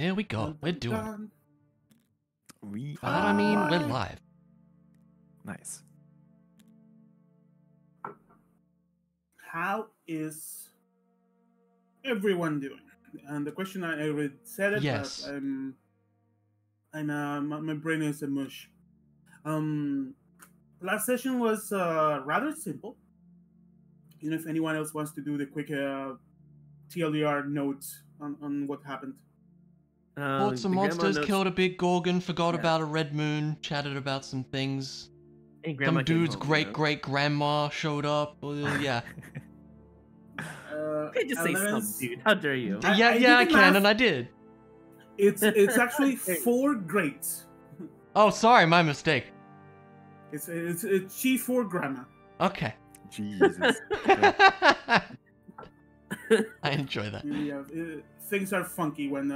Here we go. Dun, We're dun, doing it. dun. We By that I mean we're Hi. live. Nice. How is everyone doing? And the question I already said it, Yes. but my brain is a mush. Last session was rather simple. You know, if anyone else wants to do the quick TLDR note on what happened. Fought some The grandma monsters, notes- killed a big gorgon, forgot Yeah. about a red moon, chatted about some things. and grandma Some came dude's home, great you know? great grandma showed up. Yeah. You can't just say some 11's dude. How dare you? I yeah, did I the can, math. and I did. It's actually 4 greats. Oh, sorry, my mistake. It's G4 grammar. Okay. Jesus. Okay. I enjoy that. Yeah, things are funky when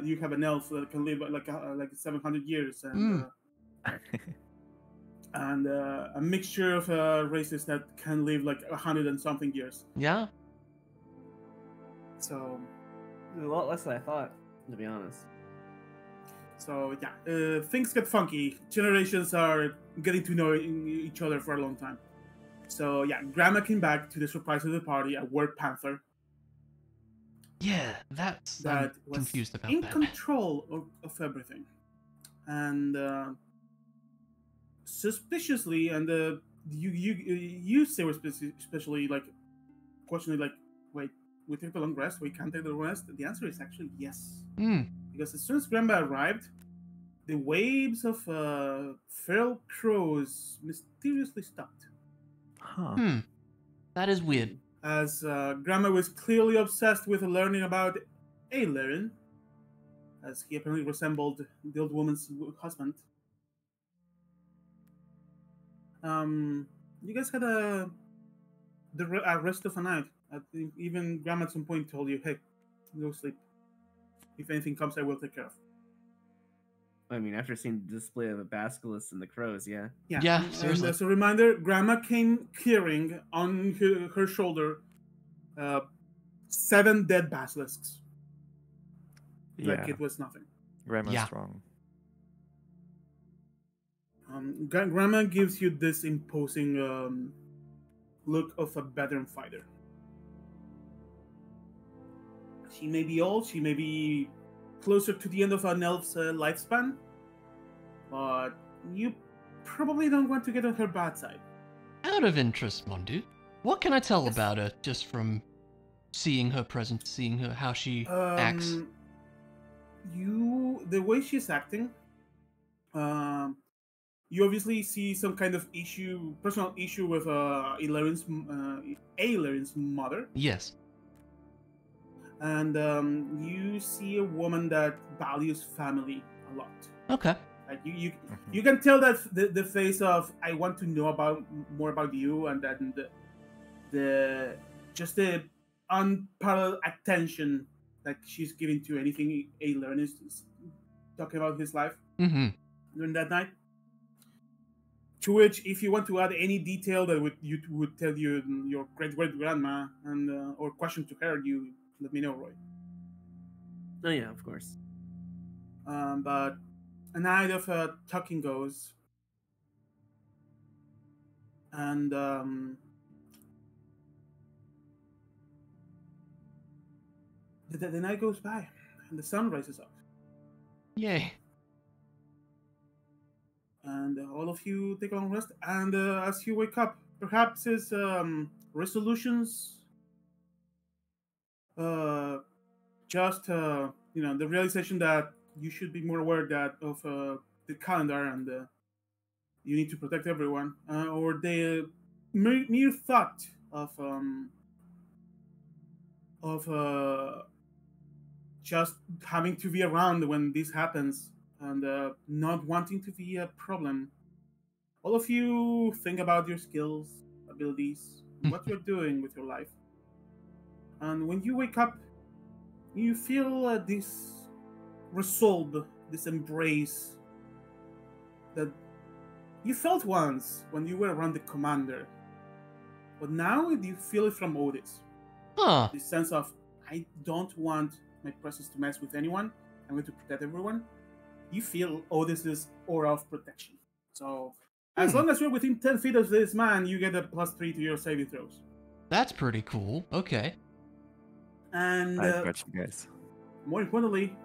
you have an elf that can live like 700 years and a mixture of races that can live like 100 and something years. Yeah? So A lot less than I thought, to be honest. yeah, things get funky. Generations are getting to know each other for a long time. So yeah, Grandma came back to the surprise of the party, a Word Panther Yeah, that's... that I'm was confused about in that. control of everything. And suspiciously, and you say especially like questioning like, wait, we take the long rest, we can't take the rest. The answer is actually yes, because as soon as Grandma arrived, the waves of feral crows mysteriously stopped. Huh. That is weird. As Grandma was clearly obsessed with learning about Ailerin, as he apparently resembled the old woman's husband. You guys had a rest of a night. I think even Grandma at some point told you, "Hey, go sleep. If anything comes, I will take care of." I mean, after seeing the display of a basilisk and the crows, yeah. Yeah, and seriously. as a reminder, Grandma came carrying on her shoulder 7 dead basilisks. Like Yeah. it was nothing. Grandma's Yeah. strong. Grandma gives you this imposing look of a veteran fighter. She may be old, she may be closer to the end of an elf's lifespan, but you probably don't want to get on her bad side. Out of interest, Mondu, what can I tell Yes. about her just from seeing her presence, seeing her how she acts? The way she's acting, you obviously see some kind of personal issue with Ailerin's mother, Yes. and you see a woman that values family a lot. Okay. Like you can tell that the face of I want to know more about you, and then the unparalleled attention that she's giving to anything Ailerin is talking about his life during that night. To which, if you want to add any detail that would tell you your great grandma and or question to her, you let me know, Roy. Oh, yeah, of course. But a night of talking goes, and the night goes by, and the sun rises up, Yay. and all of you take a long rest. And as you wake up, perhaps it's resolutions, just the realization that you should be more aware of the calendar and you need to protect everyone, or the mere thought of just having to be around when this happens and not wanting to be a problem. All of you think about your skills, abilities, what you're doing with your life. And when you wake up, you feel this resolve, this embrace that you felt once when you were around the commander. But now you feel it from Otis. Huh. This sense of, I don't want my presence to mess with anyone. I'm going to protect everyone. You feel Otis's aura of protection. So, as long as you're within 10 feet of this man, you get a +3 to your saving throws. That's pretty cool. Okay. And I got you guys. more importantly,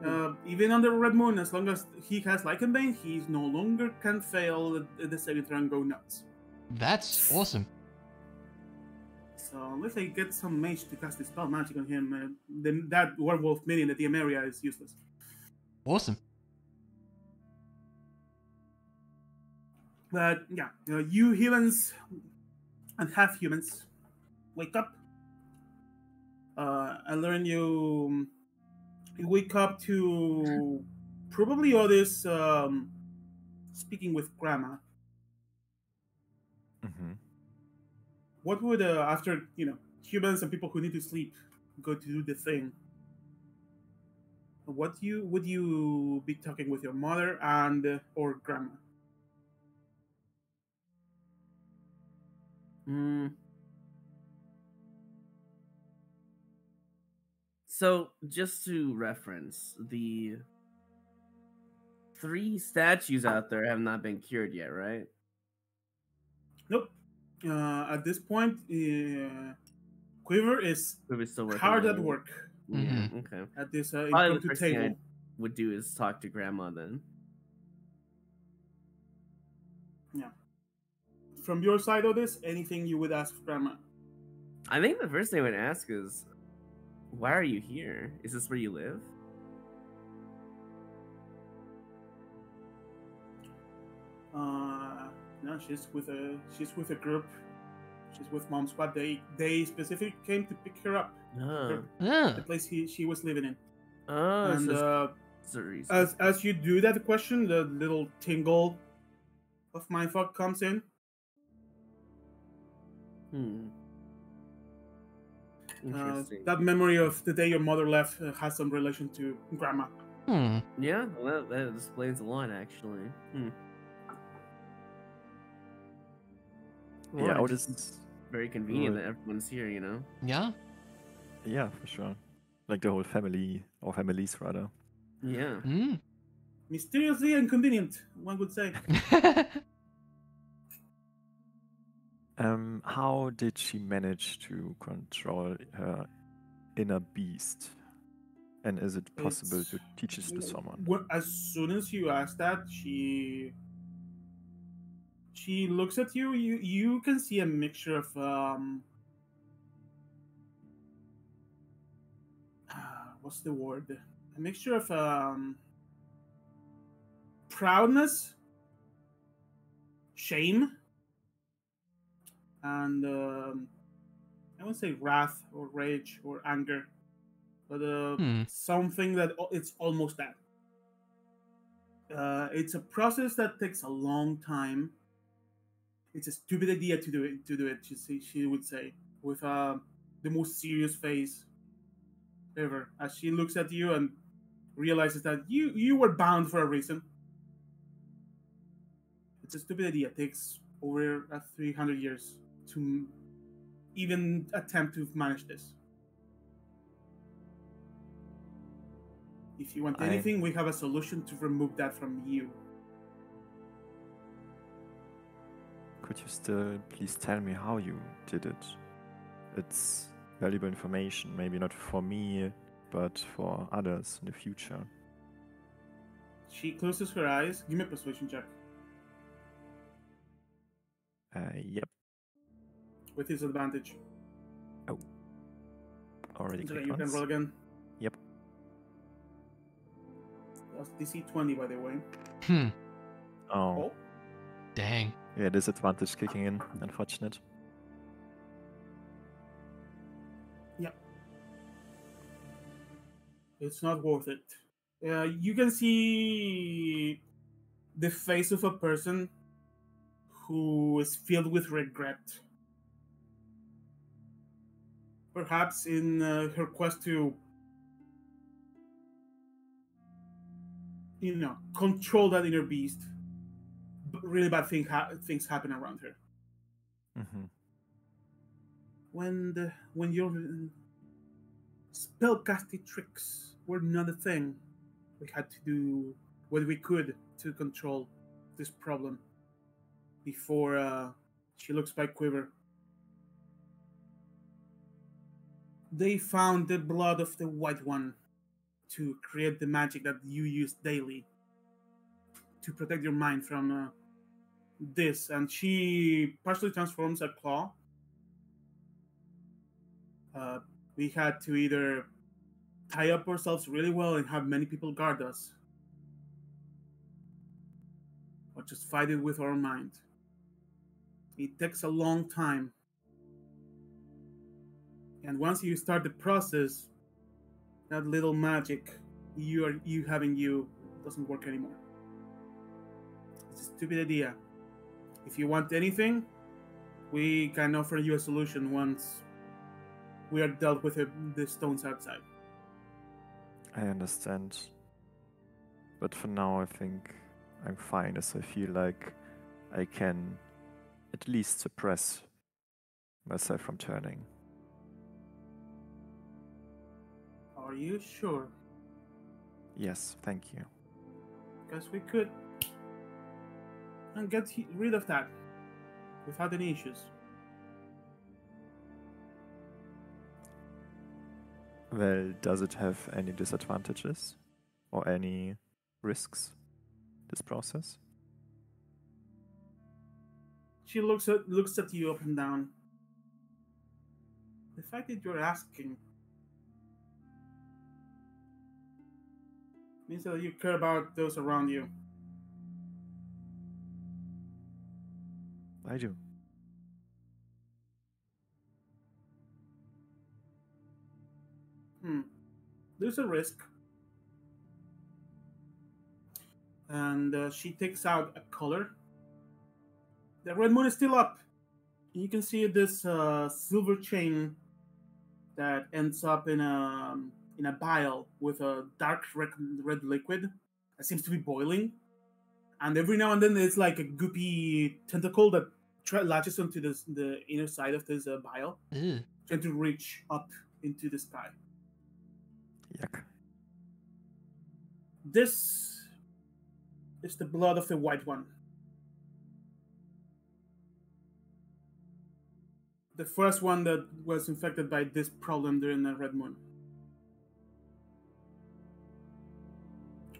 even under Red Moon, as long as he has Lycan Bane, he no longer can fail the saving throw and go nuts. That's awesome. So unless I get some mage to cast Dispel Magic on him, then that werewolf minion in the DM area is useless. Awesome. But yeah, you humans and half humans wake up. I learn you wake up to probably Otis speaking with Grandma. Mm-hmm. What would after humans and people who need to sleep go to do the thing? Would you be talking with your mother and or grandma? So, just to reference, the 3 statues out there have not been cured yet, right? Nope. At this point, Quiver is We're still working hard on at it. work Yeah, okay. at this Probably the impromptu first thing I table. would do is talk to Grandma then. Yeah. From your side of this, anything you would ask Grandma? I think the first thing I would ask is, why are you here? Is this where you live? No, she's with a group. She's with Mom Squad. They specifically came to pick her up. Oh. The place she was living in. Oh, And that's the reason. as you do that question, the little tingle of mindfuck comes in. Interesting. That memory of the day your mother left has some relation to Grandma. Yeah, well, that explains a lot, actually. Well, Yeah, it's just Otis. very convenient that everyone's here, you know? Yeah. Yeah, for sure. Like the whole family, or families rather. Yeah. Mysteriously inconvenient, one would say. How did she manage to control her inner beast? And is it possible to teach this to someone? As soon as you ask that, she looks at you. You can see a mixture of what's the word? A mixture of proudness, shame, and I won't say wrath or rage or anger, but something that it's almost that. It's a process that takes a long time. It's a stupid idea to do it. She would say with the most serious face ever, as she looks at you and realizes that you were bound for a reason. It's a stupid idea. It takes over 300 years to even attempt to manage this. If you want anything, we have a solution to remove that from you. Could you still please tell me how you did it? It's valuable information, maybe not for me, but for others in the future. She closes her eyes. Give me a persuasion check. Yep. With disadvantage. Oh. Already Okay, clicked you can once. roll again. Yep. That's DC 20, by the way. Oh. Dang. Yeah, disadvantage kicking in. Unfortunate. Yeah. It's not worth it. You can see the face of a person who is filled with regret. Perhaps in her quest to, control that inner beast, really bad things happen around her. Mm-hmm. When your spellcasting tricks were not a thing, we had to do what we could to control this problem before she looks back quiver. They found the blood of the White One to create the magic that you use daily to protect your mind from this. And she partially transforms a claw. We had to either tie up ourselves really well and have many people guard us, or just fight it with our mind. It takes a long time. And once you start the process, that little magic you having you doesn't work anymore. It's a stupid idea. If you want anything, we can offer you a solution once we are dealt with the stones outside. I understand. But for now, I think I'm fine, as I feel like I can at least suppress myself from turning. Are you sure? Yes, thank you. Because we could and get rid of that without any issues. Well, does it have any disadvantages or any risks, this process? She looks at you up and down. The fact that you're asking means that you care about those around you. I do. There's a risk. And she takes out a color. The red moon is still up. You can see this silver chain that ends up in a vial with a dark red liquid that seems to be boiling. And every now and then there's like a goopy tentacle that latches onto the inner side of this vial, Ew. trying to reach up into the sky. Yuck. This is the blood of the White One. The first one that was infected by this problem during the Red Moon.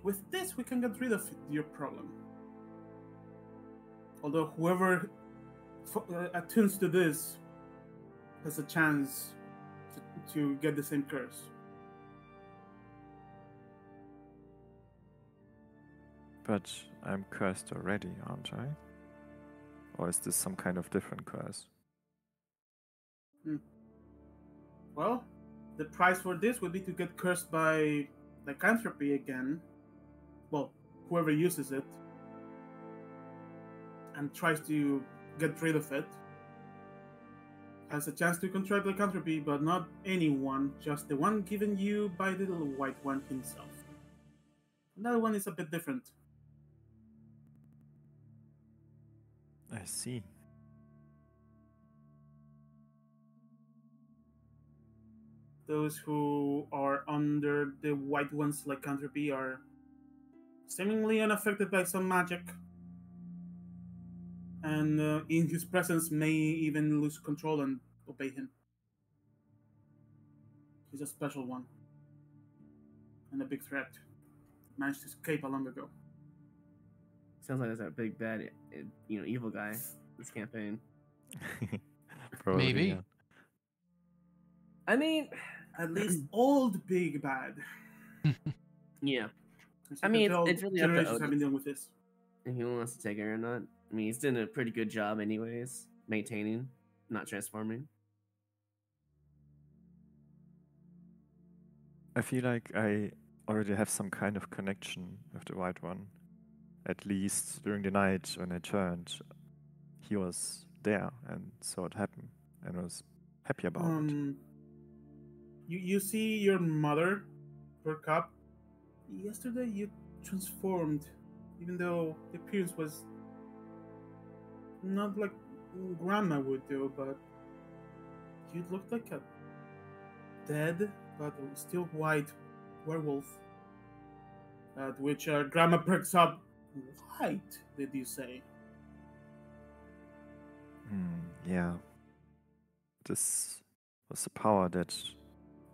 With this, we can get rid of your problem. Although whoever attunes to this has a chance to get the same curse. But I'm cursed already, aren't I? Or is this some kind of different curse? Well, the price for this would be to get cursed by lycanthropy again. Well, whoever uses it and tries to get rid of it has a chance to contract lycanthropy, but not anyone, just the one given you by the little White One himself. Another one is a bit different. I see. Those who are under the White One's lycanthropy are seemingly unaffected by some magic, and in his presence may even lose control and obey him. He's a special one, and a big threat. Managed to escape long ago. Sounds like there's a big bad, evil guy this campaign. Probably, Maybe. yeah. I mean, At least old big bad. yeah. As you I can mean, tell, it's really up to generations have been Odin. dealing with this. If he wants to take it or not. I mean, he's doing a pretty good job, anyways, maintaining, not transforming. I feel like I already have some kind of connection with the White One. At least during the night when I turned, he was there and saw it happen and was happy about it. You see your mother perk up. Yesterday you transformed, even though the appearance was not like grandma would do, but you looked like a dead but still white werewolf. At which Grandma perks up. White, did you say? Yeah. This was the power that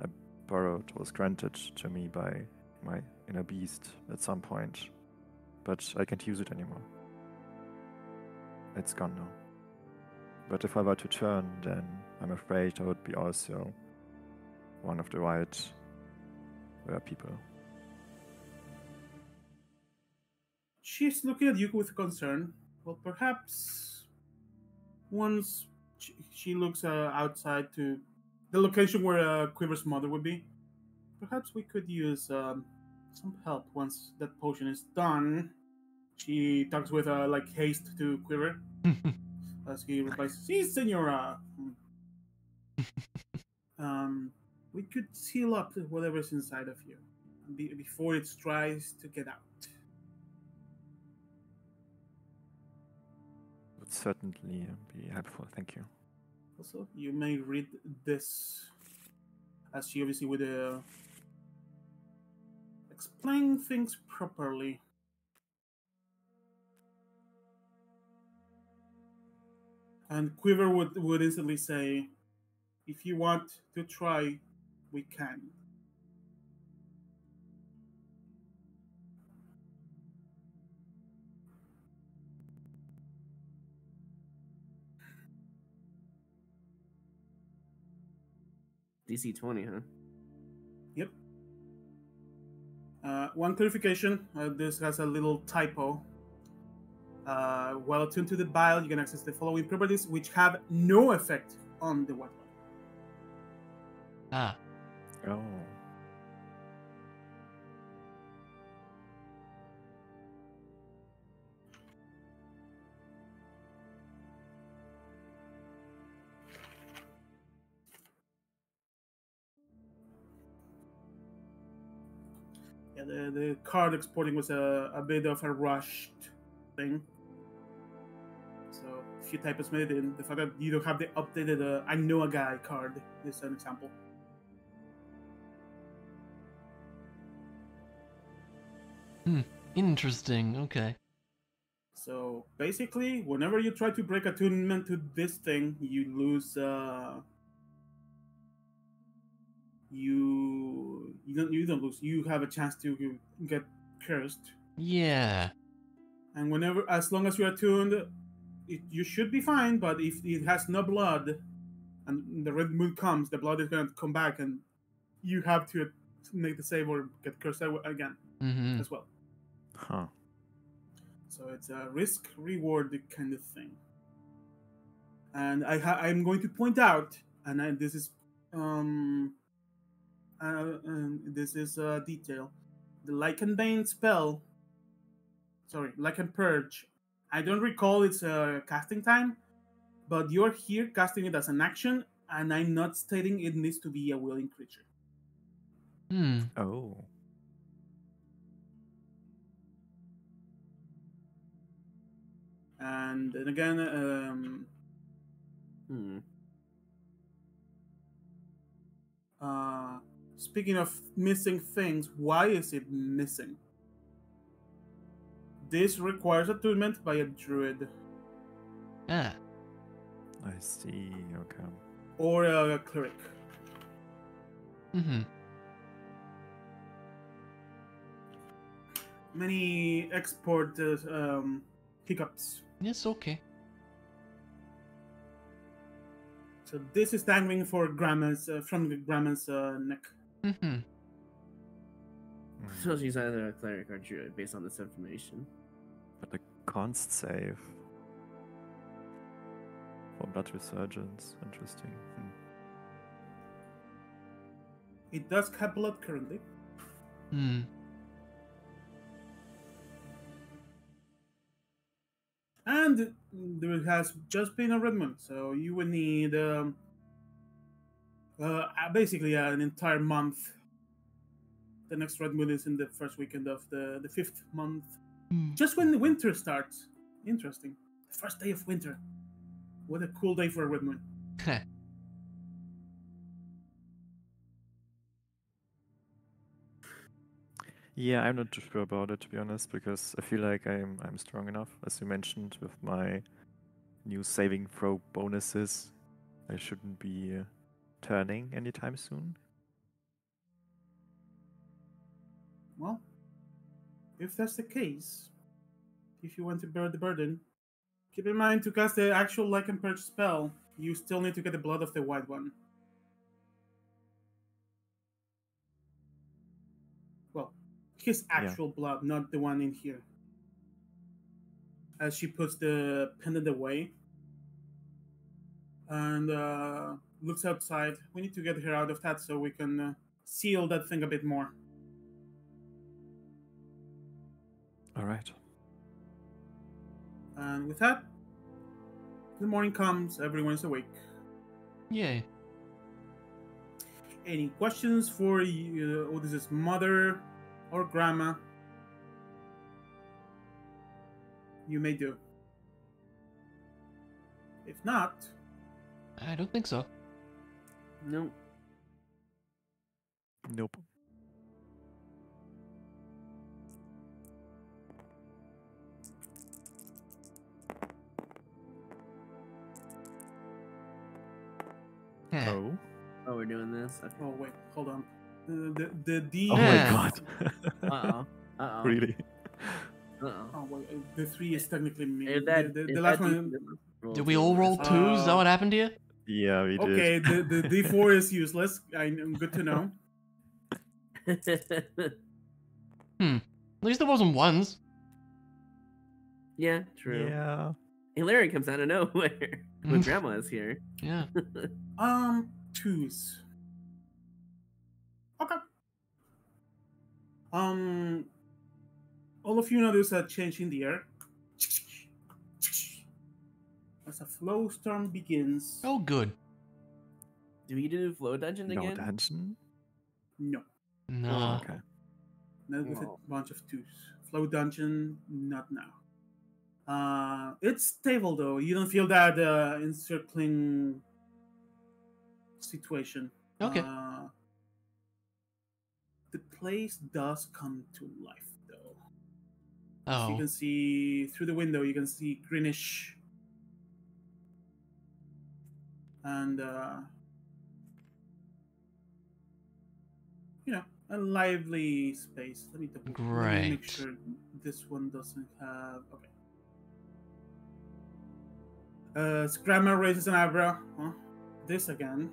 I borrowed, was granted to me by my inner beast at some point. But I can't use it anymore. It's gone now. But if I were to turn, then I'm afraid I would be also one of the white people. She's looking at you with concern. Well, perhaps once she looks outside to the location where Quiver's mother would be, perhaps we could use some help once that potion is done. She talks with like haste to Quiver as he replies, "Si, senora." We could seal up whatever's inside of you before it tries to get out. Would certainly be helpful, thank you. Also, you may read this as she obviously would explain things properly. And Quiver would instantly say, if you want to try, we can. DC 20, huh? Yep. One clarification, this has a little typo. While attuned to the bile, you can access the following properties which have no effect on the weapon. Ah. Oh. Yeah, the card exporting was a bit of a rushed thing. So a few typos made it in. The fact that you don't have the updated I know a guy card is an example. Interesting. Okay. So basically, whenever you try to break attunement to this thing, you lose. You don't lose. You have a chance to get cursed. Yeah. And whenever, as long as you're attuned, you should be fine. But if it has no blood, and the red moon comes, the blood is going to come back, and you have to make the save or get cursed again as well. Huh. So it's a risk-reward kind of thing. And I'm going to point out, and this is a detail. The Lycan Bane spell, Lycan Purge. I don't recall its casting time, but you're here casting it as an action, and I'm not stating it needs to be a willing creature. Oh. And then again, speaking of missing things, why is it missing? This requires attunement by a druid. Ah. I see, okay. Or a cleric. Many export hiccups. Yes, okay. So this is dangling for Grandma's from Grandma's neck. So she's either a cleric or druid based on this information. But the const save for blood resurgence, interesting. It does have blood currently. And there has just been a red moon, so you would need basically an entire month. The next red moon is in the first weekend of the 5th month. Just when the winter starts. Interesting. The first day of winter. What a cool day for a red moon. Yeah, I'm not too sure about it, to be honest, because I feel like I'm strong enough, as you mentioned, with my new saving throw bonuses. I shouldn't be turning anytime soon. Well, if that's the case, if you want to bear the burden, keep in mind to cast the actual Lycan Purge spell, you still need to get the blood of the white one. Well, his actual blood, not the one in here. As she puts the pendant away and looks outside. We need to get her out of that so we can seal that thing a bit more. All right. And with that, the morning comes, everyone's awake. Yay. Any questions for Odysseus' mother or grandma? You may do. If not, I don't think so. Nope. Nope. Heh. Oh. Oh, we're doing this? Okay. oh wait, hold on. The D. Oh Yeah. my god. Uh-oh. Uh-oh. Really? Uh-oh. Oh wait, the 3 is technically me. Is that, the is last that one. Did we all roll 2s? Is that what happened to you? Yeah, we did. Okay, the D4 is useless. I'm good to know. At least there wasn't 1s. Yeah, true. Yeah. Hilarion comes out of nowhere when Grandma is here. Yeah. 2s. Okay. All of you notice a change in the air. As a flow storm begins. Oh, good. Do we do Flow Dungeon No again? dungeon? No, No. Oh, okay. not with Oh. a bunch of 2s. Flow dungeon, not now. It's stable though. You don't feel that encircling situation. Okay. The place does come to life though. So you Oh. can see through the window. You can see greenish and a lively space. Let me make Great. sure this one doesn't have. Okay. Scrammer raises an eyebrow. Huh? This again.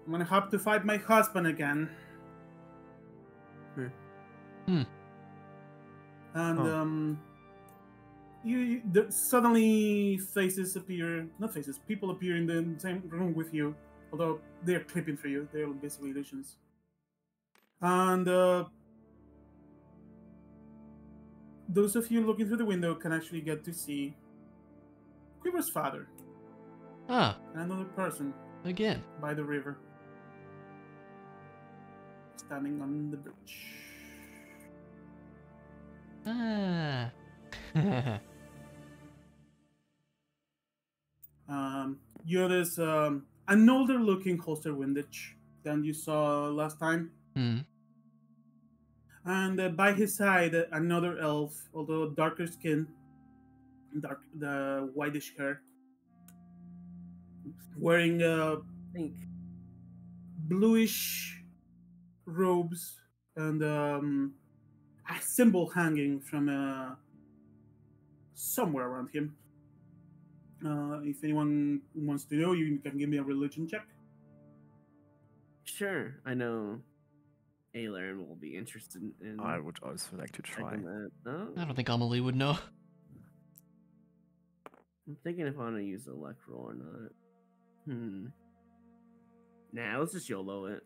I'm gonna have to fight my husband again. And suddenly people appear in the same room with you, although they're clipping through you. They're basically illusions. And those of you looking through the window can actually get to see Quiver's father, Ah, another person again. by the river, standing on the bridge. Ah. You notice an older-looking holster windage than you saw last time. And by his side, another elf, although darker skin, the whitish hair, wearing Think. bluish robes and a symbol hanging from somewhere around him. If anyone wants to know, you can give me a religion check. Sure, I know Aelaren will be interested in I would also like to try. checking that. Oh, I don't think Amelie would know. I'm thinking if I want to use a luck roll or not. Nah, let's just YOLO it.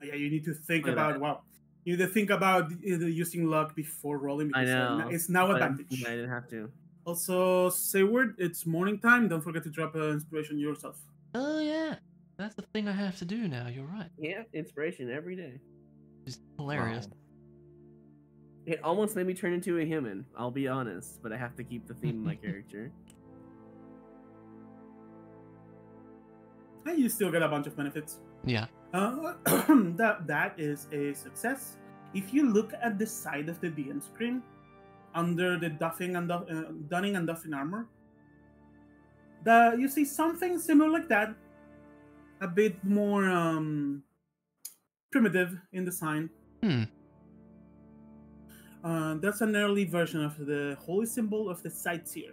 Yeah, you need to think Look at about that. wow. You need to think about using luck before rolling. I Because know. it's now but advantage. I didn't have to. Also, Sayward, it's morning time. Don't forget to drop an inspiration yourself. Oh, yeah. That's the thing I have to do now. You're right. Yeah, inspiration every day. It's hilarious. Wow. It almost made me turn into a human, I'll be honest, but I have to keep the theme of my character. And you still get a bunch of benefits. Yeah. That is a success. If you look at the side of the DM screen, under the Dunning and Duffin armor, you see something similar like that, a bit more primitive in design. That's an early version of the holy symbol of the sightseer.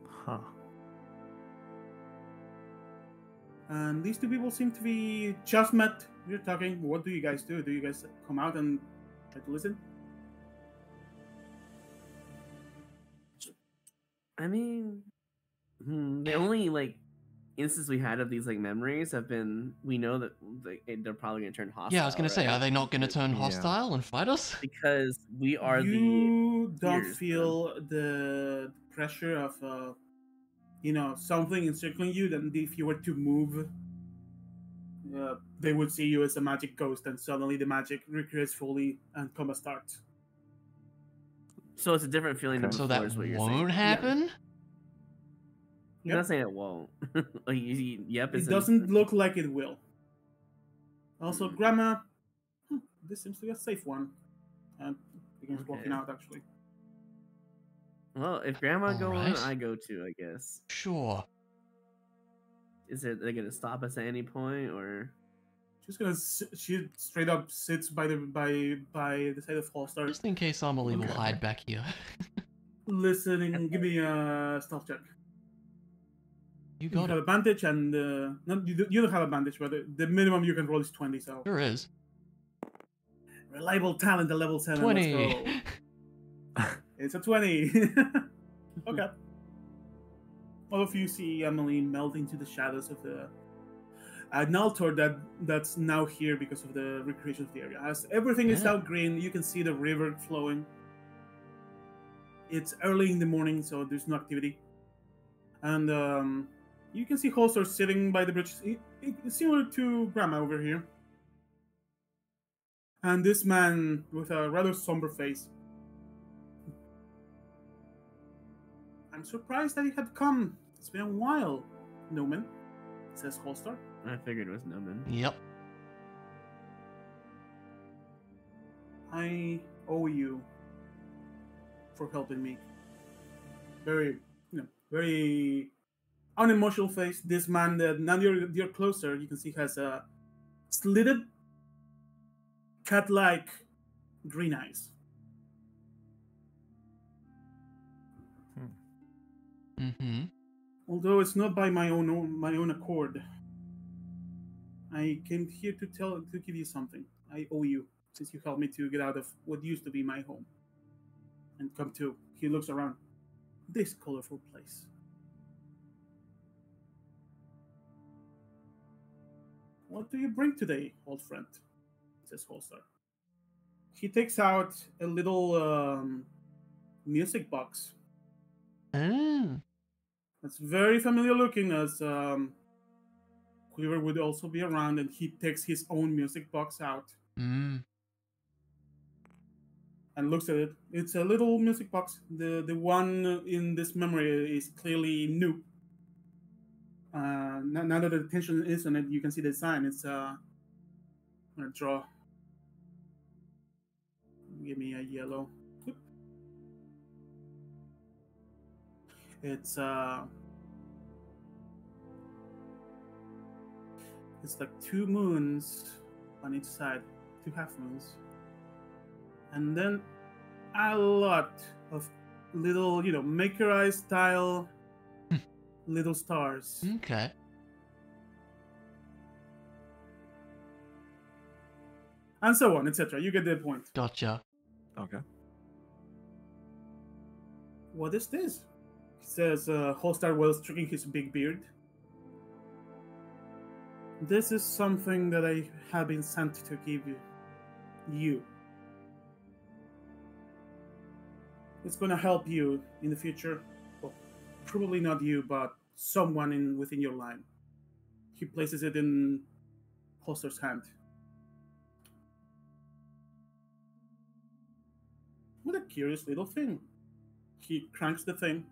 Huh. And these two people seem to be just met. You're talking. What do you guys do? Do you guys come out and try to listen? I mean, the only like instance we had of these like memories have been we know that they're probably gonna turn hostile. Yeah, I was gonna say, right? are they not gonna turn Yeah. hostile and fight us? Because we are You don't peers, feel the pressure of something encircling you. Then if you were to move, they would see you as a magic ghost, and suddenly the magic recreates fully and combat starts. So it's a different feeling than Okay. before. So that is what you're won't saying. happen? You're Yep. not saying it won't. Like, yep. It doesn't look like it will. Also, Grandma, this seems to be a safe one. And begins walking Okay. out, actually. Well, if Grandma going, Alright. I go too. I guess. Sure. They gonna stop us at any point, or She straight up sits by the side of Holstar, Just in case Amelie will Okay. hide back here. listening. Give me a stealth check. You You got have it. advantage, and you don't have advantage, but the minimum you can roll is 20. So Sure is. reliable talent at level 7. 20. Let's go. It's a 20. Okay. All of you see Emily melt into the shadows of an altar that's now here because of the recreation of the area. As everything is Yeah. now green, you can see the river flowing. It's early in the morning, so there's no activity. And you can see Holster sitting by the bridge. It's similar to Grandma over here. And this man with a rather somber face. I'm surprised that you had come. It's been a while, Newman, says Holster. I figured it was Noman. Yep. I owe you for helping me. Very, very unemotional face. This man that now you're closer, you can see has a slitted, cat-like green eyes. Mm-hmm. Although it's not by my own accord. I came here to give you something. I owe you, since you helped me to get out of what used to be my home. And come to, he looks around, this colorful place. What do you bring today, old friend? Says Holstar. He takes out a little music box. Oh. That's very familiar looking, as Quiver would also be around, and he takes his own music box out Mm. and looks at it. It's a little music box. The one in this memory is clearly new. Now that the attention is on it, you can see the design. It's I'm gonna draw. Give me a yellow. Whoop. It's like two moons on each side, two half moons, and then a lot of little, Maker Eye style little stars. Okay. And so on, etc. You get the point. Gotcha. Okay. What is this? Says Holstar while stroking his big beard. This is something that I have been sent to give you. It's gonna help you in the future. Well, probably not you, but someone within your line. He places it in Holster's hand. What a curious little thing. He cranks the thing.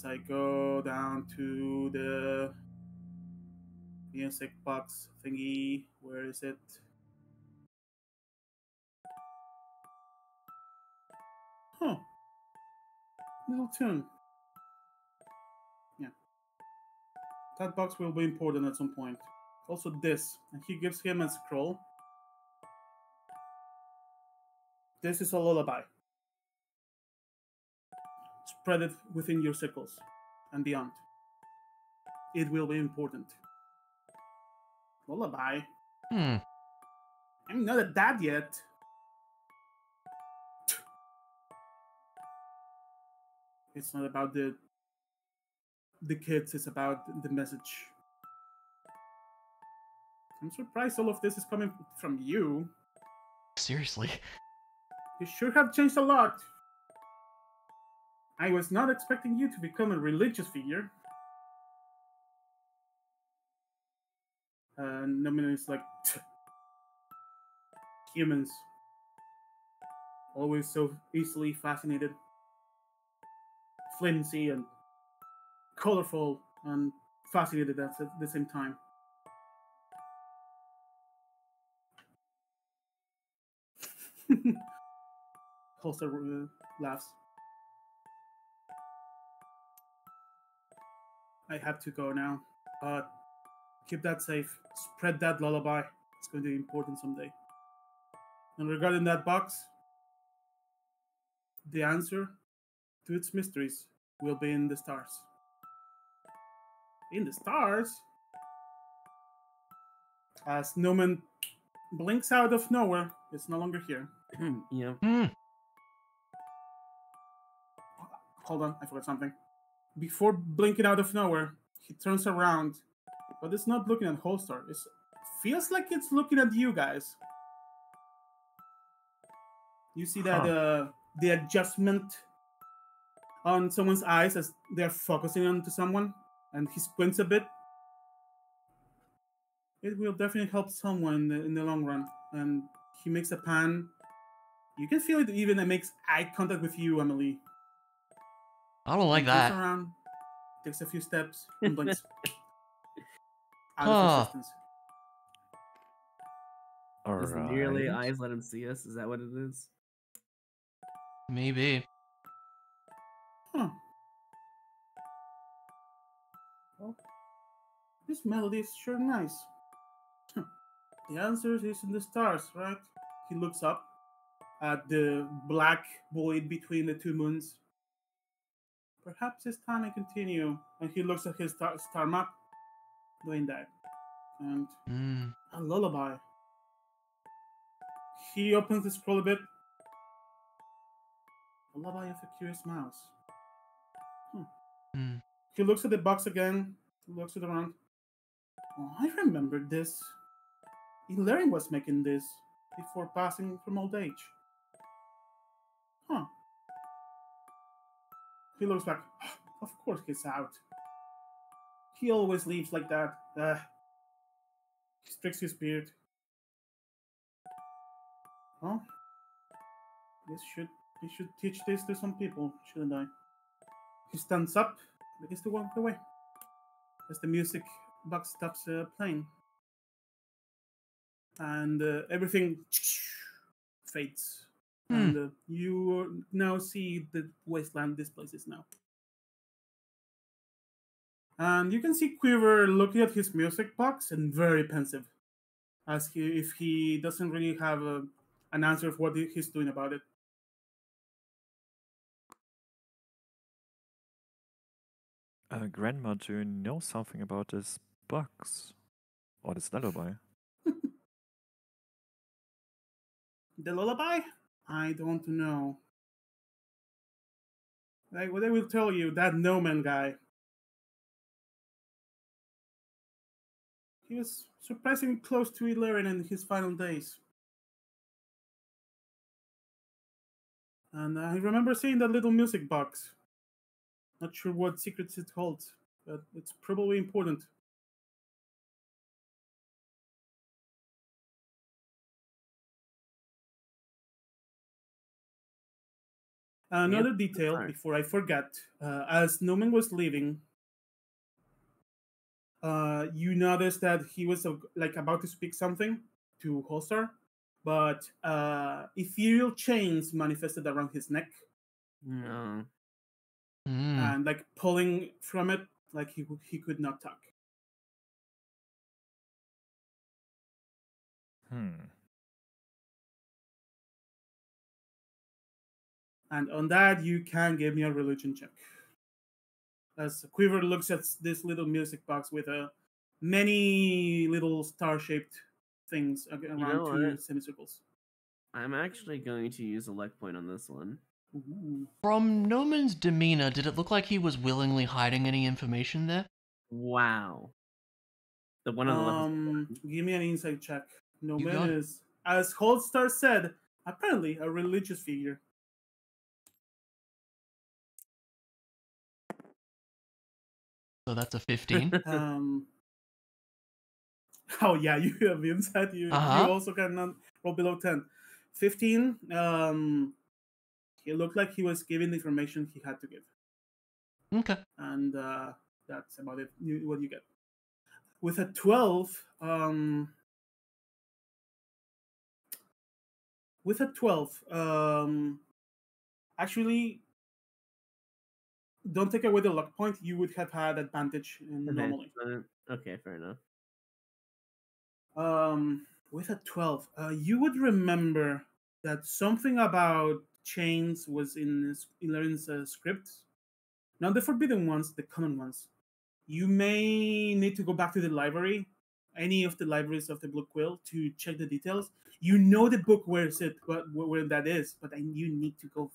as I go down to the music box thingy. Where is it? Huh. Little tune. Yeah. That box will be important at some point. Also this. And he gives him a scroll. This is a lullaby. Spread it within your circles and beyond. It will be important. Lullaby? Hmm. I'm not a dad yet. It's not about the kids, it's about the message. I'm surprised all of this is coming from you. Seriously. You sure have changed a lot. I was not expecting you to become a religious figure. Nomina is like, humans. Always so easily fascinated. Flimsy and colorful and fascinated at the same time. Holster laughs. I have to go now, but keep that safe. Spread that lullaby. It's going to be important someday. And regarding that box, the answer to its mysteries will be in the stars. In the stars? As Newman blinks out of nowhere, it's no longer here. Yeah. Hmm. Hold on, I forgot something. Before blinking out of nowhere, he turns around, but it's not looking at Holstar. It feels like it's looking at you guys. You see that the adjustment on someone's eyes as they're focusing onto someone, and he squints a bit. It will definitely help someone in the long run. And he makes a pan. You can feel it even it makes eye contact with you, Emily. I don't like He turns that. around, takes a few steps, and blinks. Out Huh. of existence. Does the nearly Alright. eyes let him see us? Is that what it is? Maybe. Huh. Well, this melody is sure nice. The answer is in the stars, right? He looks up at the black void between the two moons. Perhaps it's time I continue. And he looks at his star map, doing that. And a lullaby. He opens the scroll a bit. A lullaby of a curious mouse. He looks at the box again. He looks it around. Oh, I remember this. Ilarion was making this before passing from old age. Huh. He looks back. Of course he's out. He always leaves like that. He strikes his beard. Well, I should teach this to some people, shouldn't I? He stands up, begins to walk away. As the music box stops playing. And everything fades. And you now see the wasteland this place is now. And you can see Quiver looking at his music box and very pensive, as if he doesn't really have an answer of what he's doing about it. Grandma, do you know something about this box? Or this lullaby? The lullaby? I don't know. What I will tell you, that Noman guy. He was surprisingly close to Ilarion in his final days. And I remember seeing that little music box. Not sure what secrets it holds, but it's probably important. Another Yep, detail sorry. before I forget, as Newman was leaving, you noticed that he was like about to speak something to Holstar, but ethereal chains manifested around his neck No. and like pulling from it, like he could not talk. And on that, you can give me a religion check. As Quiver looks at this little music box with many little star-shaped things around know two what? semicircles. I'm actually going to use a luck point on this one. Ooh. From Noman's demeanor, did it look like he was willingly hiding any information there? Wow. The one on the left is Give me an insight check. You Noman got it. is, as Holdstar said, apparently a religious figure. So that's a 15. Oh yeah, you have insight. You also cannot roll below 10. 15. He looked like he was giving the information he had to give. Okay. And that's about it. What you get with a 12. With a 12, actually, don't take away the luck point. You would have had advantage normally. Okay, fair enough. With a 12, you would remember that something about chains was in Ilarin's script. Not the forbidden ones, the common ones. You may need to go back to the library, any of the libraries of the Blue Quill, to check the details. You know the book where that is, but you need to go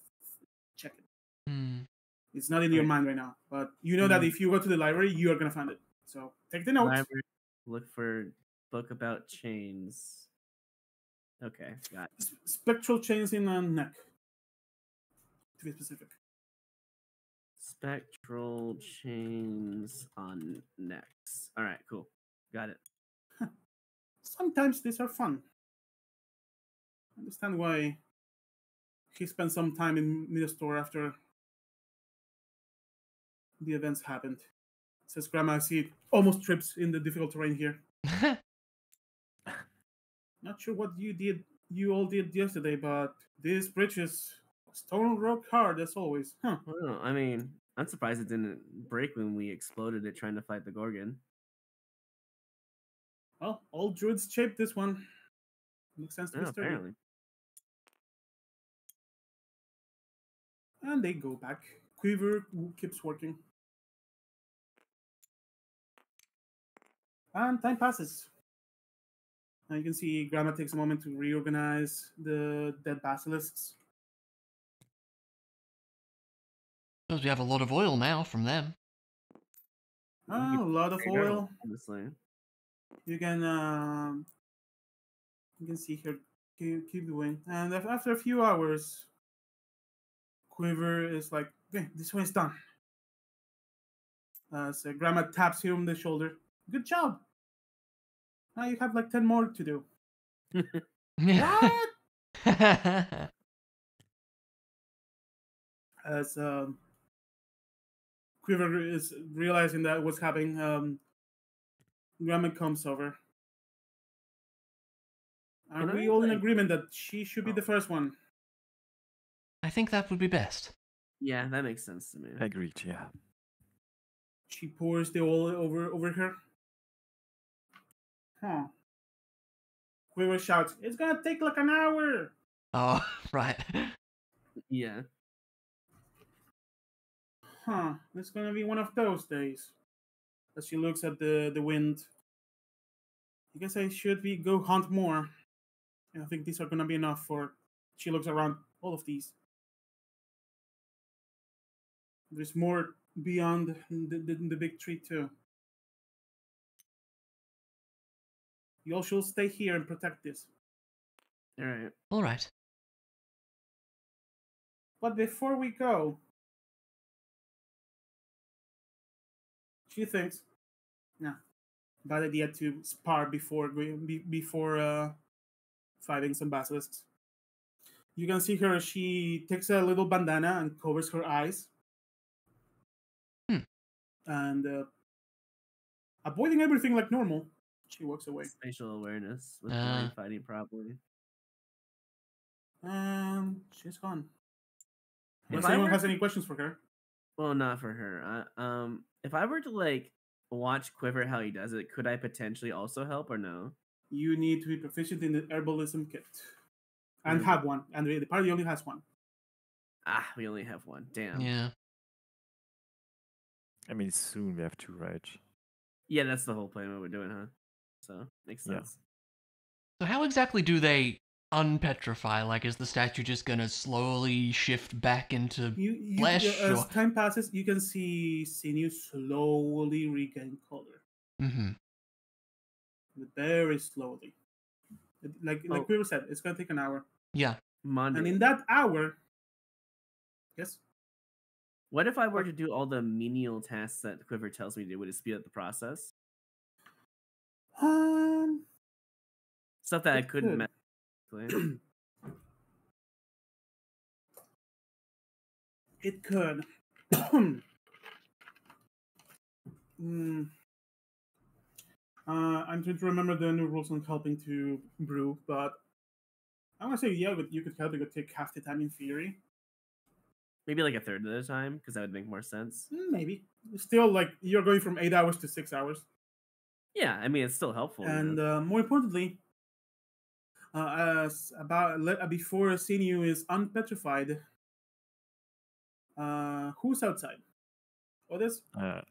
check it. It's not in your mind right now, but you know that if you go to the library, you are gonna find it. So take the notes. Library, look for book about chains. Okay, got it. Spectral chains in a neck, to be specific. Spectral chains on necks. All right, cool. Got it. Sometimes these are fun. I understand why he spent some time in Midastor after the events happened. Says Grandma, I see it almost trips in the difficult terrain here. Not sure what you all did yesterday, but this bridge is stone rock hard as always. Huh. Well, I mean, I'm surprised it didn't break when we exploded it trying to fight the Gorgon. Well, all druids shaped this one. Makes sense to be sturdy. Apparently. And they go back. Quiver keeps working. And time passes. Now you can see Grandma takes a moment to reorganize the dead basilisks. Suppose we have a lot of oil now from them. A lot of oil. Honestly. You can see here. Keep doing. And after a few hours, Quiver is like, okay, this one is done. So Grandma taps him on the shoulder. Good job. Now you have like 10 more to do. What? As Quiver is realizing that what's happening, Grandma comes over. Are we all in agreement that she should be the first one? I think that would be best. Yeah, that makes sense to me. Agreed, yeah. She pours the oil over her. Huh. Quiver shouts, "It's gonna take like an hour!" Oh, right. Yeah. Huh. It's gonna be one of those days. As she looks at the wind. I guess I should go hunt more. I think these are gonna be enough for... She looks around all of these. There's more beyond the big tree too. You all should stay here and protect this. All right. All right. But before we go, she thinks, nah, bad idea to spar before fighting some basilisks. You can see her. She takes a little bandana and covers her eyes. And avoiding everything like normal, she walks away. Spatial awareness with blind fighting, probably. And she's gone. If Unless I anyone were has to- any questions for her. Well, not for her. If I were to like watch Quiver how he does it, could I potentially also help or no? You need to be proficient in the herbalism kit. And have one. And the party only has one. Ah, we only have one. Damn. Yeah. I mean, soon we have 2, right? Yeah, that's the whole plan what we're doing, huh? So makes Yeah. sense. So how exactly do they unpetrify? Like, is the statue just gonna slowly shift back into flesh? As time passes, you can see sinew slowly regain color. Mm-hmm. Very slowly. Like we said, it's gonna take an hour. Yeah. And in that hour, yes. What if I were to do all the menial tasks that Quiver tells me to do? Would it speed up the process? Stuff that I couldn't. It could. I'm trying to remember the new rules on helping to brew, but I'm gonna say yeah, but you could help. It could take half the time in theory. Maybe like a third of the time, because that would make more sense. Maybe. Still, like you're going from 8 hours to 6 hours. Yeah, I mean it's still helpful. And more importantly, before sinew is unpetrified, who's outside? Others?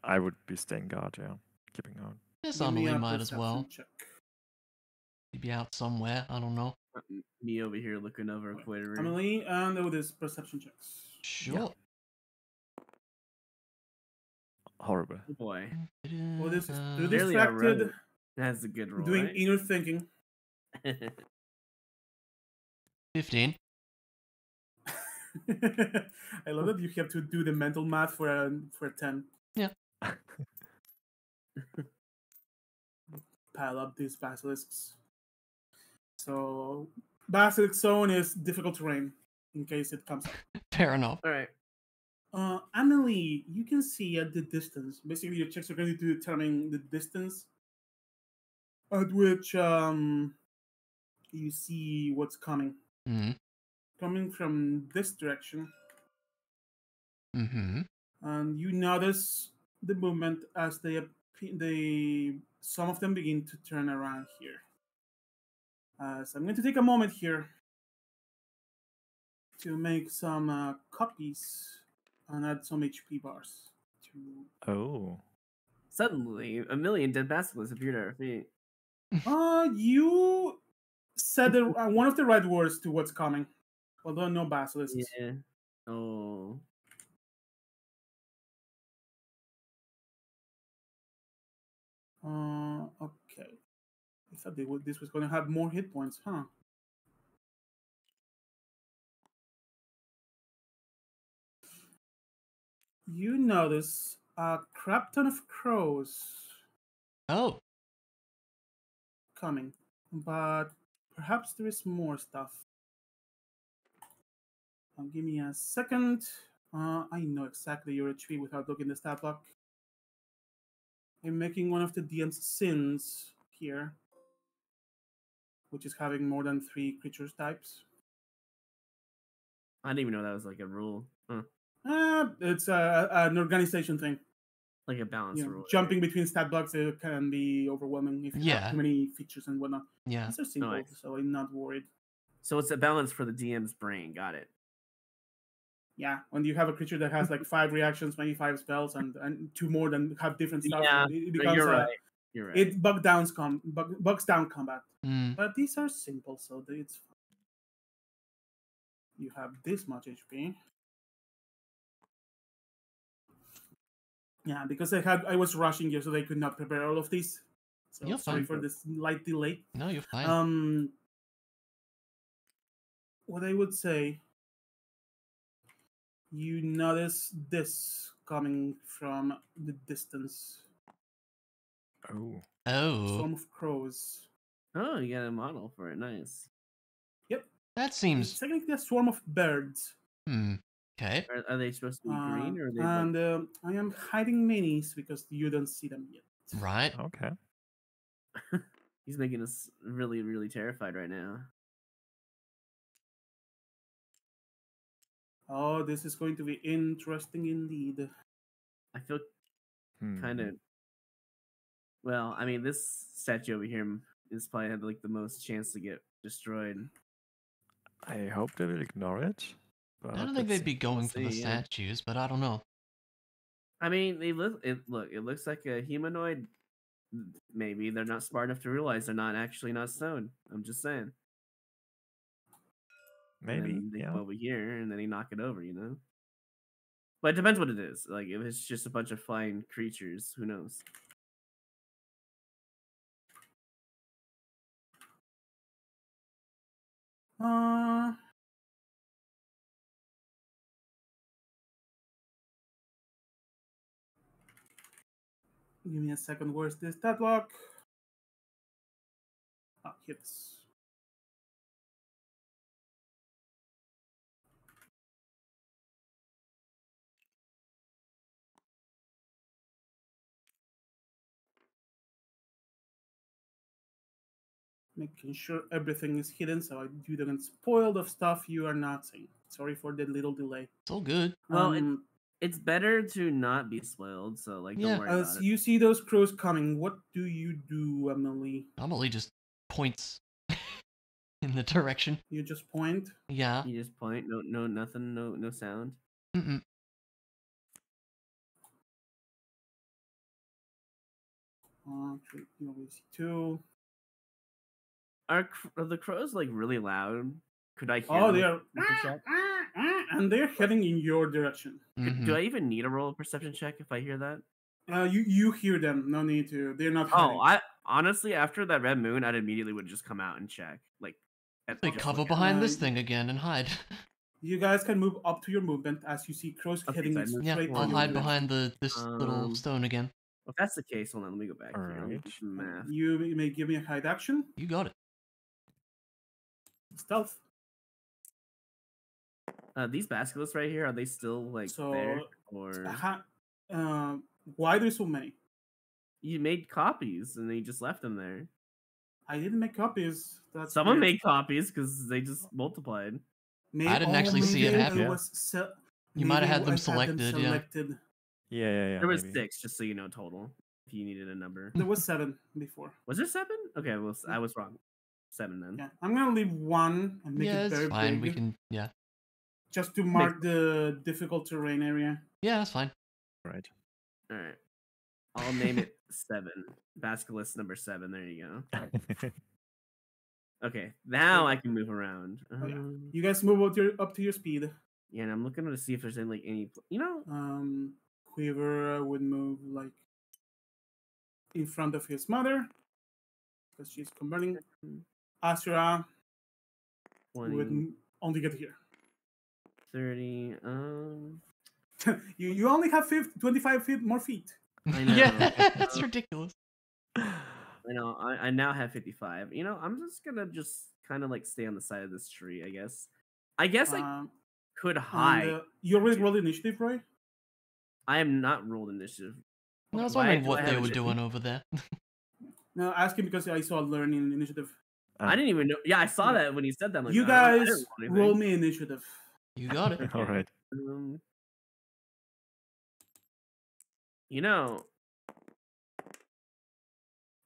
I would be staying guard, yeah. Keeping out. Yes, Amelie might as well. Maybe out somewhere, I don't know. Me over here looking over Quiver. Amelie and Otis perception checks. Sure. Yeah. Horrible. Oh boy. Otis is too distracted. That's a good roll. Doing right? inner thinking. 15. I love that you have to do the mental math for a 10. Yeah. Pile up these basilisks. So, basilisk zone is difficult terrain in case it comes up. Fair enough. All right. Amelie, you can see at the distance. Basically, your checks are going to determine the distance at which you see what's coming. Mm-hmm. Coming from this direction. Mm-hmm. And you notice the movement as some of them begin to turn around here. So I'm going to take a moment here to make some copies and add some HP bars. Oh. Suddenly, a million dead basilisks appeared at our feet. You said one of the right words to what's coming. Although no basilisks. Yeah. Oh. Okay. I thought this was going to have more hit points, huh? You notice a crap ton of crows. Oh. Coming. But perhaps there is more stuff. Give me a second. I know exactly your HP without looking the stat block. I'm making one of the DM's sins here, which is having more than 3 creatures types. I didn't even know that was like a rule. Huh. It's an organization thing. Like a balance rule. Jumping between stat blocks can be overwhelming if you have too many features and whatnot. Yeah. These are simple, so I'm not worried. So it's a balance for the DM's brain. Got it. Yeah, when you have a creature that has like 5 reactions, maybe 5 spells, and 2 more than have different stuff, it becomes you're right. You're right. It bugs down combat. Mm. But these are simple, so it's fine. You have this much HP. Yeah, because I was rushing you, so they could not prepare all of these. So You're sorry fine. for this slight delay. No, you're fine. What I would say, you notice this coming from the distance. Oh. Oh. Swarm of crows. Oh, you got a model for it. Nice. Yep. That seems. It's technically a swarm of birds. Okay. Are they supposed to be green or are they And I am hiding minis because you don't see them yet. Right. Okay. He's making us really, really terrified right now. Oh, this is going to be interesting indeed. I feel kind of. Well, I mean, this statue over here is probably had like the most chance to get destroyed. I hope they will ignore it. But I don't think they'd be going for the see, yeah. statues, but I don't know. I mean, they look. It looks like a humanoid. Maybe they're not smart enough to realize they're not actually not stone. I'm just saying. Maybe. And they Yeah. come over here and then they knock it over, you know. But it depends what it is. Like if it's just a bunch of flying creatures, who knows? Give me a second. Where's this stat block? Ah, hits. Making sure everything is hidden so you don't spoil the stuff you are not seeing. Sorry for the little delay. It's all good. Well, it's better to not be spoiled, so like don't worry As about it. you see those crows coming, what do you do, Emily? Emily just points in the direction. You just point? Yeah. You just point, no nothing, no sound. Mm-mm. You always see two. Are the crows like really loud? Could I hear? Oh, them? they are, and they're heading in your direction. Do I even need a roll perception check if I hear that? You hear them. No need to. They're not. Oh, I honestly after that red moon, I'd immediately would just come out and check. Like, They cover behind this thing again and hide. You guys can move up to your movement as you see crows heading straight. Yeah, to I'll your hide direction. behind this little stone again. If that's the case, hold on, let me go back here. Let me Alright. do some math. You may give me a hide action. You got it. Stealth. These basilisks right here, are they still like there? Or why there's so many? You made copies and then you just left them there. I didn't make copies. That's Someone weird. made copies because they just multiplied. I didn't actually see it happen. You might have had them selected, yeah. Yeah. There was maybe. 6, just so you know, total. If you needed a number. There was 7 before. Was there 7? Okay, well, I was wrong. 7 then. Yeah, I'm gonna leave 1 and make Yeah, it very it's fine. big. We can, yeah. Just to mark the difficult terrain area. Yeah, that's fine. Right. All right. I'll name it 7. Basilisk number 7. There you go. Okay, now I can move around. Oh, yeah. You guys move up to your speed. Yeah, and I'm looking to see if there's any, you know. Quiver would move like in front of his mother because she's converting. Asura 20, would only get here. 30. you only have 25 feet more feet. I know. Yeah, that's ridiculous. I know. I now have 55. You know, I'm just gonna kind of like stay on the side of this tree. I guess I could hide. You already rolled initiative, Roy? I am not rolled initiative. I was Why wondering do I what have they were initiative? doing over there. No, asking because I saw learning initiative. I didn't even know. Yeah, I saw that when he said that. I'm like, You I guys didn't anything. roll me initiative. You got it. All right. You know,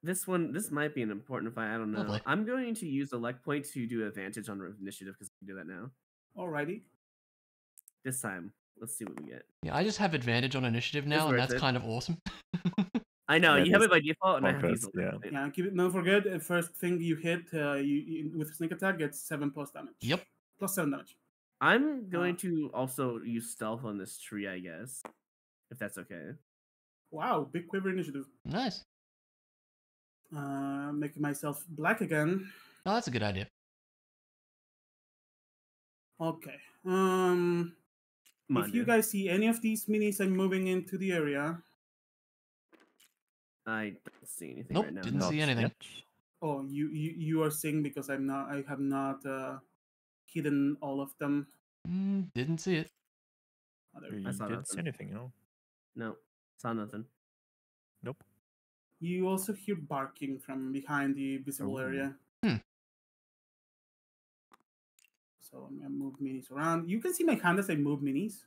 this might be an important fight. I don't know. Lovely. I'm going to use the luck point to do advantage on initiative because I can do that now. Alrighty. This time, let's see what we get. Yeah, I just have advantage on initiative now, and worth that's it. kind of awesome. I know Yeah, you have this it by default, and I have focus, these. yeah. Yeah, keep it. Don't forget, the first thing you hit, you with sneak attack gets 7+ damage. Yep. Plus 7 damage. I'm going to also use stealth on this tree, I guess, if that's okay. Wow, big quiver initiative. Nice. Making myself black again. Oh, that's a good idea. Okay. Come if you guys see any of these minis, I'm moving into the area. I don't see anything Nope, right now. didn't see anything. Oh, you are seeing because I have not hidden all of them. Didn't see it. We I saw didn't see nothing. anything, you know? No, saw nothing. Nope. You also hear barking from behind the visible area. So I'm gonna move minis around. You can see my hand as I move minis.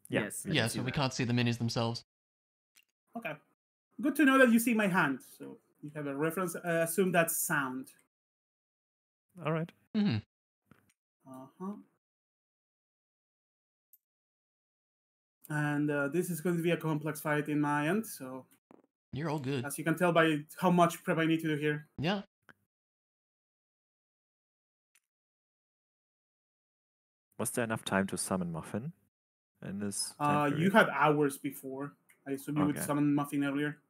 Yeah. Yes. I Yeah, can see so we that. can't see the minis themselves. Okay. Good to know that you see my hand. So you have a reference. Assume that's sound. All right. Uh-huh. And this is going to be a complex fight in my end. So You're all good. as you can tell by how much prep I need to do here. Yeah. Was there enough time to summon Muffin in this time You period? had hours before. I assume you would Okay. summon Muffin earlier.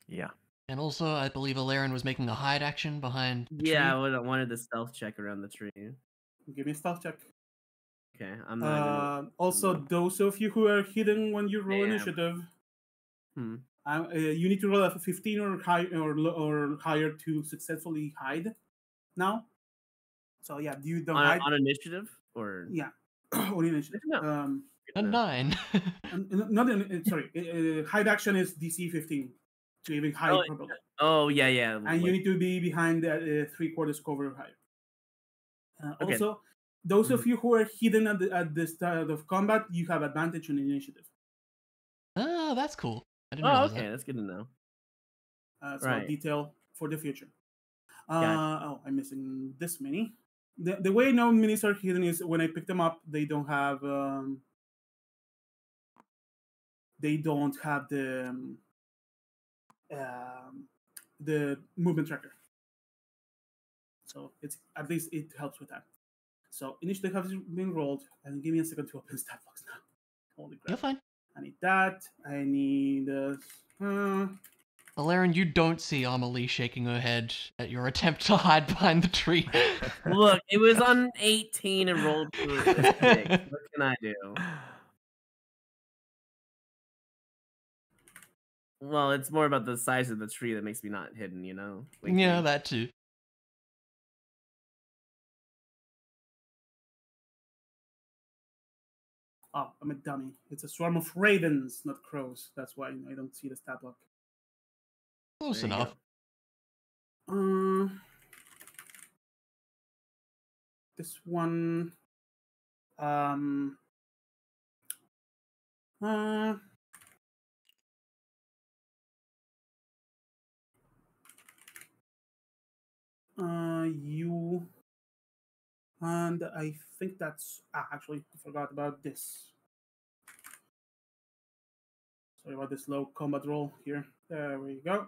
Yeah. And also, I believe Alaren was making a hide action behind the Yeah, I tree. wanted the stealth check around the tree. Give me a stealth check. Okay, I'm not gonna. Also, those of you who are hidden when you roll Damn. initiative, Hmm. you need to roll a 15 or higher to successfully hide. Now, so yeah, you don't hide on initiative or yeah, on initiative. No. A 9. Sorry, hide action is DC 15 to even hide properly. Oh yeah. And you need to be behind the 3/4 cover or higher. Okay. Also, those of you who are hidden at the start of combat, you have advantage on initiative. Oh, that's cool. I didn't Oh, realize okay, that. that's good to know. So Right. detail for the future. Gotcha. Oh, I'm missing this mini. The way now minis are hidden is when I pick them up, they don't have the movement tracker. So it's at least it helps with that. So initiative has been rolled, and give me a second to open stat box now. Holy crap! You're fine. I need that. I need Alaren, you don't see Amelie shaking her head at your attempt to hide behind the tree. Look, it was on 18 and rolled to a 6. What can I do? Well, it's more about the size of the tree that makes me not hidden, you know? Yeah, that too. Oh, I'm a dummy. It's a swarm of ravens, not crows. That's why I don't see the stat block. Close enough. This one. You. And I think that's. Actually, I forgot about this. Sorry about this low combat roll here. There we go.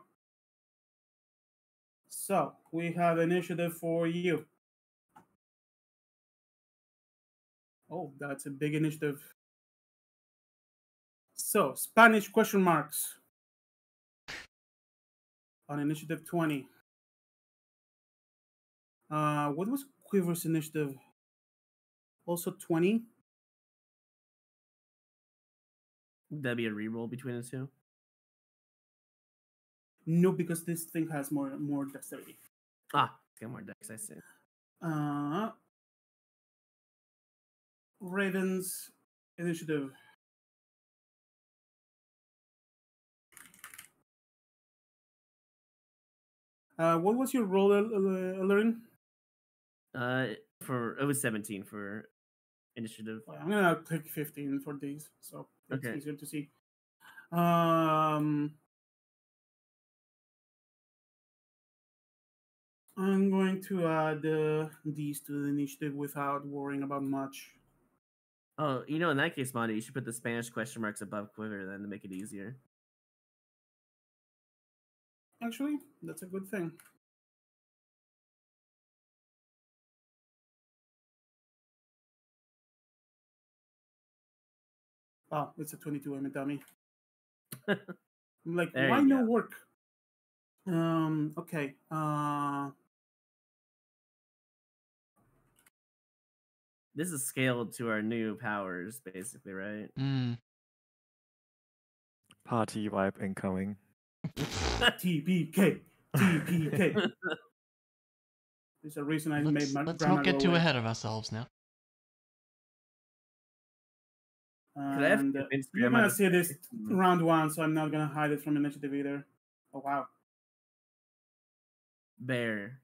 So, we have initiative for you. Oh, that's a big initiative. So, Spanish question marks. On initiative 20. What was Quiver's initiative? Also 20? That'd be a reroll between the two? No, because this thing has more dexterity. It's got more dex, I see. Raven's initiative. What was your roll, Alaren? It was 17 for initiative. I'm gonna click 15 for these, so it's easier to see. I'm going to add these to the initiative without worrying about much. Oh, you know, in that case, Monty, you should put the Spanish question marks above Quiver then to make it easier. Actually, that's a good thing. Oh, it's a 22. I'm a dummy. I'm like, why no work? Okay. This is scaled to our new powers, basically, right? Party vibe incoming. TPK. There's a reason I made my Let's not get too ahead of ourselves now. But I have And convinced you're Grandma gonna to see this fix them. round 1, so I'm not gonna hide it from initiative either. Oh wow. Bear.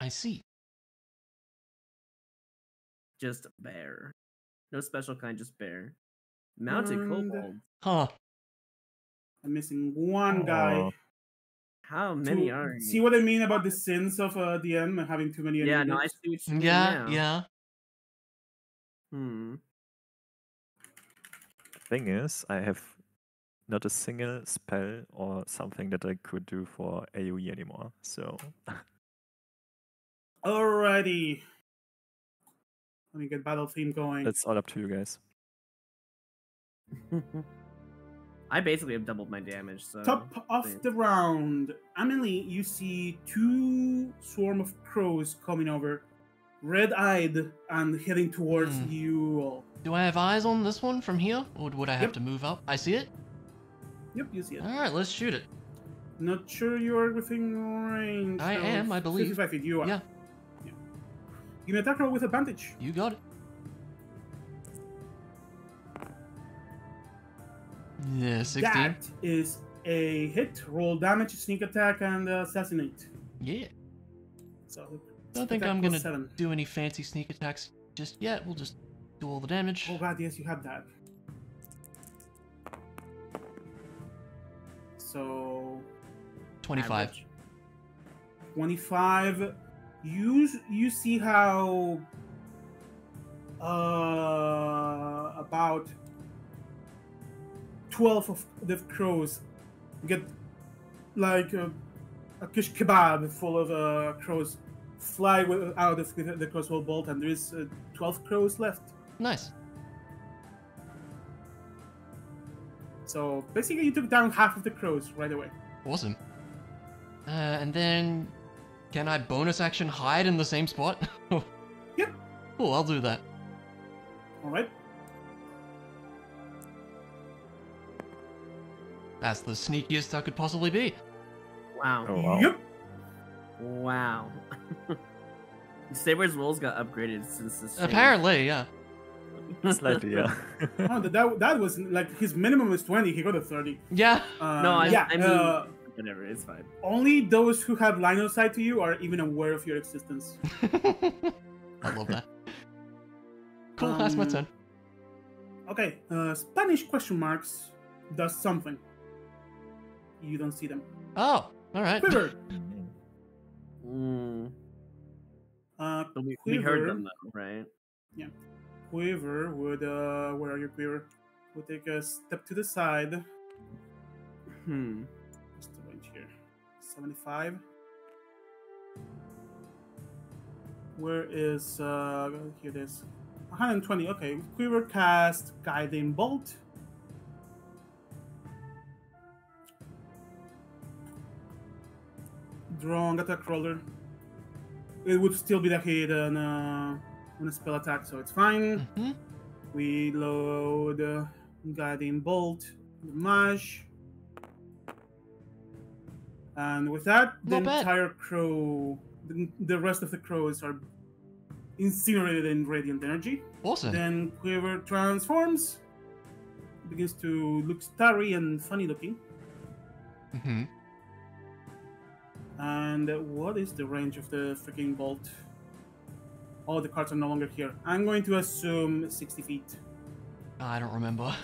I see. Just bear. No special kind, just bear. Mounted And kobold. Huh. I'm missing one guy. Oh. How many are you? See what I mean about the sins of DM and having too many Yeah, enemy no, I groups? see what you mean Yeah, now. yeah. The thing is, I have not a single spell or something that I could do for AoE anymore. So Alrighty. Let me get battle theme going. it's all up to you guys. I basically have doubled my damage, so... Top of the round. Amelie, you see 2 swarm of crows coming over, red-eyed and heading towards you all. Do I have eyes on this one from here? Or would I have to move up? I see it? Yep, you see it. Alright, let's shoot it. Not sure you are within range. I am, I believe. 55 feet, you are. Yeah. Give me an attack roll with advantage. You got it. Yeah, 16. That is a hit. Roll damage, sneak attack, and assassinate. Yeah. So, Don't think attack I'm plus gonna 7. do any fancy sneak attacks just yet. We'll just do all the damage. Oh god, yes, you have that. So 25. Average. 25. You see how about 12 of the crows get like a kish kebab full of crows fly out of the crossbow bolt, and there is 12 crows left. Nice. So basically, you took down half of the crows right away. Awesome. And then, can I bonus action hide in the same spot? Yep. Cool, I'll do that. All right. That's the sneakiest I could possibly be. Wow. Oh wow. Yep. Wow. Saber's rolls got upgraded since this change. Apparently, yeah. Slightly, yeah. Oh, that was like his minimum is 20. He got a 30. Yeah. No, I mean, whatever, it's fine. Only those who have line of sight to you are even aware of your existence. I love that. Cool, that's my turn. Okay, Spanish question marks does something. You don't see them. Oh, alright. Quiver. But we heard them though, right? Yeah. Quiver would, where are you, Quiver? Would take a step to the side. What's the range here? 75. Where is, here it is. 120, okay. Quiver cast Guiding Bolt. Draw an attack roller. It would still be the hit on a spell attack, so it's fine. We load Guiding Bolt, Mash. And with that, the entire crow, the rest of the crows are incinerated in radiant energy. Awesome. Then Quiver transforms, begins to look starry and funny looking. And what is the range of the freaking bolt? Oh, the cards are no longer here. I'm going to assume 60 feet. I don't remember.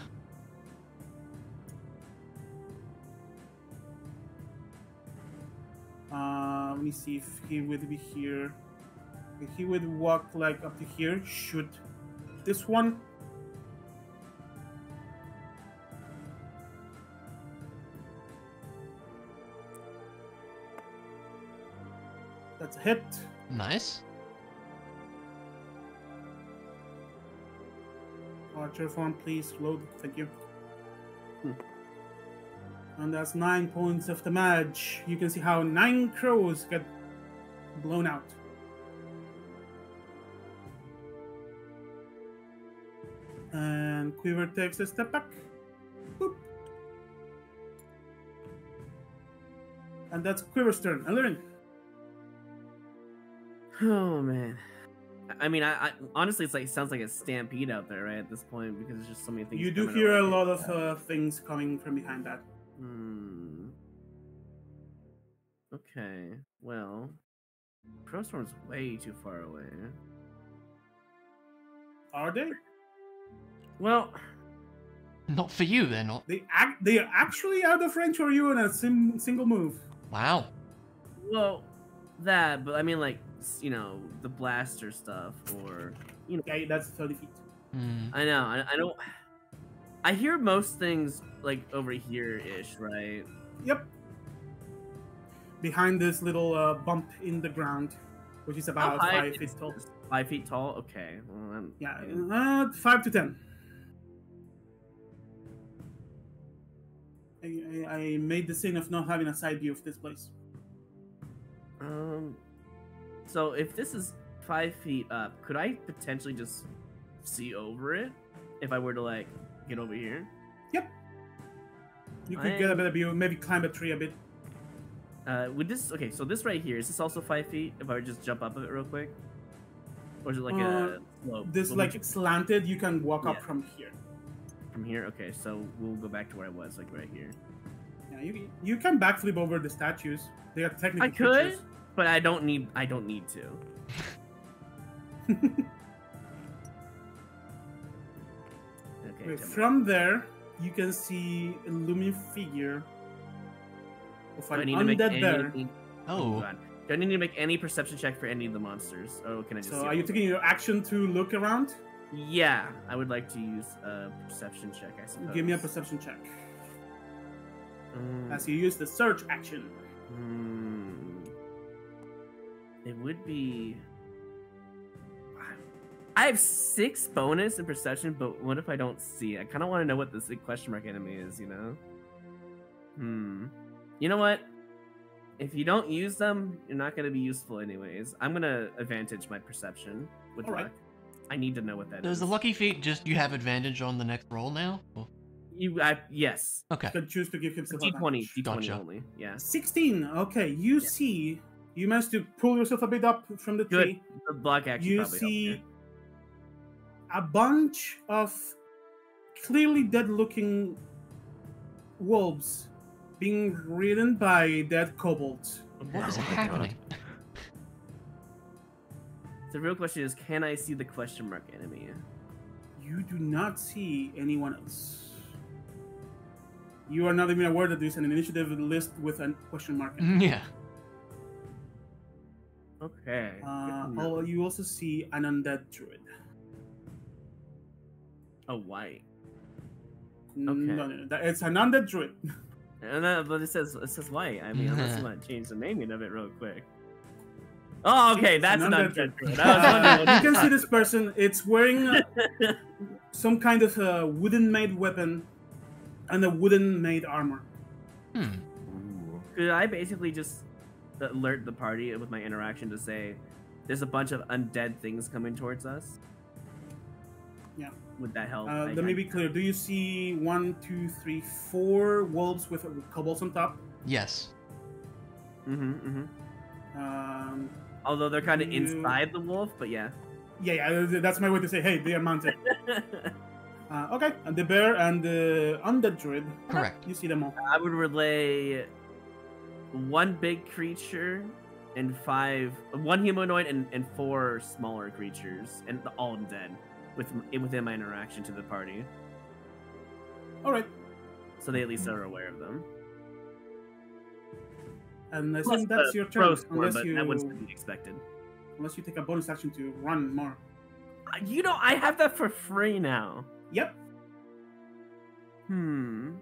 Let me see if he would be here. If he would walk like up to here, shoot this one. That's a hit. Nice. Archer form, please load. Thank you. And that's 9 points of damage. You can see how 9 crows get blown out. And Quiver takes a step back. Boop. And that's Quiver's turn. Ellerin. Oh man, I mean, I honestly, it's like sounds like a stampede out there, right? At this point, because there's just so many things. You do hear a lot of things coming from behind that. Hmm. Okay. Well, Crowstorm's way too far away. Are they? Well, Not for you, they're not. They are actually out of range for you in a single move. Wow. well, that. But I mean, like, you know, the blaster stuff, or you know. Okay, that's 30 feet. I know. I don't. I hear most things like over here-ish, right? Yep. Behind this little bump in the ground, which is about 5 feet tall. 5 feet tall. Okay. Well, Yeah, 5 to 10. I made the sin of not having a side view of this place. So if this is 5 feet up, could I potentially just see over it if I were to like get over here? Yep. You could get a better view, maybe climb a tree a bit. Would this okay? So this right here, is this also 5 feet? If I would just jump up of it real quick, or is it like a slope? This like slanted. You can walk up from here. From here, okay. So we'll go back to where I was, like right here. Yeah, you can backflip over the statues. They are technically. I could, creatures. but I don't need to. Okay. Wait, from there, you can see a looming figure of an undead bear. Oh. God. Do I need to make any perception check for any of the monsters? Oh, can I just? So, see are you taking your action to look around? Yeah, I would like to use a perception check, I suppose. Give me a perception check. As you use the search action. It would be. I have 6 bonus in perception, but what if I don't see? I kind of want to know what this question mark enemy is, you know? You know what? If you don't use them, you're not going to be useful anyways. I'm going to advantage my perception with luck. I need to know what that is. Does the lucky feat just you have advantage on the next roll now? Or... yes. Okay. You can choose to give himself D20, D20 Gotcha. only. Yeah. 16. Okay, you see, you managed to pull yourself a bit up from the Good. tree. The block action You probably see helped a bunch of clearly dead-looking wolves being ridden by dead kobolds. What is happening? The real question is, can I see the question mark enemy? You do not see anyone else. You are not even aware that there's an initiative list with a question mark. Yeah. Okay. You also see an undead druid. Oh, white. No, it's an undead druid. But it says white. I mean, unless you want to change the naming of it real quick. Oh, okay, that's an undead druid. You can see this person. It's wearing some kind of a wooden-made weapon and a wooden-made armor. Could I basically just alert the party with my interaction to say, "There's a bunch of undead things coming towards us"? Yeah. Would that help? Let me be clear. Do you see 1, 2, 3, 4 wolves with kobolds on top? Yes. Although they're kind of inside the wolf, but yeah. Yeah, that's my way to say, hey, they are mounted. Okay, and the bear and the undead druid. Correct. You see them all. I would relay 1 big creature and 1 humanoid and 4 smaller creatures, and all dead within my interaction to the party. All right. So they at least are aware of them. And I think that's your turn, unless but that was to be expected. Unless you take a bonus action to run more. You know, I have that for free now. Yep. I'm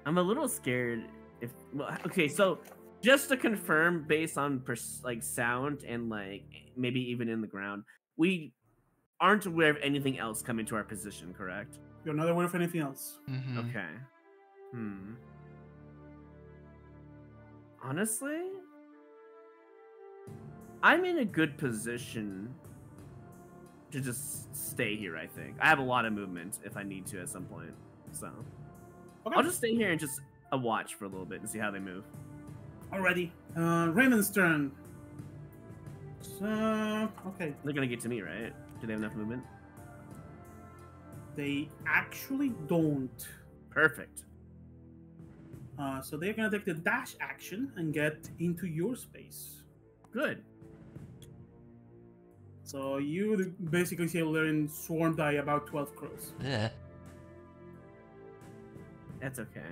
a little scared. Okay, so just to confirm, based on sound and like maybe even in the ground, we aren't aware of anything else coming to our position, correct? You're not aware of anything else. Okay. Honestly, I'm in a good position to just stay here, I think. I have a lot of movement if I need to at some point. So okay. I'll just stay here and just watch for a little bit and see how they move. Alrighty. Raven's turn. So, okay. They're gonna get to me, right? Do they have enough movement? They actually don't. Perfect. So they're gonna take the dash action and get into your space. Good. So you basically see they're in swarm die about 12 crows. Yeah. That's okay.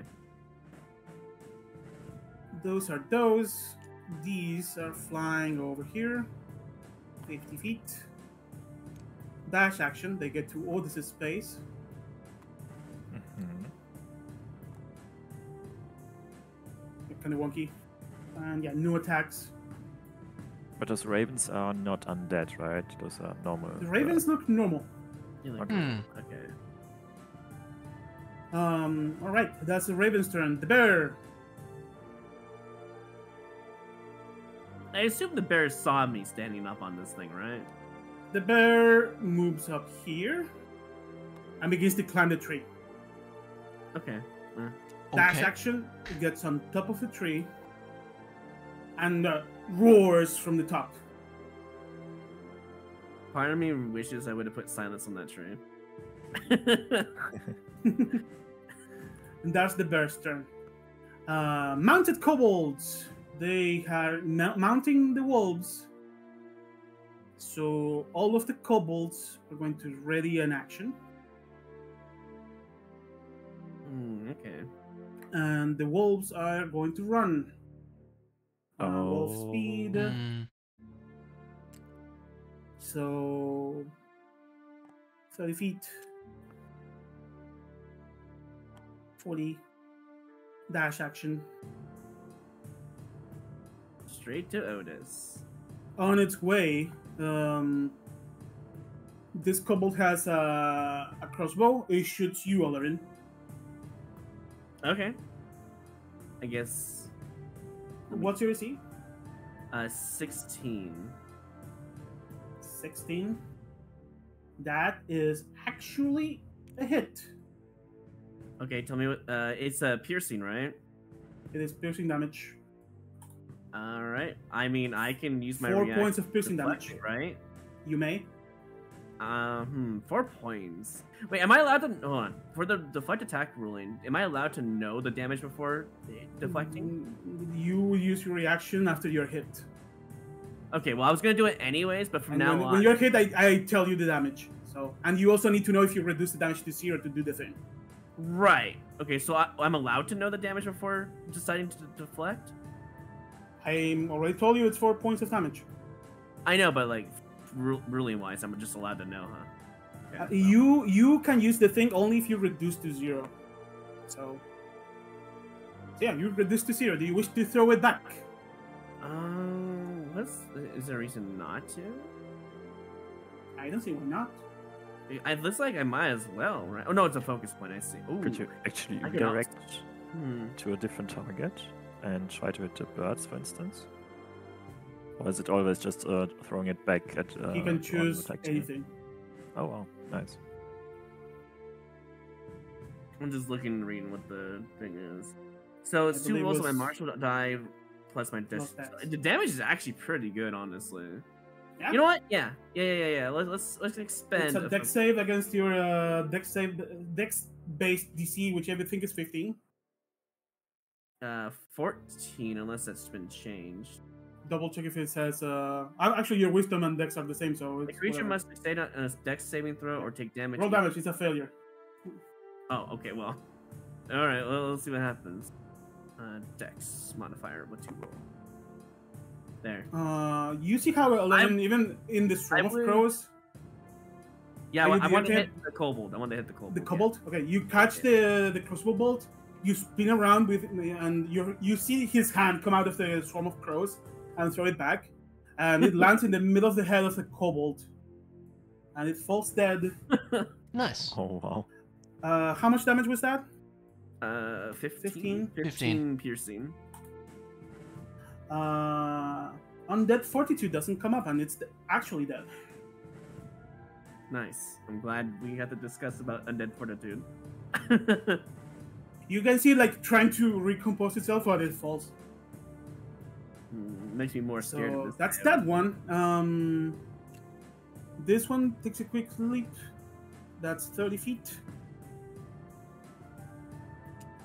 Those are those. These are flying over here. 50 feet. Dash action, they get to Otis's space. Kind of wonky. And yeah, no attacks. But those ravens are not undead, right? Those are normal. The ravens look normal. You're like, Okay. okay. Alright, that's the raven's turn. The bear. I assume the bear saw me standing up on this thing, right? The bear moves up here and begins to climb the tree. Okay. Dash Okay. action, it gets on top of the tree and roars from the top. Part of me wishes I would have put silence on that tree. And that's the bear's turn. Mounted kobolds. They are mounting the wolves. So all of the kobolds are going to ready an action. Okay. And the wolves are going to run. Wolf Oh. speed. Mm. So 30 feet. 40. Dash action. Straight to Otis. On its way, this kobold has a crossbow. It shoots you, Olerin. Okay. I guess. What's your AC? 16. 16. That is actually a hit. Okay, tell me what. It's a piercing, right? It is piercing damage. All right. I mean, I can use my 4 reaction points of to piercing deflect damage. it, right? You may. 4 points. Wait, am I allowed to? Hold on. For the deflect attack ruling, am I allowed to know the damage before deflecting? You will use your reaction after you're hit. Okay, well, I was gonna do it anyways, but from And now when, on. when you're hit, I tell you the damage. So, and you also need to know if you reduce the damage to 0 to do the thing. Right. Okay, so I'm allowed to know the damage before deciding to deflect. I already told you it's 4 points of damage. I know, but like ruling wise, I'm just allowed to know, huh? Okay, You can use the thing only if you reduce to 0. So yeah, you reduce to 0. Do you wish to throw it back? Is there a reason not to? I don't see why not. It looks like I might as well, right? Oh no, it's a focus point. I see. Ooh. Could you actually I could redirect Hmm. to a different target and try to hit the birds, for instance? Or is it always just throwing it back at? You one can choose attack team? anything. Oh wow, nice. I'm just looking and reading what the thing is. So it's I 2 believe rolls of my it's- martial die plus my Plus dash. that. The damage is actually pretty good, honestly. Yeah. You know what? Yeah. Let's expend. It's a dex save against your dex based DC, which everything is 15. 14, unless that's been changed. Double check if it says. Actually, your wisdom and dex are the same, so The it's creature whatever. must succeed on a dex saving throw or take damage. Roll damage. It's a failure. Oh, okay. Well, all right. Well, let's see what happens. Dex modifier. What's your roll? There. You see how 11, even in the swarm of would- crows, Yeah, Are you I want to the hit the kobold. I want to hit the kobold. the yeah. kobold. Okay, you catch the crossbow bolt. You spin around with, and you see his hand come out of the swarm of crows and throw it back, and it lands in the middle of the head of the kobold, and it falls dead. Nice. Oh wow. How much damage was that? 15. 15? 15 piercing. Undead Fortitude doesn't come up, and it's actually dead. Nice. I'm glad we got to discuss about undead fortitude. You can see it like trying to recompose itself, but it falls. Makes me more scared of So this. that's guy. that one. This one takes a quick leap. That's 30 feet.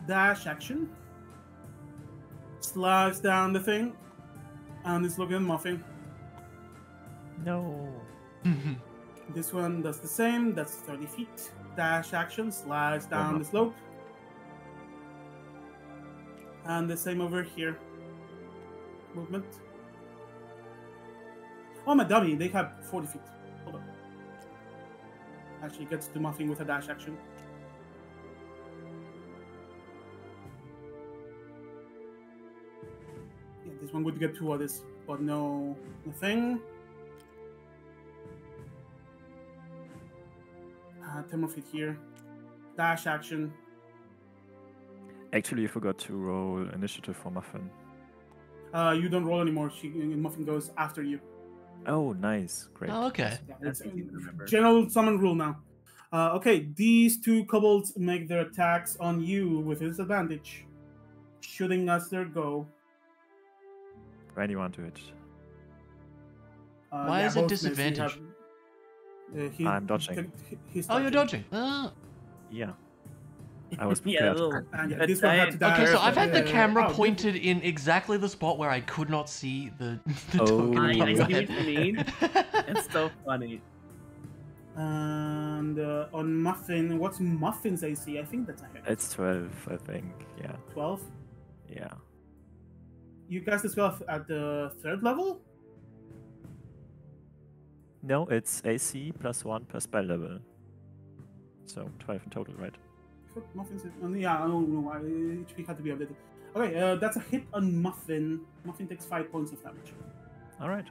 Dash action. Slides down the thing. And it's looking at Muffin. No. This one does the same. That's 30 feet. Dash action. Slides down no. the slope. And the same over here. Movement. Oh, my dummy. They have 40 feet. Hold on. Actually gets to Muffin with a dash action. Yeah, this one would get two others, but no nothing. 10 more feet here. Dash action. Actually, you forgot to roll initiative for Muffin. You don't roll anymore. Muffin goes after you. Oh, nice. Great. Oh, okay. Yeah, That's it's easy to remember. general summon rule now. Okay, these two kobolds make their attacks on you with disadvantage, shooting as their go. Anyone to it. Why is it both miss. You disadvantage? I'm dodging. He's Oh, you're dodging. Ah. Yeah. I was Yeah, prepared. And yeah, That's this one had to giant. dash. Okay, so I've had the camera oh, pointed in exactly the spot where I could not see the Oh. token I above see my what head. you mean. It's so funny. And on Muffin, what's Muffin's AC? I think that's a hit. It's 12, I think. Yeah. 12. Yeah. You cast the spell at the 3rd level? No, it's AC +1 per spell level. So 12 in total, right? Muffin's yeah, I don't know. HP had to be updated. Okay, that's a hit on Muffin. Muffin takes 5 points of damage. Alright.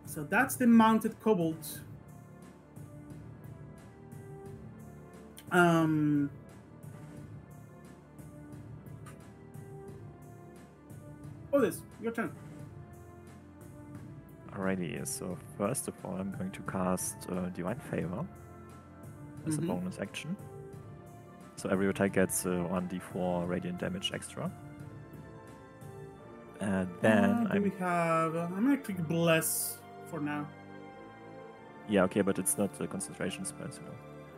So that's the mounted kobold. This, your turn. Alrighty, so first of all, I'm going to cast Divine Favor as a bonus action. So every attack gets 1d4 radiant damage extra. And then we have? I'm gonna click Bless for now. Yeah, okay, but it's not a concentration spell, so...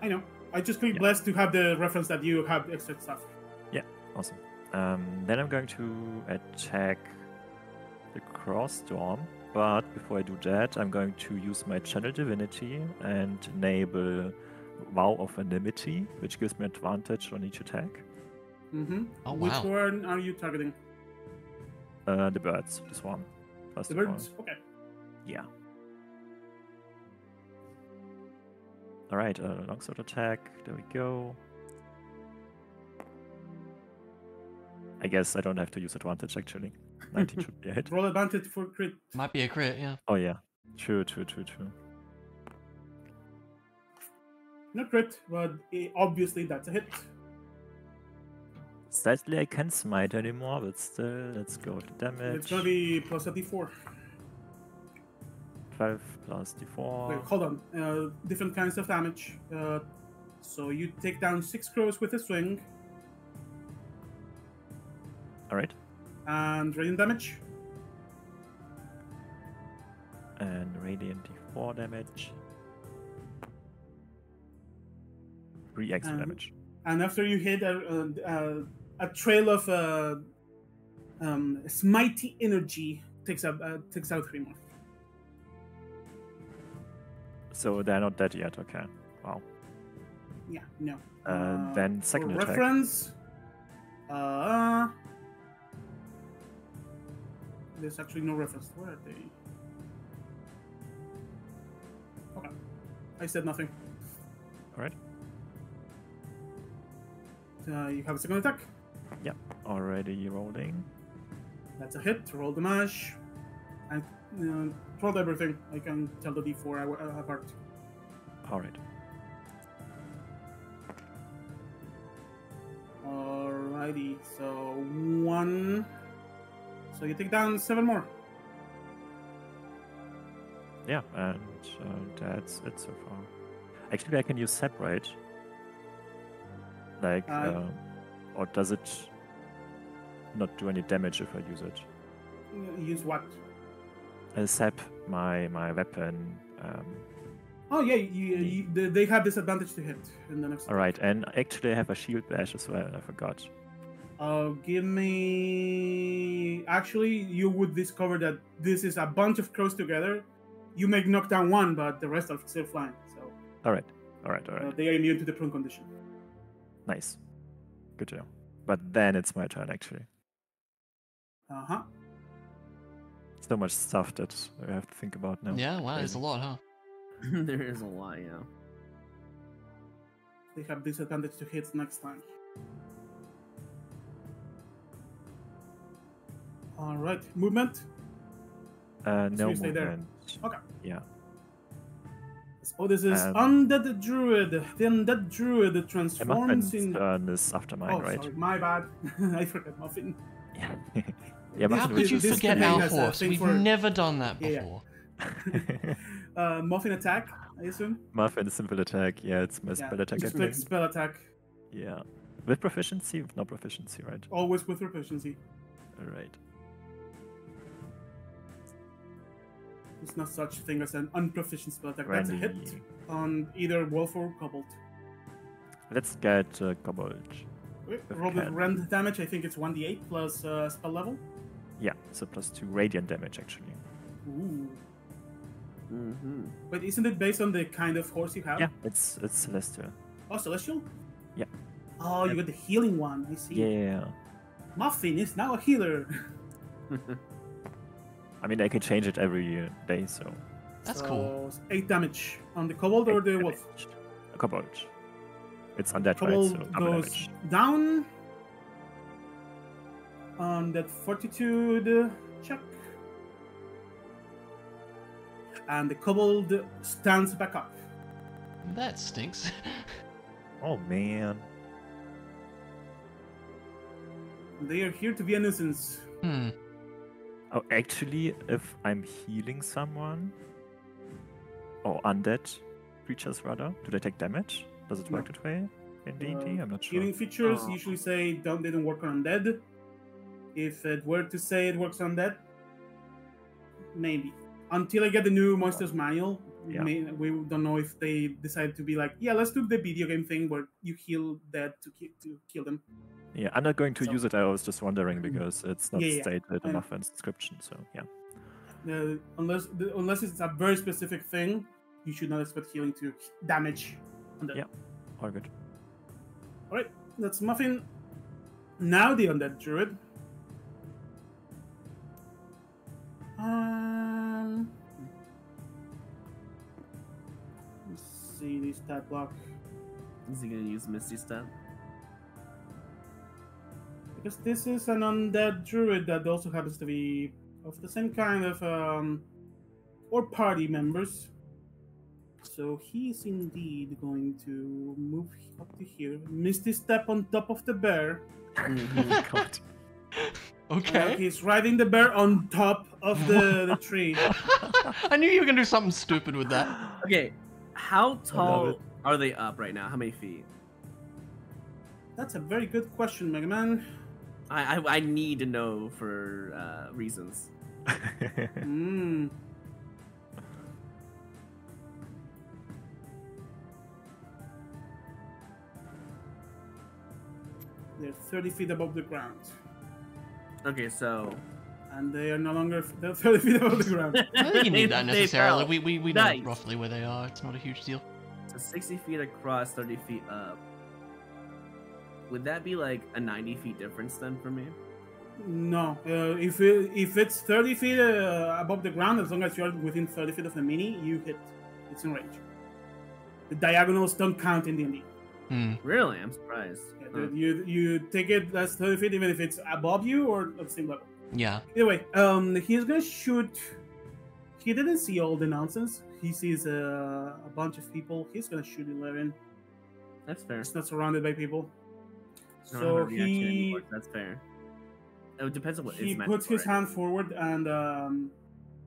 I know. I just click Bless to have the reference that you have extra stuff. Yeah, awesome. Then I'm going to attack the Crossstorm, but before I do that, I'm going to use my Channel Divinity and enable Vow of Enmity, which gives me advantage on each attack. Mm-hmm. Oh, Which wow. one are you targeting? The birds, the swarm. First The of all. birds? Okay. Yeah. Alright, longsword attack. There we go. I guess I don't have to use advantage actually. 19 should be a hit. Roll advantage for crit. Might be a crit, yeah. Oh yeah. True. Not crit, but obviously that's a hit. Sadly I can't smite anymore, but still, let's go with the damage. It's gonna be plus a d4. 12 plus d4. Wait, hold on. Different kinds of damage. So you take down 6 crows with a swing. Alright. And radiant damage. And radiant d4 damage. 3 extra damage. And after you hit a trail of smitey energy takes out 3 more. So they're not dead yet, okay. Wow. Yeah, no. Then second for attack. reference, there's actually no reference. Where are they? Okay. I said nothing. Alright. You have a second attack. Yep. Already rolling. That's a hit. Roll damage. And roll everything. I can tell the d4 apart. Alright. Alrighty. So 1. So you take down 7 more. Yeah, and that's it so far. Actually, I can use separate. Like, or does it? not do any damage if I use it. Use what? I sap my weapon. Oh yeah, they have disadvantage to hit in the next. All right, and actually I have a shield bash as well. I forgot. Give me. Actually, you would discover that this is a bunch of crows together. You may knock down one, but the rest are still flying. So. All right. They are immune to the prone condition. Nice. Good to know. But then it's my turn actually. Uh-huh. So much stuff that I have to think about now. Yeah, wow, there's a lot, huh? There is a lot, yeah. They have disadvantage to hits next time. All right, movement. No you stay there. movement. Okay. Yeah. Oh, this is Undead Druid. The Undead Druid transforms in. Turn is after mine, right? Sorry, my bad. I forgot Muffin. Yeah. Yeah, How Muffin could you this forget domain our has a horse? thing We've for- never done that Yeah, yeah. before. Muffin attack, I assume. Muffin simple attack. Yeah, it's my Yeah, spell attack. I just like think. spell attack, Yeah. With proficiency? With no proficiency, right? always with proficiency. All right. There's not such thing as an unproficient spell attack. That's a hit Randy. on either wolf or kobold. Let's get kobold. Okay, If roll we with can. rend damage. I think it's 1d8 plus spell level. Yeah, so +2 radiant damage actually. Ooh. Mm-hmm. But isn't it based on the kind of horse you have? Yeah, it's celestial. Oh, celestial. Yeah. Oh, you got the healing one. I see. Yeah. Muffin is now a healer. I mean, I can change it every day, so. That's So, cool. 8 damage on the kobold or the wolf. A kobold. It's undead, right? Kobold So double goes damage. down on that fortitude check. And the kobold stands back up. That stinks. Oh man. They are here to be a nuisance. Hmm. Oh, actually, if I'm healing someone, or undead creatures rather, do they take damage? Does it work that way in D&D? I'm not sure. Healing features Oh. usually say they don't work on undead. If it were to say it works on undead, maybe. Until I get the new Monsters Manual, Yeah. we don't know if they decide to be like, yeah, let's do the video game thing where you heal dead to kill them. Yeah, I'm not going to So- use it. I was just wondering because it's not Yeah, yeah, stated I know. enough in description. So yeah. Unless it's a very specific thing, you should not expect healing to damage undead. Yeah. All good. All right, that's Muffin. Now the undead druid. Let's see the stat block. Is he gonna use Misty Step? Because this is an undead druid that also happens to be of the same kind of or party members. So he's indeed going to move up to here. Misty Step on top of the bear. God. Okay. He's riding the bear on top of the tree. I knew you were gonna do something stupid with that. Okay, how it. tall are they up right now? How many feet? That's a very good question, Mega Man. I need to know for reasons. Hmm. They're 30 feet above the ground. Okay, so And they are no longer they're 30 feet above the ground. I don't think you need that They necessarily. fell. We know Nice. roughly where they are. It's not a huge deal. So 60 feet across, 30 feet up. Would that be like a 90 feet difference then for me? No, if it's 30 feet above the ground, as long as you're within 30 feet of the mini, you hit. It's in range. The diagonals don't count in D&D. Hmm. Really? I'm surprised. Yeah, you take it as 30 feet even if it's above you or at the same level. Yeah. Either way, he's gonna shoot. He didn't see all the nonsense. He sees a bunch of people. He's gonna shoot 11. That's fair. He's not surrounded by people. I don't So have a reaction he anymore. That's fair. It depends on what he is puts his hand forward and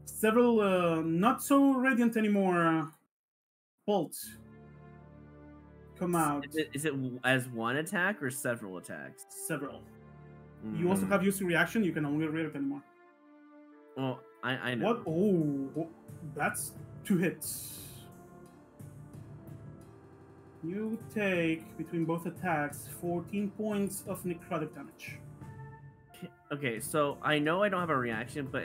several not so radiant anymore bolts come out. Is it as one attack or several attacks? Several. You also have used your reaction. You can only read it anymore. Well, I know. What? Oh, that's 2 hits. You take, between both attacks, 14 points of necrotic damage. Okay, so I know I don't have a reaction, but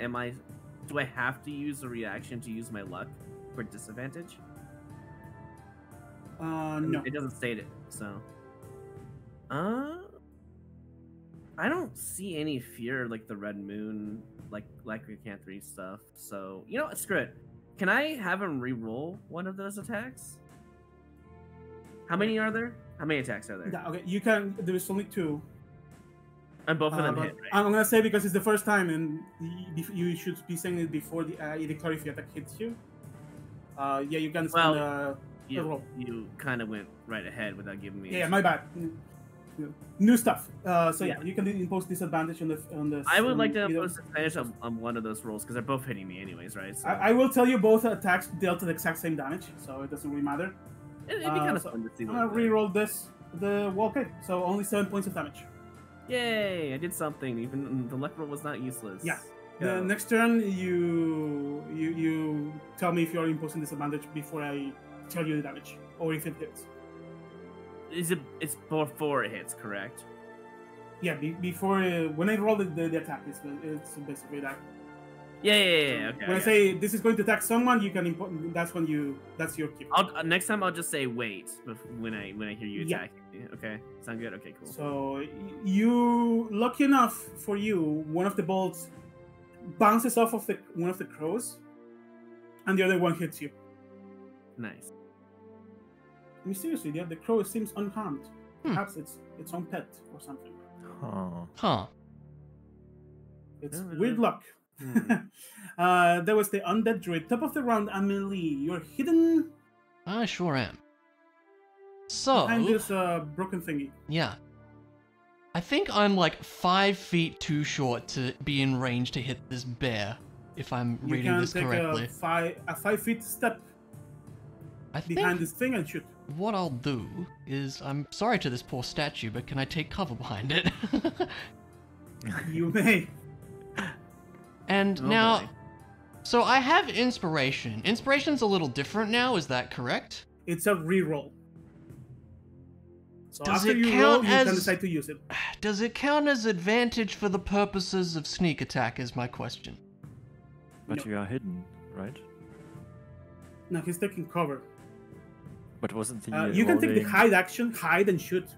do I have to use a reaction to use my luck for disadvantage? No. It doesn't state it, so. I don't see any fear like the red moon, like lycanthropy stuff. So you know what? Screw it. Can I have him re-roll one of those attacks? How many are there? How many attacks are there? Yeah, okay, you can. There's only 2. And both of them but hit, right? I'm gonna say because it's the first time, and you should be saying it before the declare attack hits you. Yeah, you can spend a roll. You kind of went right ahead without giving me. Yeah, my bad. New stuff. So yeah, you can impose disadvantage on the. I would like to impose disadvantage on one of those rolls because they're both hitting me anyways, right? So. I will tell you both attacks dealt the exact same damage, so it doesn't really matter. It'd be kind of fun to see. I'm gonna re-roll this. Okay, so only 7 points of damage. Yay! I did something. Even the luck roll was not useless. Yeah. The next turn, you tell me if you are imposing disadvantage before I tell you the damage, or if it hits. It's before it hits, correct? Yeah, before when I roll the attack, it's basically that. Yeah. Okay. When I say this is going to attack someone, you can that's your cue. Next time I'll just say wait when I hear you attack. Yeah. Okay, sound good. Okay, cool. So lucky enough for you, one of the bolts bounces off of one of the crows, and the other one hits you. Nice. Mysteriously, the crow seems unharmed. Perhaps it's its own pet or something. Huh. It's weird luck. There was the undead druid. Top of the round, Amelie. You're hidden. I sure am. So behind this broken thingy. Yeah. I think I'm like 5 feet too short to be in range to hit this bear, if I'm reading this correctly. You can take a 5 feet step behind this thing and shoot. What I'll do is, I'm sorry to this poor statue, but can I take cover behind it? You may. And now, so I have inspiration. Inspiration's a little different now, is that correct? It's a reroll. So Does after it you count roll, you as, can decide to use it. Does it count as advantage for the purposes of sneak attack is my question. But you are hidden, right? No, he's taking cover. But wasn't he you can take the hide action, hide and shoot.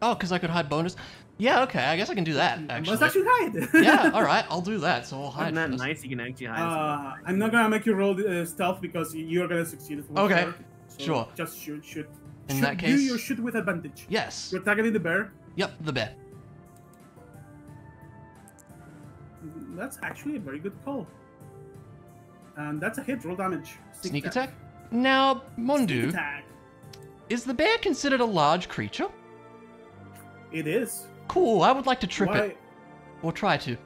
Oh, because I could hide bonus? Yeah, okay, I guess I can do that, actually. Must actually hide. Yeah, alright, I'll do that, so I'll hide. Isn't that nice? You can actually hide. I'm not gonna make you roll stealth because you're gonna succeed. Okay, so sure. Just shoot. In that case... You shoot with advantage. Yes. You're targeting the bear. Yep, the bear. That's actually a very good call. And that's a hit. Roll damage. Sneak attack? Now, Mondu, is the bear considered a large creature? It is. Cool, I would like to trip it. Or try to.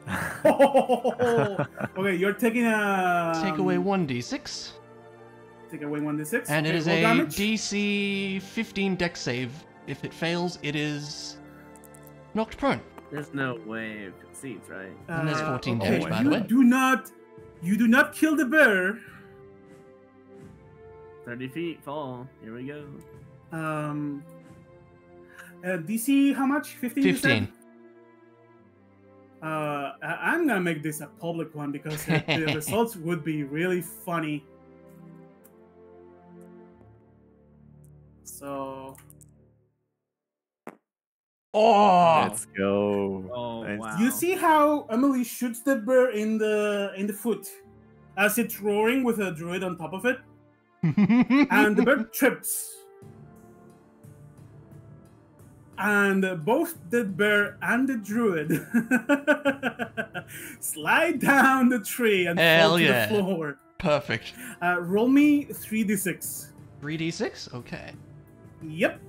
Okay, you're taking a... Take away 1d6. Take away 1d6. And it is a damage. DC 15 dex save. If it fails, it is knocked prone. There's no way it succeeds, right? And there's 14 damage, by the way. You do not kill the bear. 30 feet fall. Here we go. DC how much? 15? 15. I'm gonna make this a public one because the results would be really funny. So... Oh! Let's go. Oh, Nice. wow. You see how Emily shoots the bear in the foot as it's roaring with a druid on top of it? And the bird trips. And both the bear and the druid slide down the tree and fall to the floor. Perfect. Roll me 3d6. 3d6? Okay. Yep.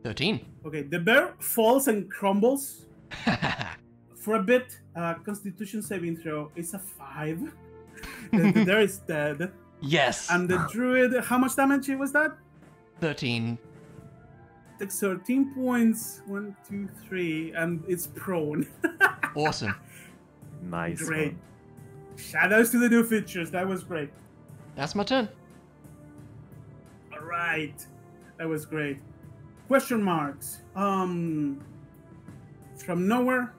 Okay, the bear falls and crumbles, For a bit, Constitution saving throw is a 5. The bear is dead. Yes. And the druid, how much damage was that? 13. Takes 13 points. 1, 2, 3, and it's prone. Awesome. Nice. Great. One. Shoutouts to the new features. That was great. That's my turn. All right, that was great. Question marks. From nowhere.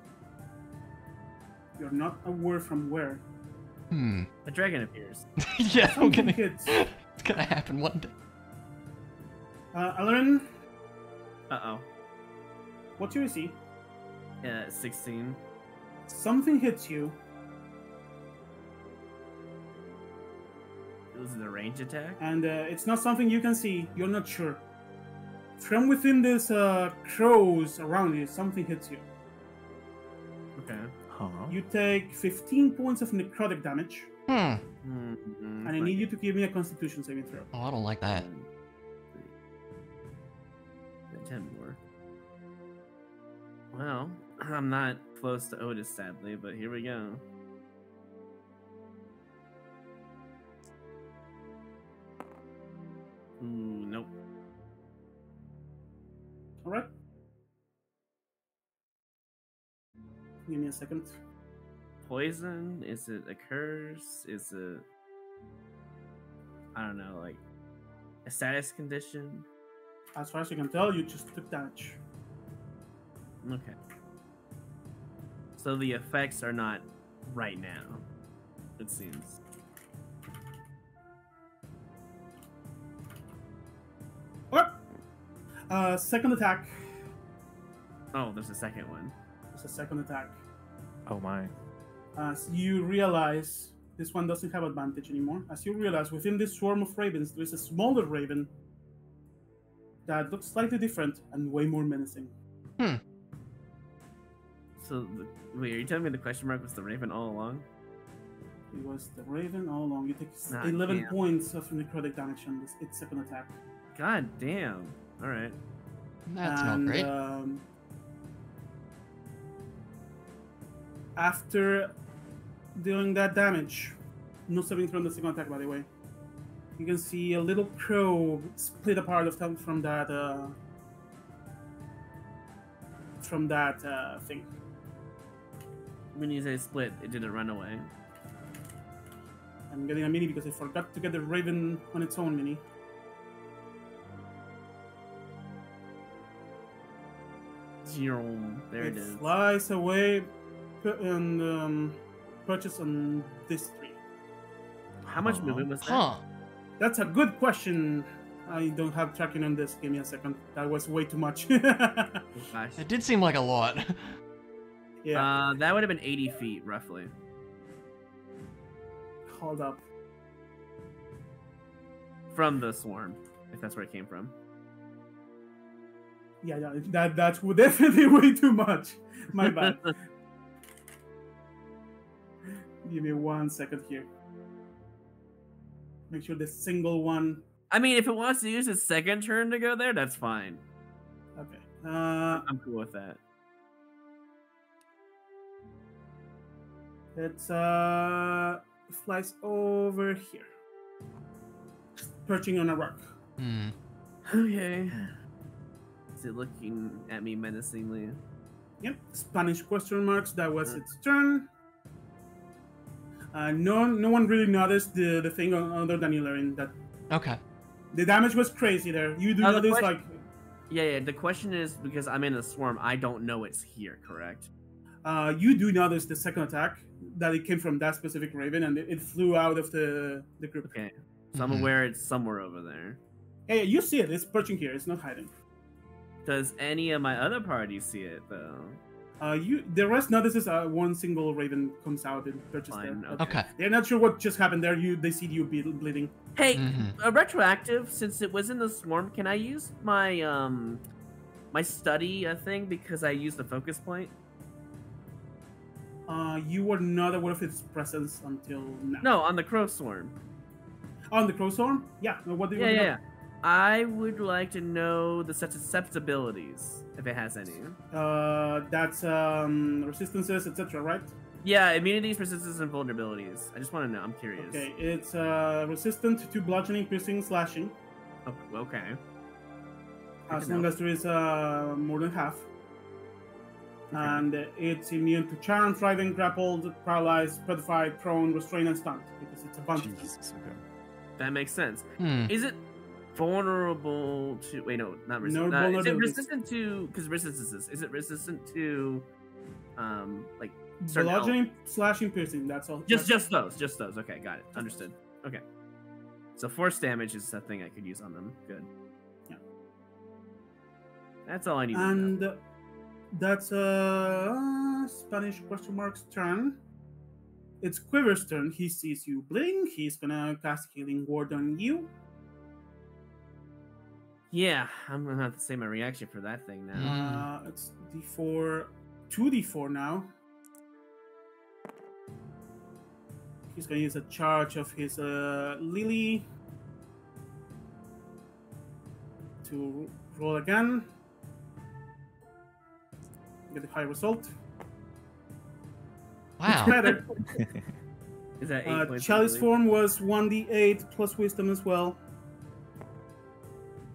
You're not aware from where. A dragon appears. Yeah, Something hits. it's gonna happen one day. Alarin, Uh-oh. what's your AC? 16. Something hits you. It was the range attack? And it's not something you can see. You're not sure. From within this crows around you, something hits you. Okay. Huh? You take 15 points of necrotic damage, Mm-hmm. and I need you to give me a Constitution saving throw. Oh, I don't like that. 10 more. Well, I'm not close to Otis, sadly, but here we go. Ooh, nope. All right. Give me a second. Poison? Is it a curse? Is it, I don't know, like a status condition? As far as you can tell, you just took damage. Okay. So the effects are not right now, it seems. Okay. Second attack. Oh, there's a second one. It's a second attack. Oh my. As you realize, this one doesn't have advantage anymore. As you realize, within this swarm of ravens, there is a smaller raven that looks slightly different and way more menacing. So, wait, are you telling me the question mark was the raven all along? It was the raven all along. You take Ah, 11 damn. points of necrotic damage on this its second attack. God damn. Alright. That's And, not great. After dealing that damage, no saving throw on the second attack, by the way. You can see a little crow split apart of them from that thing. When you say split, it didn't run away. I'm getting a mini because I forgot to get the raven on its own mini. There it is. Flies away and perches on this tree. How much movement was that? Huh. That's a good question. I don't have tracking on this. Give me a second. That was way too much. Oh, gosh. It did seem like a lot. Yeah. That would have been 80 feet, roughly. Hold up. From the swarm, if that's where it came from. Yeah, that's definitely way too much. My bad. Give me 1 second here. Make sure the single one. I mean, if it wants to use its second turn to go there, that's fine. Okay. I'm cool with that. It's flies over here, perching on a rock. Okay. Is it looking at me menacingly? Yep. Spanish question marks. That was its turn. No one really noticed the thing other than Ilarin. That Okay. the damage was crazy there. You do the notice question- like. Yeah. The question is, because I'm in a swarm, I don't know it's here, correct? You do notice the second attack that it came from that specific raven and it flew out of the group. Okay. So I'm aware it's somewhere over there. Yeah, you see it. It's perching here. It's not hiding. Does any of my other parties see it, though? The rest notices one single raven comes out and perches Fine, there. Okay. They're not sure what just happened there. They see you bleeding. Hey, Mhm. a retroactive, since it was in the swarm, can I use my my study thing because I used the focus point? You were not aware of its presence until now. No, on the crow swarm. On the crow swarm? Yeah. What do you Yeah. I would like to know the susceptibilities, if it has any. That's resistances, etc., right? Yeah, immunities, resistances, and vulnerabilities. I just want to know. I'm curious. Okay, it's resistant to bludgeoning, piercing, slashing. Oh, okay. As long as there is more than half. Okay. And it's immune to charmed, frightened, grappled, paralyzed, petrified, prone, restrained, and stunned. Because it's a bunch of them. Jesus, okay. That makes sense. Hmm. Is it vulnerable to? Wait, no, not resistant. No Is it vulnerabilities. resistant to? Because resistances. Is it resistant to? Like certain Bludgeoning, slashing, piercing. That's all. Just those. Just those. Okay, got it. Understood. Okay. So force damage is a thing I could use on them. Good. Yeah. That's all I need. To know. And that's Spanish question mark's turn. It's Quiver's turn. He sees you blink. He's gonna cast Healing Word on you. Yeah, I'm gonna have to say my reaction for that thing now. It's D4, 2d4 now. He's gonna use a charge of his Lily to roll again. Get a high result. Wow. Better. Is that 8 points? Chalice form was 1d8 plus wisdom as well.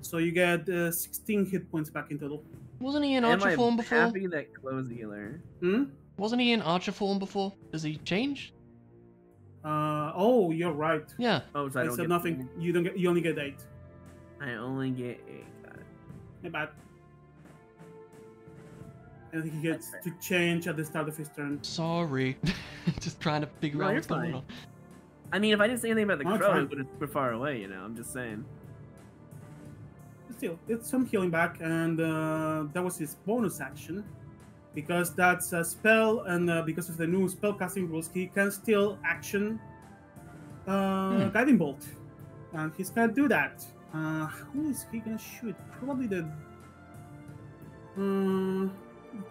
So you get 16 hit points back in total. Wasn't he in archer form before? Happy that close healer. Wasn't he in archer form before? Does he change? Oh, you're right. Yeah. Oh, so I I don't said get nothing. You don't get. You only get 8. I only get 8. Got it. Not bad. I think he gets to change at the start of his turn. Sorry. Just trying to figure No, out you're what's going fine. on. I mean, if I didn't say anything about the Oh, it's crow, fine. it would have been far away. You know, I'm just saying. Still, it's some healing back, and that was his bonus action. Because that's a spell, and because of the new spellcasting rules, he can still action Guiding Bolt. And he's gonna do that. Who is he gonna shoot? Probably the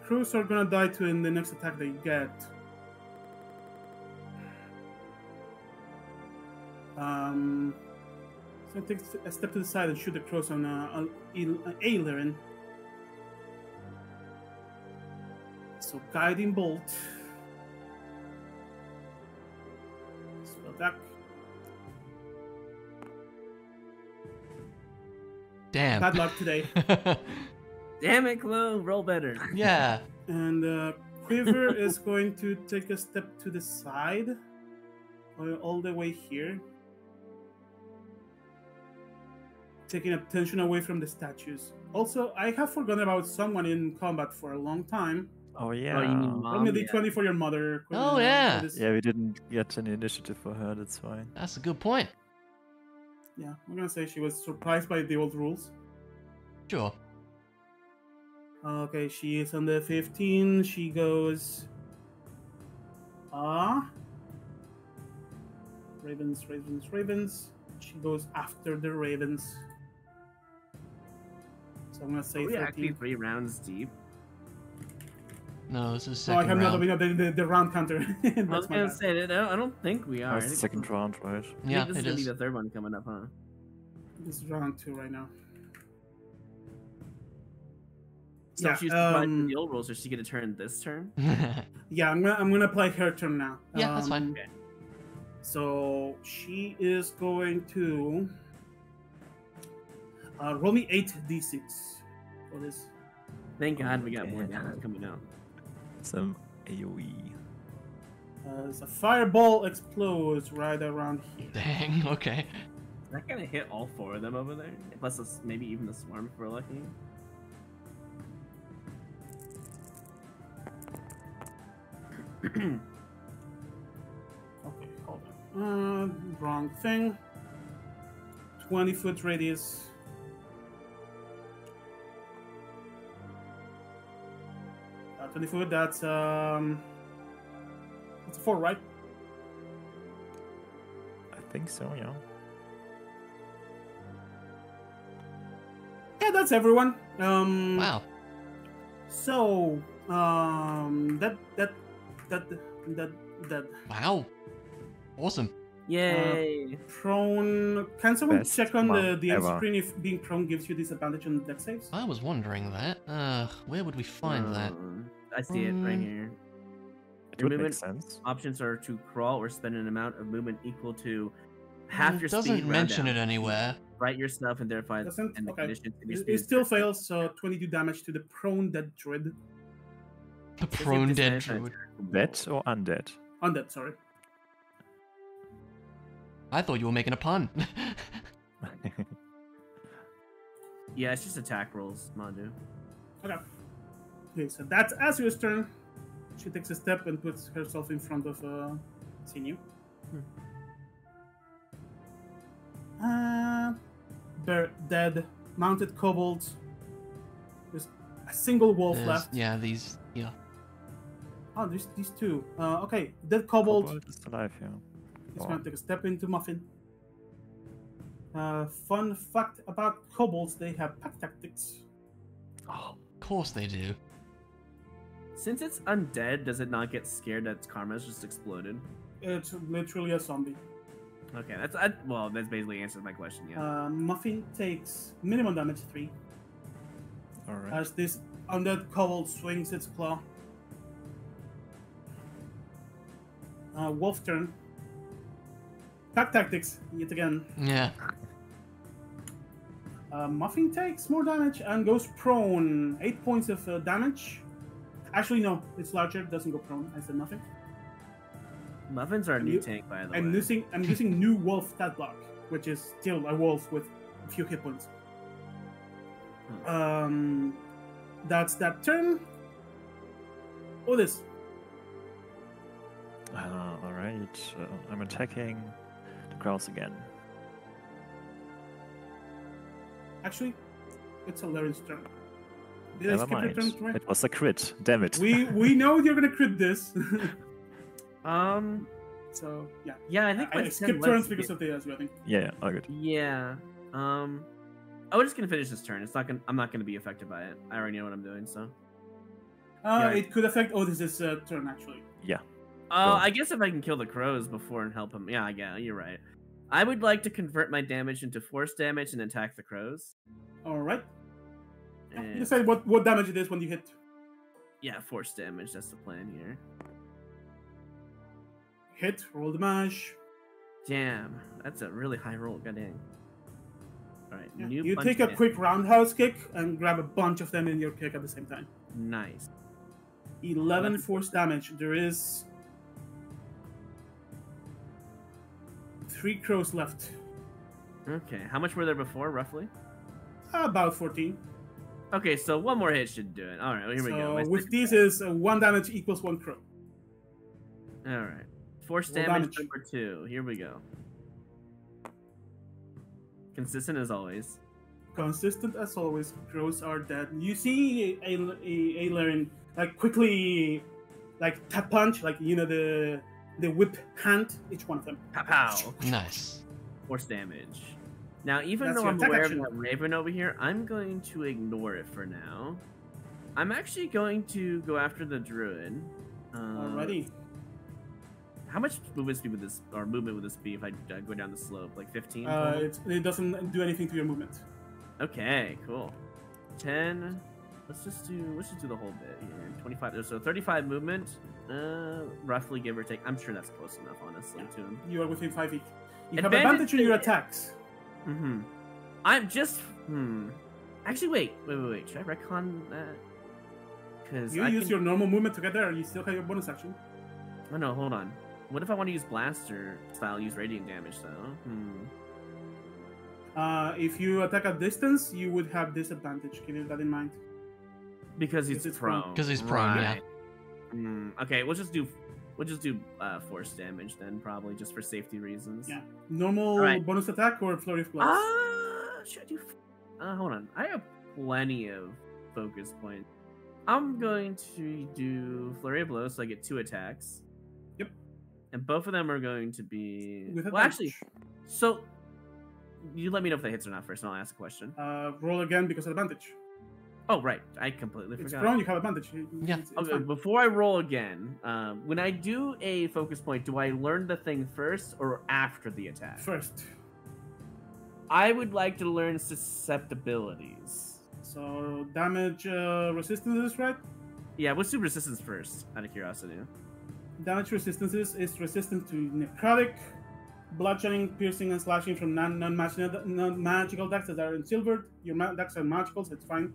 crews are gonna die to in the next attack they get. So take a step to the side and shoot the crows on Ailerin. So Guiding Bolt. Spell attack. Damn. Bad luck today. Damn it, Chloe, roll better. Yeah. And Quiver is going to take a step to the side, all the way here, taking attention away from the statues. Also, I have forgotten about someone in combat for a long time. Oh yeah. Oh, you mean Roll me mom? d20 for your mother. Oh, yeah. Yeah, we didn't get any initiative for her. That's fine. That's a good point. Yeah, I'm gonna say she was surprised by the old rules. Sure. Okay, she is on the 15. She goes. Ravens, ravens, ravens. She goes after the ravens. So I'm gonna say Are we 13. actually 3 rounds deep? No, this is Oh, I second have not round. updated the round counter. I That's was my gonna bad. say that. I don't think we are. That's the second round, right? Yeah, this is it gonna be is. the third one coming up, huh? This is round 2 right now. So Yeah, she's surprised with the old rules. Is she gonna turn this turn? Yeah, I'm gonna play her turn now. Yeah, that's fine. Okay. So she is going to roll me 8d6 for this. Thank God we got Okay. more damage coming out. Some AoE. As a fireball explodes right around here. Dang, okay. Is that gonna hit all 4 of them over there? Plus maybe even the swarm if we're lucky. Okay, hold on. Wrong thing. 20-foot radius. Uh, 20 foot, that's a 4, right? I think so, yeah. Yeah, that's everyone. Wow. So, that Wow. Awesome. Yay! Prone. Can someone Best check on the DM ever. screen if being prone gives you disadvantage on dex saves? I was wondering that. Where would we find that? I see it right here. It Your would make movement sense. options are to crawl or spend an amount of movement equal to half It your doesn't speed. mention round it down. anywhere. Write yourself and therefore Doesn't? and the Okay. conditions in your It speed still is correct. fails, so 22 damage to the prone dead druid. The Does he have prone dead disadvantage on druid. attack? Dead or undead? Undead, sorry. I thought you were making a pun. Yeah, it's just attack rolls, Mandu. Okay, so that's Azur's turn. She takes a step and puts herself in front of Sinew. They're dead. Mounted kobolds. There's a single wolf left. Yeah, these. Yeah. Oh, there's these two. Okay, dead kobold. Kobold is alive, yeah. He's Oh. gonna take a step into Muffin. Fun fact about kobolds, they have pack tactics. Oh, Of course they do. Since it's undead, does it not get scared that its karma's just exploded? It's literally a zombie. Okay, well, that's basically answered my question. Yeah. Muffin takes minimum damage 3 alright. as this undead kobold swings its claw. Wolf turn. Pack tactics yet again. Yeah. Muffin takes more damage and goes prone. 8 points of damage. Actually, no, it's larger. Doesn't go prone. I said nothing. Muffins are a and new you- tank, by the way. I'm using new wolf stat block, which is still a wolf with a few hit points. That's that turn. This. Alright, I'm attacking the crows again. Actually, it's Alarian's turn. Did I Never skip your mind. turn, Troy? It was a crit. Damn it. We know you're gonna crit this. So yeah. Yeah, I think I my skipped turns because of the Azure, I think. Yeah, all good. Yeah. I was just gonna finish this turn. I'm not gonna be affected by it. I already know what I'm doing, so. Yeah. It could affect Otis's turn actually. Yeah. I guess if I can kill the crows before and help him. Yeah, I guess you're right. I would like to convert my damage into force damage and attack the crows. All right. You And, decide what damage it is when you hit. yeah, force damage. That's the plan here. Hit. Roll the mash. Damn, that's a really high roll. God dang. All right, Yeah. new You punch take a in. quick roundhouse kick and grab a bunch of them in your kick at the same time. Nice. 11 force damage. There is 3 crows left. Okay, how much were there before, roughly? About 14. Okay, so one more hit should do it. All right, well, here we go. My So with second- these is 1 damage equals 1 crow. All right, force Roll damage damage. number 2. Here we go. Consistent as always. Consistent as always. Crows are dead. You see a Laren like quickly like tap punch, like you know the whip hand, each one of them. Pow pow. Nice. Force damage. Now, even That's though your I'm attack aware action. of that Raven over here, I'm going to ignore it for now. I'm actually going to go after the Druid. Alrighty. How much movement speed would this, or movement would this be if I go down the slope? Like 15? It doesn't do anything to your movement. Okay, cool. 10. Let's just do the whole bit here. 25. So 35 movement, roughly give or take. I'm sure that's close enough, honestly, to him. You are within 5 feet. You have Advantage advantage on your to- attacks. Mm-hmm. I'm just. Actually, wait. Should I retcon that? Because You use your normal movement to get there. You still have your bonus action. Oh no, hold on. What if I want to use blaster style? Use radiant damage though. If you attack at distance, you would have disadvantage. Keep that in mind. Because he's Because it's prone. prone. 'Cause he's prone, yeah. Okay, we'll just do force damage then, probably just for safety reasons. Yeah. Normal Alright. bonus attack or flurry of blows? Should I do? Hold on. I have plenty of focus points. I'm going to do flurry of blows, so I get 2 attacks. Yep. And both of them are going to be. With Well, actually, advantage. so you let me know if that hits or not first, and I'll ask a question. Roll again because of advantage. Oh, right. I completely It's forgot. prone. You have advantage. Yeah. It's Okay, fine. before I roll again, when I do a focus point, do I learn the thing first or after the attack? First. I would like to learn susceptibilities. So damage resistances, right? Yeah, let's do resistance first, out of curiosity. Damage resistances is resistant to necrotic, bludgeoning, piercing, and slashing from non-magical decks that are in silver. Your decks are magical, so it's fine.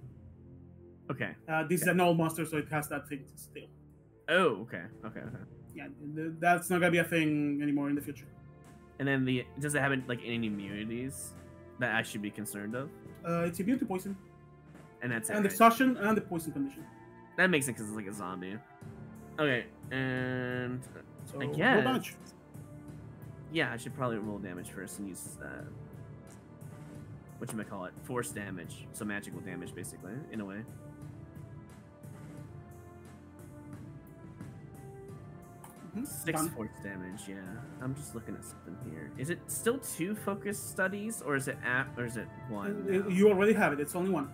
Okay. This is an old monster, so it has that thing still. Oh, okay. Yeah, that's not gonna be a thing anymore in the future. And then does it have any immunities that I should be concerned of? It's immune to poison, And that's it. and the right? exhaustion, and the poison condition. That makes sense because it's like a zombie. Okay, and So I roll guess. damage. Yeah, I should probably roll damage first and use whatchamacallit, force damage. So magical damage, basically, in a way. Mhm, 6 done. force damage, yeah. I'm just looking at something here. Is it still 2 focus studies, or is it one? now? You already have it. It's only one.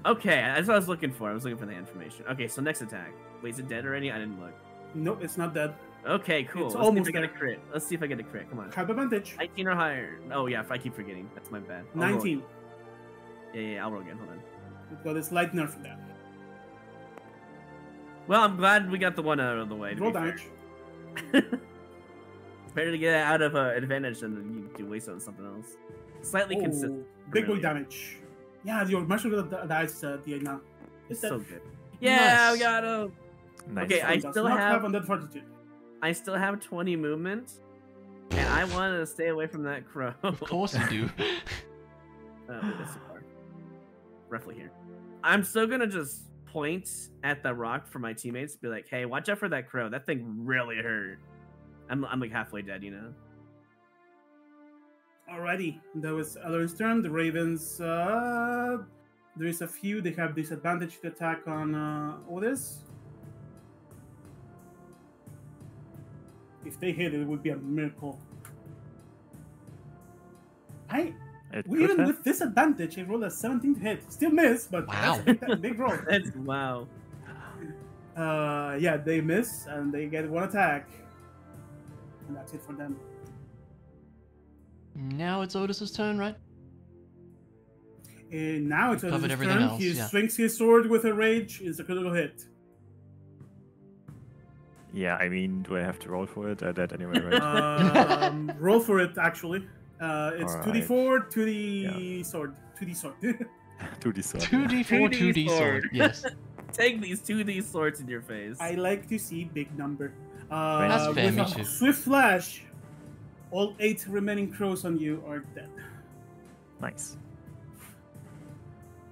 Okay, that's what I was looking for. I was looking for the information. Okay, so next attack. Wait, is it dead already? I didn't look. No, it's not dead. Okay, cool. It's Let's almost see if I get a there. crit. Let's see if I get a crit. Come on. Have advantage. 19 or higher. Oh, yeah, if I keep forgetting. That's my bad. I'll roll 19. again. Yeah, I'll roll again. Hold on. We've got a slight nerf there. Well, I'm glad we got the one out of the way. To Roll be fair. damage. Better to get out of advantage than you do waste on something else. Slightly Oh, consistent. big boy really. damage. Yeah, your magical dice D8 now. It's dead. so good. Yeah, we Nice. got him. Nice. Okay, I It does still not have- undead fortitude. I still have 20 movement, and I wanted to stay away from that crow. Of course you do. That's too far. Roughly here. I'm still gonna just point at the rock for my teammates, be like, "Hey, watch out for that crow. That thing really hurt." I'm like halfway dead, you know. Alrighty, that was Eller's turn. The Ravens, there is a few. They have disadvantage to attack on Otis. If they hit it, it would be a miracle. It Even could have. with disadvantage, I rolled a 17 to hit. Still miss, but Wow. that's a big roll. That's wow. Yeah, they miss and they get one attack, and that's it for them. Now it's Otis's turn, right? And now it's We've covered his everything turn. else, He yeah. swings his sword with a rage. It's a critical hit. Yeah, I mean, do I have to roll for it? That anyway, right? Roll for it, actually. It's Alright. 2d4, 2d sword. 2d sword. 2d sword. 2d4, 2d sword. sword. Yes. Take these 2D swords in your face. I like to see big number. That's fair, with me a too. swift flash, all 8 remaining crows on you are dead. Nice.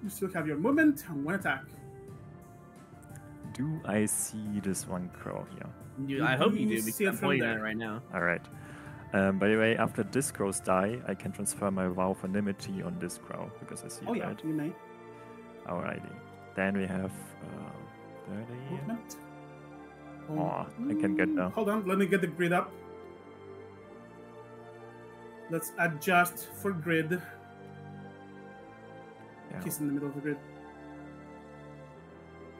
You still have your movement and one attack. Do I see this one crow here? I hope you do, see because it I'm from pointing at there. it right now. Alright. By the way, after this crow's die, I can transfer my vow of anonymity on this crow, because I see Oh it, yeah, right? you may. Alrighty. Then we have 30. Movement. Aw, I can get now. Hold on, let me get the grid up. Let's adjust for grid. Yeah, He's in the middle of the grid.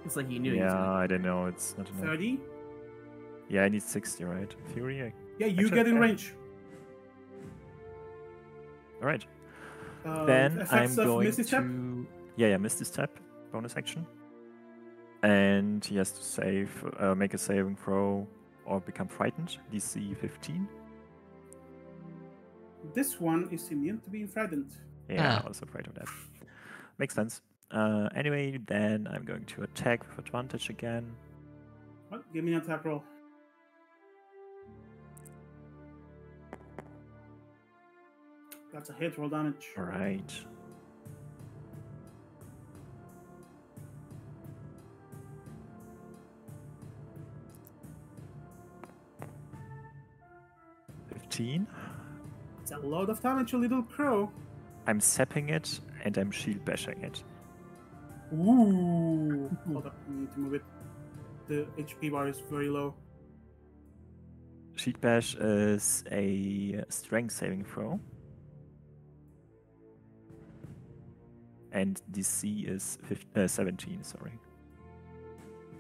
It's like you knew. he was yeah gonna- I don't know. It's not enough. 30. Yeah, I need 60, right? Fury? Yeah, you Actually, get in yeah. range. Alright. Then I'm effects of going Misty Step. to... Yeah, Misty Step. Bonus action. And he has to save, make a saving throw or become frightened. DC 15. This one is immune to being frightened. Yeah, Ah. I was afraid of that. Makes sense. Anyway, then I'm going to attack with advantage again. What? Give me an attack roll. That's a hit. Roll damage. Alright. $15. It's a lot of damage, you little crow. I'm sapping it and I'm shield bashing it. Ooh. Hold up, I need to move it. The HP bar is very low. Shield bash is a strength saving throw. And DC is 17, sorry.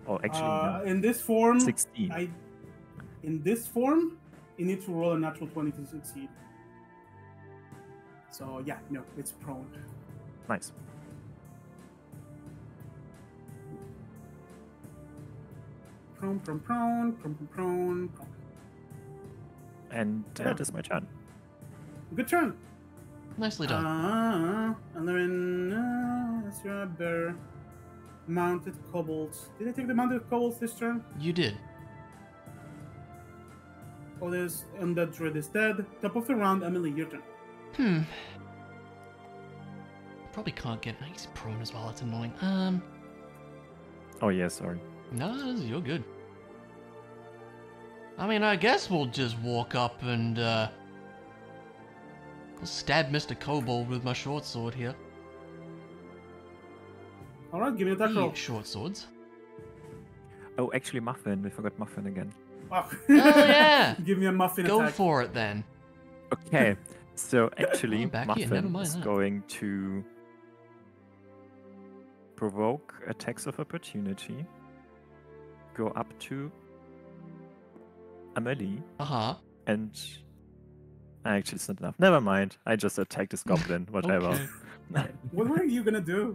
Oh, actually, no. In this form, 16. In this form, you need to roll a natural 20 to succeed. So yeah, no, it's prone. Nice. Prone. And that is my turn. Good turn. Nicely done. And then let's grab bear. Mounted kobolds. Did I take the mounted kobolds this turn? You did. Oh, there's undead druid is dead. Top of the round, Emily, your turn. Probably can't get. He's prone as well. That's annoying. Oh, yeah, sorry. No, you're good. I mean, I guess we'll just walk up and I'll stab Mr. Kobold with my short sword here. Alright, give me an attack roll. Short swords. Oh, actually, Muffin. We forgot Muffin again. Wow. Oh yeah! Give me a muffin Go attack. for it then. Okay, so actually, back here, Muffin never mind is that. going to provoke attacks of opportunity, go up to Amelie, and actually it's not enough. Never mind. I just attacked this goblin. Whatever. Okay. What were you gonna do?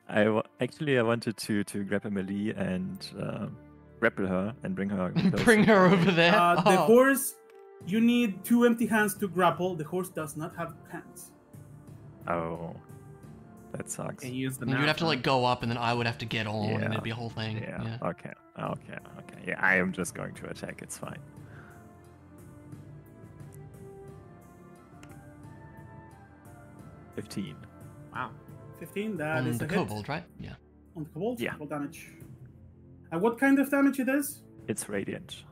I wanted to grab Amelie and grapple her and bring her. Bring her over there. The horse. You need 2 empty hands to grapple. The horse does not have hands. Oh, that sucks. And use the And you'd mouth, have to like go up, and then I would have to get on, and Yeah. it'd be a whole thing. Yeah. Okay. Yeah, I am just going to attack. It's fine. $15. Wow. 15. That On is the a hit. kobold, right? Yeah. On the kobold. Yeah. Roll damage. And what kind of damage it is? It's radiant.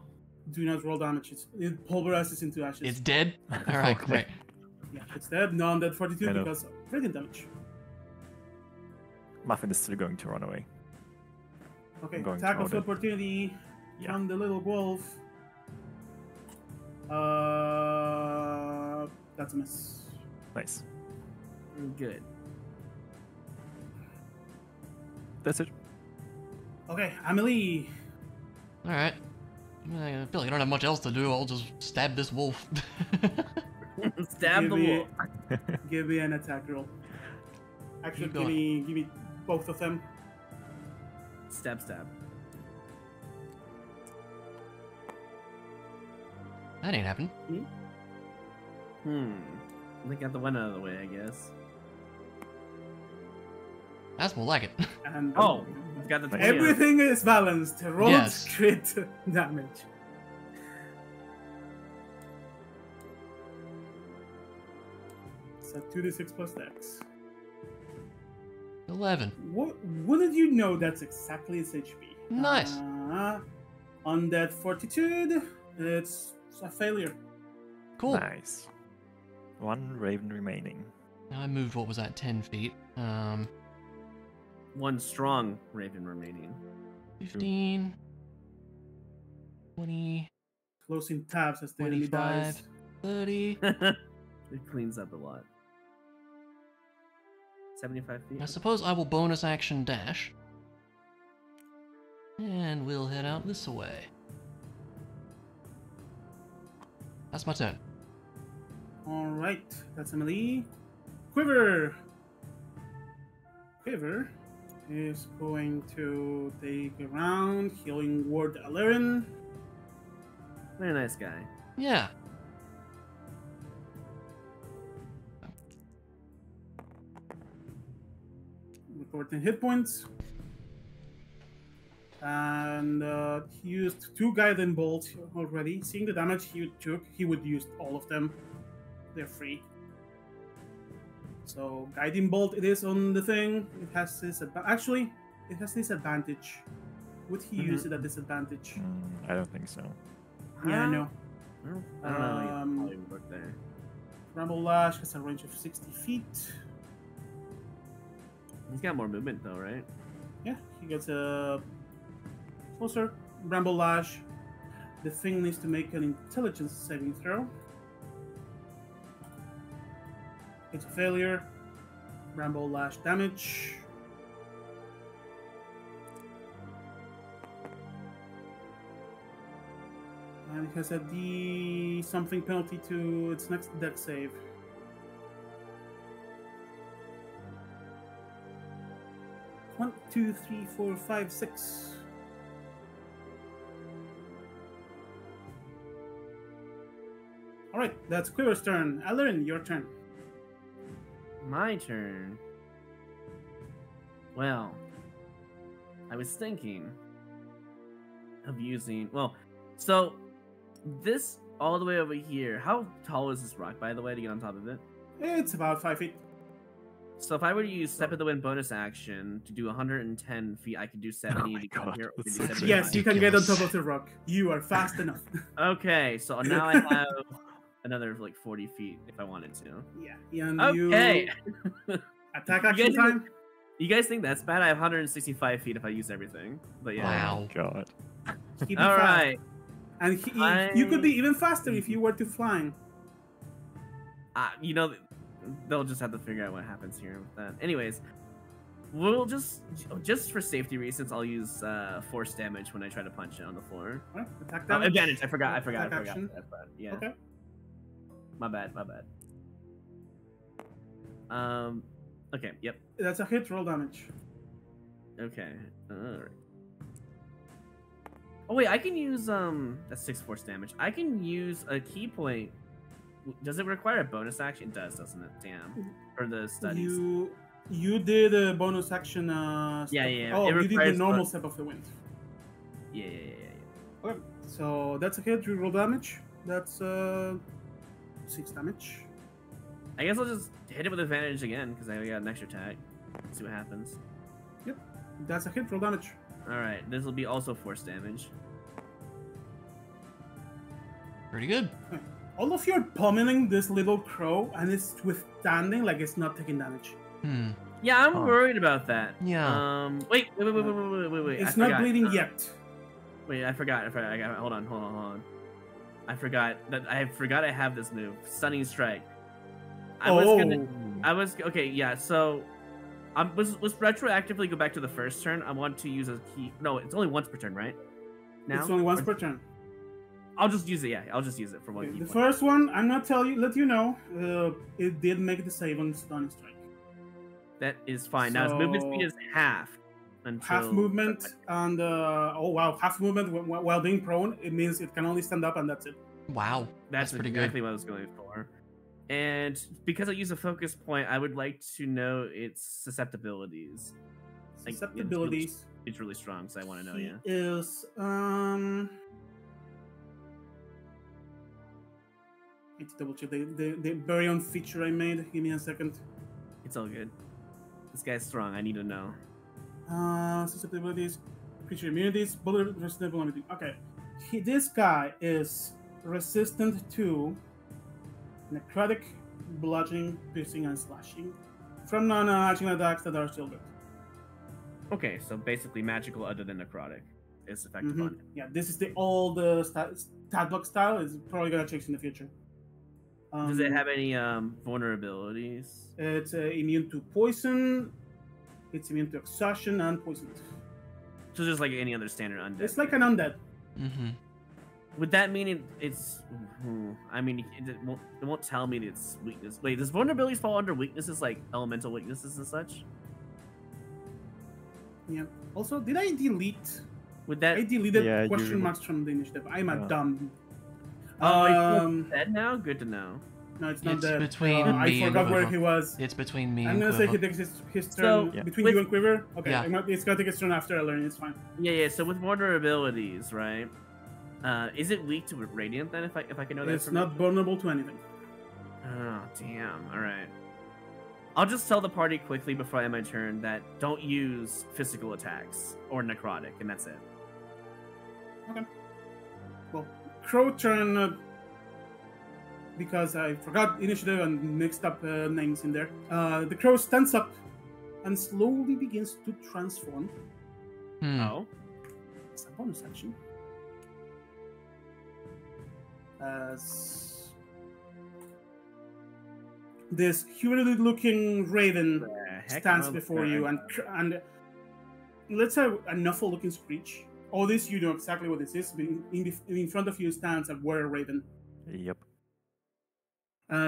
Do not roll damage. It pulverizes into ashes. It's dead. All right, Okay. great. Yeah, it's dead. Non-dead fortitude Kind of. because of radiant damage. Muffin is still going to run away. Okay, I'm going attack of toward it. opportunity Yeah. on the little wolf. That's a miss. Nice. Good. That's it. Okay, Amelie. All right. I feel like I don't have much else to do. I'll just stab this wolf. Stab the Give me- wolf. Give me an attack roll. Actually, Keep going. give me both of them. Stab. That ain't happened. They got the one out of the way, I guess. That's more like it. And Oh, we've got the 20 out. everything is balanced. Roll Yes. crit damage. So 2d6 plus dex. 11. Wouldn't you know that's exactly its HP? Nice. Undead fortitude, it's a failure. Cool. Nice. 1 raven remaining. Now I moved, what was that, 10 feet? One strong raven remaining. 15, 20, Closing tabs as the enemy 25. dies. 30. It cleans up a lot. 75 feet. I suppose I will bonus action dash. And we'll head out this way. That's my turn. Alright, that's Emily. Quiver! Quiver is going to take a round, healing word Aleren. Very nice guy. Yeah. Reporting hit points. And he used 2 guiding bolts already. Seeing the damage he took, he would use all of them. They're free. So guiding bolt it is on the thing. It has this actually it has this advantage. Would he use it at disadvantage? I don't think so. Yeah, I know. I don't know. Yeah, probably would work there. Rumble Lash has a range of 60 feet. He's got more movement though, right? Yeah, he gets a closer. Rumble Lash. The thing needs to make an intelligence saving throw. It's a failure. Bramble Lash damage. And it has a D something penalty to its next dex save. One, two, three, four, five, six. Alright, that's Quiver's turn. Alarin, your turn. My turn. Well, I was thinking of using. Well, so this all the way over here. How tall is this rock, by the way, to get on top of it? It's about 5 feet. So if I were to use Step of the Wind bonus action to do 110 feet, I could do 70 to get here. Or that's do so 75. Yes, you can get on top of the rock. You are fast enough. Okay, so now I have another like 40 feet if I wanted to. Yeah, and Okay. you attack action time. You guys think that's bad? I have 165 feet if I use everything. But yeah. Wow. God. Keep it All fast. right. And you could be even faster if you were to flying. You know, they'll just have to figure out what happens here with that. Anyways, we'll just for safety reasons, I'll use force damage when I try to punch it on the floor. Right, attack damage. Advantage. I forgot. Attack action. Yeah. Okay. My bad. Okay. Yep. That's a hit. Roll damage. Okay. Alright. Oh wait, I can use that's 6 force damage. I can use a key point. Does it require a bonus action? It does, doesn't it? Damn. For the studies. You did a bonus action. Yeah. Oh, It you did the requires normal step of the wind. Yeah. Okay, so that's a hit. You roll damage. That's 6 damage. I guess I'll just hit it with advantage again because I got an extra attack. See what happens. Yep, that's a hit. Roll damage. All right, this will be also force damage. Pretty good. Okay. All of you are pummeling this little crow, and it's withstanding, like it's not taking damage. Yeah, I'm Oh. worried about that. Yeah. Wait. It's I not forgot. bleeding yet. Wait, I forgot. Hold on. I forgot I have this move, Stunning Strike. Okay, yeah. So, let's retroactively go back to the first turn. I want to use a key. No, it's only once per turn, right? Now It's only once per turn. I'll just use it. Yeah, I'll just use it for one Okay, key the point. first one, I'm not let you know. It did make the save on Stunning Strike. That is fine. Now its movement speed So- is half. Until Half movement and half movement while being prone. It means it can only stand up, and that's it. Wow. That's pretty exactly good. what I was going for. And because I use a focus point, I would like to know its susceptibilities. Like, Susceptibilities. It's really strong, so I want to know. He Yeah. is I need to double check the very own feature I made. Give me a second. It's all good. This guy's strong. I need to know. Susceptibilities, creature immunities, bullet resistant vulnerability. Okay, this guy is resistant to necrotic, bludgeoning, piercing, and slashing from non-magical attacks that are shielded. Okay, so basically magical other than necrotic is effective Mhm. on it. Yeah, this is the old stat block style. It's probably gonna change in the future. Does it have any vulnerabilities? It's immune to poison. It's immune to exhaustion and poison. So just like any other standard undead. It's like an undead. Mm-hmm. Would that mean it's? I mean, it won't tell me its weakness. Wait, does vulnerabilities fall under weaknesses like elemental weaknesses and such? Yeah. Also, did I delete? Would that? I deleted Yeah, question you- marks from the initiative. I'm a Yeah. dumb. It's dead now. Good to know. No, it's not It's dead. between I me and forgot where Quiver. he was. It's between me I'm and gonna say Quiver. he takes his So, turn Yeah. between with- you and Quiver. Okay, Yeah. it's gonna take his turn after I learn. It's fine. Yeah. So with vulnerabilities, right? Is it weak to radiant then? If I can know that. It's not vulnerable to anything. Oh damn! All right. I'll just tell the party quickly before I end my turn that don't use physical attacks or necrotic, and that's it. Well, Crow turn. Because I forgot initiative and mixed up names in there. The crow stands up and slowly begins to transform. Oh. It's a bonus action. As this humanoid-looking raven heck stands am I before looking you at? and let's say a Nuffle-looking screech. All this, you know exactly what this is. In front of you stands a warrior raven. Yep.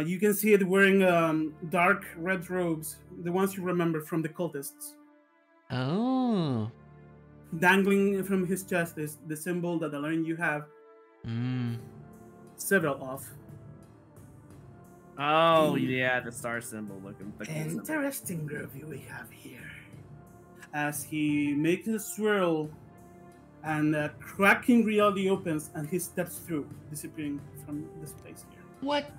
You can see it wearing dark red robes, the ones you remember from the cultists. Oh. Dangling from his chest is the symbol that alone you have several of. Oh yeah, the star symbol looking. The cool symbol. Interesting group we have here. As he makes a swirl and a cracking reality opens and he steps through, disappearing from this place here. What?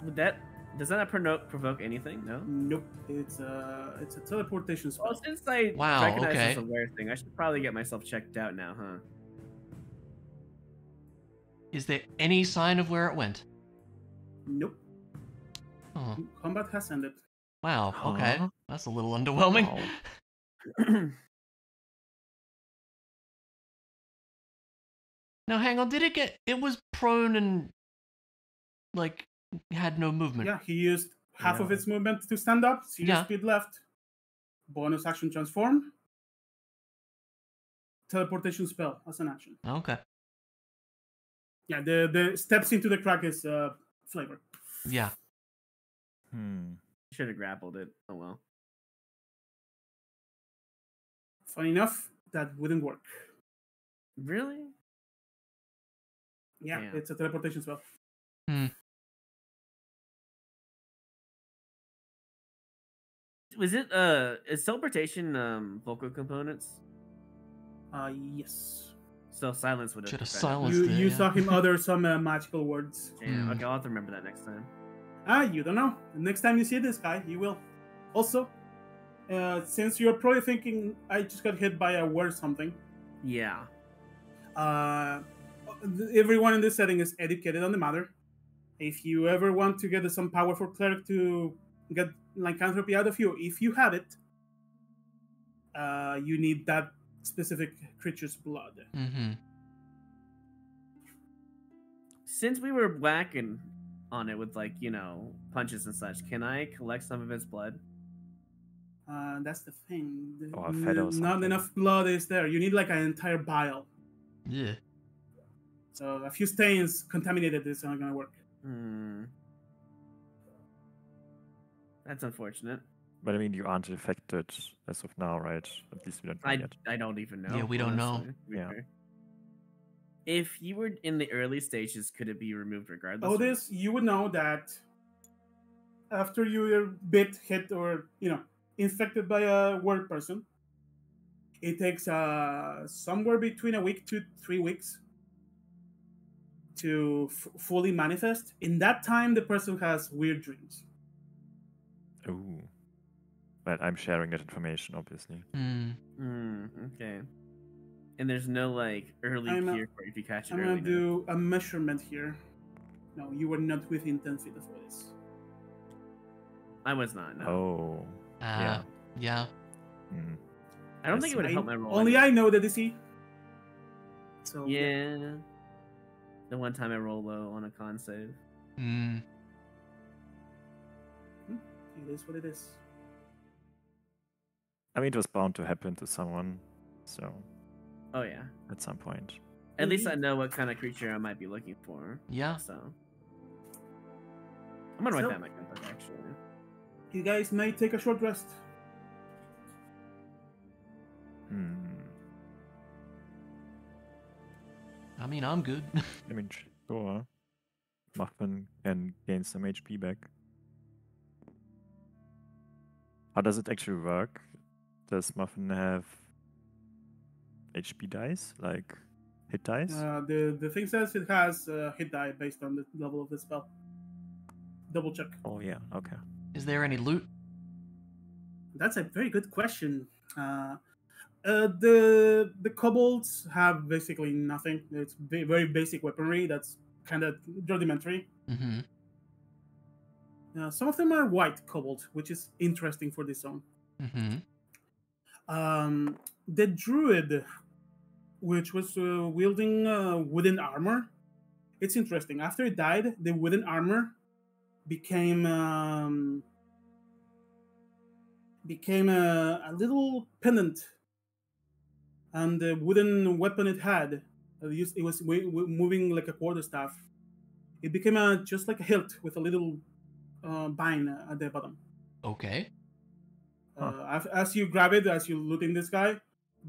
Does that not provoke anything? No. Nope, it's a teleportation spell. Well, since I Wow, recognize okay. this aware thing, I should probably get myself checked out now, huh? Is there any sign of where it went? Nope. Oh. Combat has ended. Wow, okay. Huh? That's a little underwhelming. Wow. Now, hang on. It was prone and, like, had no movement. Yeah, he used half of Yeah. its movement to stand up, zero Yeah. speed left. Bonus action transform. Teleportation spell as an action. Okay. Yeah, the steps into the crack is flavor. Yeah. Should have grappled it. Oh well. Funny enough, that wouldn't work. Really? Yeah, Damn. it's a teleportation spell. Was it is teleportation vocal components? Yes. So silence would have. Should have affected. silenced it. You yeah. saw him utter some magical words. Damn. Okay, I'll have to remember that next time. You don't know. Next time you see this guy, you will. Also, since you're probably thinking, I just got hit by a word or something. Yeah. Everyone in this setting is educated on the matter. If you ever want to get some powerful cleric to get lycanthropy out of you, if you have it, you need that specific creature's blood. Mm-hmm. Since we were whacking on it with like punches and such, can I collect some of its blood? That's the thing. Or a feather or Not something. enough blood is there. You need like an entire vial. Yeah. So a few stains contaminated is not gonna work. That's unfortunate. But I mean, you aren't affected as of now, right? At least we don't know yet. I don't even know. Yeah, we don't know. honestly, to be Yeah. fair. If you were in the early stages, could it be removed regardless? Oh, this you would know that after you're bit, hit, or infected by a word person, it takes somewhere between a week to 3 weeks to fully manifest. In that time, the person has weird dreams. Ooh. But I'm sharing that information, obviously. Okay. And there's no like early cure for it if you catch it I'm early. gonna do a measurement here. No, you were not within 10 feet of this. I was not. No. Oh. Yeah. Yeah. Hmm. I don't think it would help my roll. Only I know the DC. So Yeah. The one time I roll low on a con save. it is what it is. I mean, it was bound to happen to someone, so Oh yeah. at some point. At least I know what kind of creature I might be looking for. Yeah. So I'm gonna write So- that in my compass actually. You guys may take a short rest. I mean, I'm good. I mean, sure. Muffin can gain some HP back. How does it actually work? Does Muffin have HP dice, like hit dice? The thing says it has hit die based on the level of the spell. Double check. Oh yeah, okay. Is there any loot? That's a very good question. The kobolds have basically nothing. It's very basic weaponry that's kind of rudimentary. Mm-hmm. Some of them are white kobold, which is interesting for this zone. Mm-hmm. The druid, which was wielding wooden armor, it's interesting. After it died, the wooden armor became became a little pendant, and the wooden weapon it had, it was moving like a quarterstaff. It became just like a hilt with a little vine at the bottom. Okay. As you grab it, as you loot in this guy,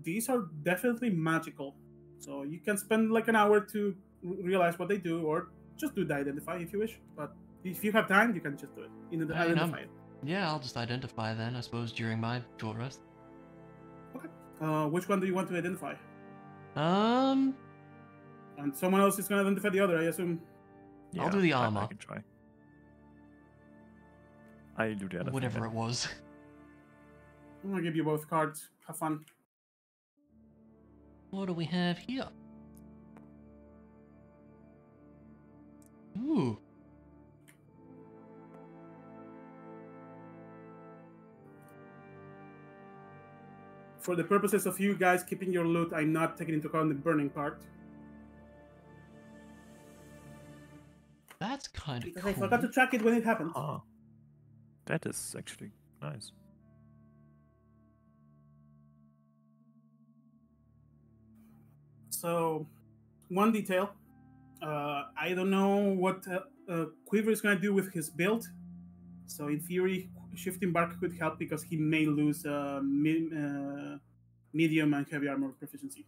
these are definitely magical. So you can spend like an hour to realize what they do, or just do the identify if you wish. But if you have time, you can just do it. Identify it. Yeah, I'll just identify then, I suppose, during my short rest. Okay. Which one do you want to identify? Um, And someone else is going to identify the other, I assume. I'll do the I armor. can try. I'll do the other. Whatever it was. I'm going to give you both cards. Have fun. What do we have here? Ooh. For the purposes of you guys keeping your loot, I'm not taking into account the burning part. That's kind of Because cool. I forgot to track it when it happened. Ah, that is actually nice. So, one detail. I don't know what Quiver is going to do with his build. So, in theory, Shifting Bark could help because he may lose medium and heavy armor proficiency.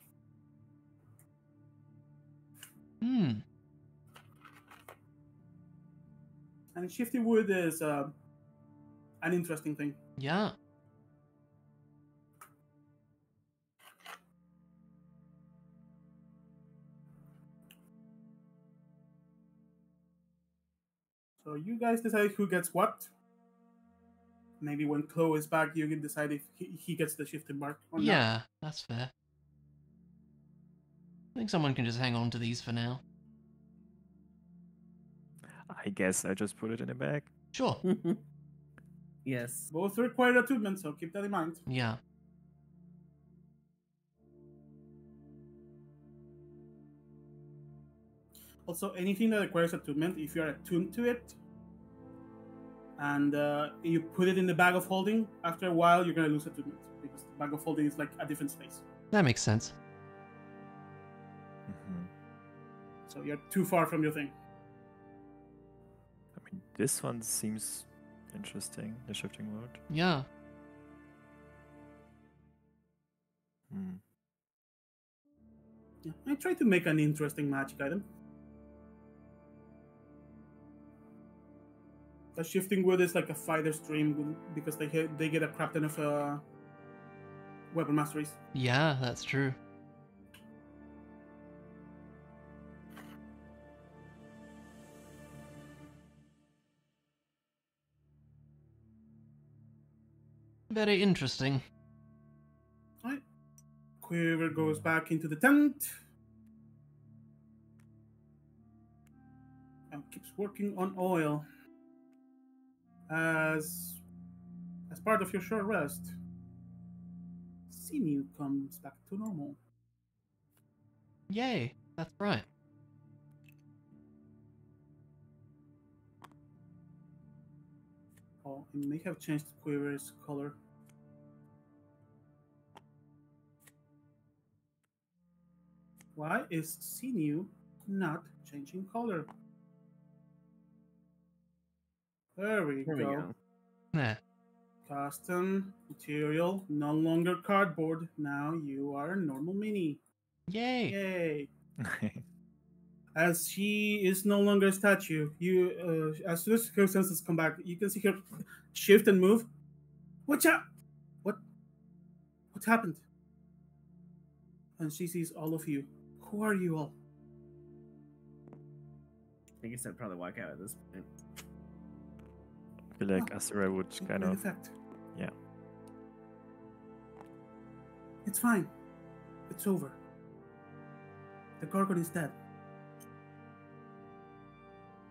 Hmm. And Shifty Wood is an interesting thing. Yeah. So you guys decide who gets what. Maybe when Chloe is back, you can decide if he gets the Shifting Bark or not. Yeah, that's fair. I think someone can just hang on to these for now. I guess I just put it in a bag. Sure. Yes. Both require attunement, so keep that in mind. Yeah. Also, anything that requires attunement, if you're attuned to it, and you put it in the bag of holding, after a while you're going to lose attunement, because the bag of holding is like a different space. That makes sense. So you're too far from your thing. I mean, this one seems interesting, the shifting word. Yeah. Yeah, I try to make an interesting magic item. The Shifting Wood is like a fighter stream because they get a crap ton of weapon masteries. Yeah, that's true. Very interesting. Alright. Quiver goes back into the tent. And keeps working on oil. As part of your short rest, sinew comes back to normal. Yay, that's right. Oh, I may have changed Quiver's color. Why is sinew not changing color? There we go. Yeah. Custom material, no longer cardboard. Now you are a normal mini. Yay. Yay! As she is no longer a statue, you as soon as her senses come back, you can see her shift and move. Watch out! What happened? And she sees all of you. Who are you all? I guess I'd probably walk out at this point. I feel like Asura would kind of. Effect. Yeah. It's fine. It's over. The Gorgon is dead.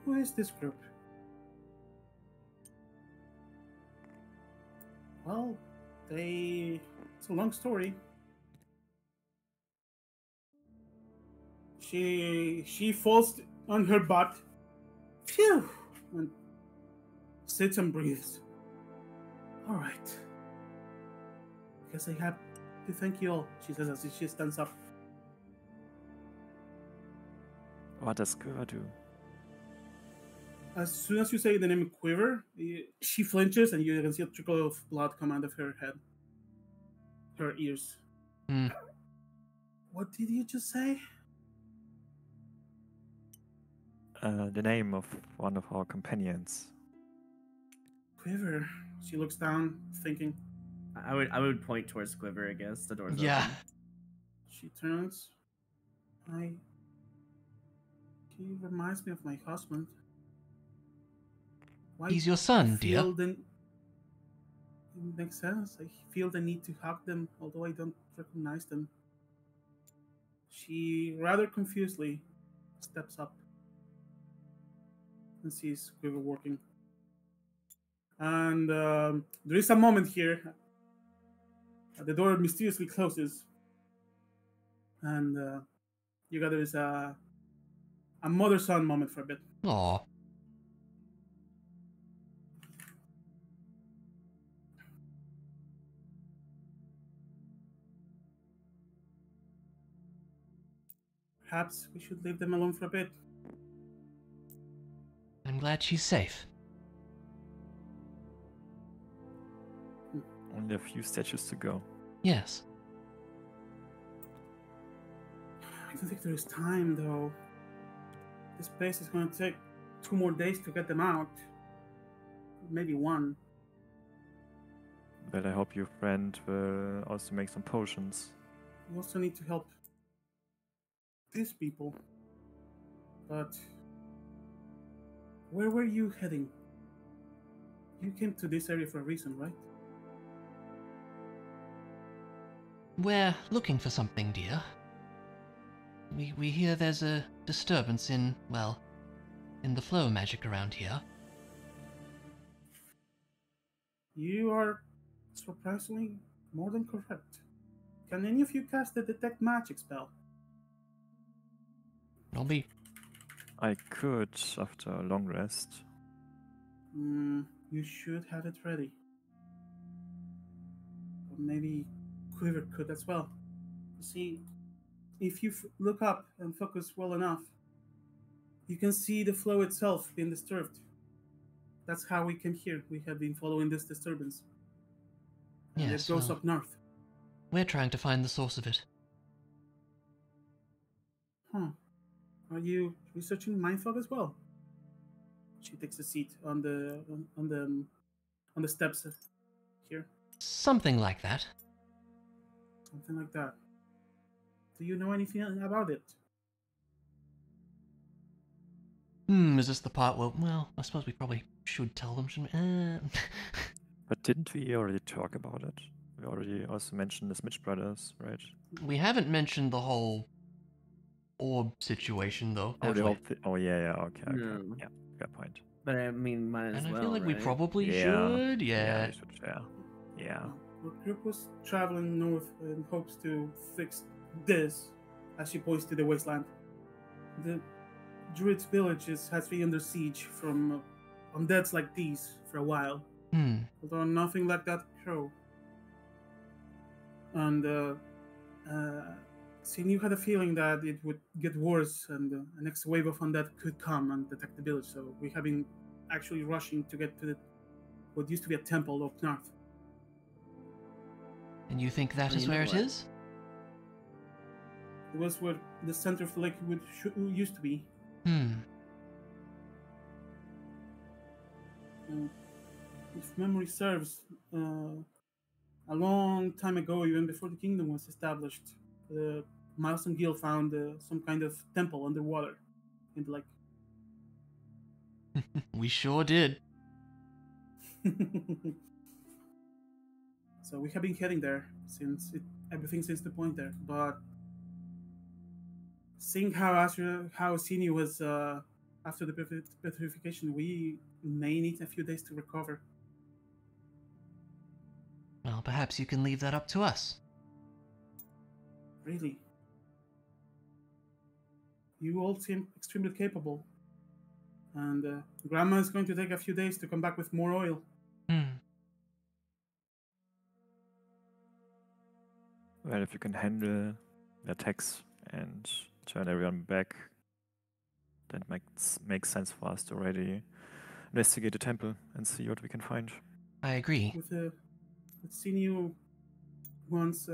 Who is this group? Well, it's a long story. She falls on her butt. Phew! And sits and breathes. All right. guess I have to thank you all, she says as she stands up. What does Quiver do? As soon as you say the name Quiver, she flinches and you can see a trickle of blood come out of her head. Her ears. Hmm. What did you just say? The name of one of our companions. Quiver. She looks down, thinking. I would point towards Quiver, I guess. The door's Yeah. open. She turns. He reminds me of my husband. Why He's your son, I dear. feel It makes sense. I feel the need to hug them, although I don't recognize them. She rather confusedly steps up and sees Quiver working. And there is a moment here. The door mysteriously closes. And you got this a mother-son moment for a bit. Aw. Perhaps we should leave them alone for a bit. I'm glad she's safe. Only a few statues to go. Yes. I don't think there is time, though. This place is going to take 2 more days to get them out. Maybe 1. Well, I hope your friend will also make some potions. We also need to help these people. But where were you heading? You came to this area for a reason, right? We're looking for something, dear. We hear there's a disturbance in the flow magic around here. You are surprisingly more than correct. Can any of you cast the detect magic spell? I'll be... I could after a long rest. You should have it ready. Or maybe Quiver could as well. See, if you look up and focus well enough, you can see the flow itself being disturbed. That's how we came here. We have been following this disturbance. And Yes, it goes well, up north. we're trying to find the source of it. Huh. Are you researching mind fog as well? She takes a seat on the steps here. Something like that. Something like that. Do you know anything about it? Is this the part where... Well, I suppose we probably should tell them, shouldn't we? But didn't we already talk about it? We already also mentioned the Smith brothers, right? We haven't mentioned the whole orb situation, though. Oh, have the we? whole oh yeah, okay. No. Yeah, good point. But I mean, might as And well. I feel like we right? probably Yeah. should. Yeah. we should, yeah. Our group was traveling north in hopes to fix this, as she points to the wasteland. The Druid's village has been under siege from undeads like these for a while, although nothing like that crow. And seeing you had a feeling that it would get worse and the next wave of undead could come and attack the village, so we have been actually rushing to get to what used to be a temple up north. And you think that Well, is you know where it what? is? It was where the center of the lake used to be. If memory serves, a long time ago, even before the kingdom was established, Miles and Gil found some kind of temple underwater in the lake. We sure did. So we have been heading there everything since the point there. But seeing how Sini was after the petrification, we may need a few days to recover. Well, perhaps you can leave that up to us. Really? You all seem extremely capable. And Grandma is going to take a few days to come back with more oil. Well, if you can handle the attacks and turn everyone back, that makes sense for us to already investigate the temple and see what we can find. I agree. With seeing you once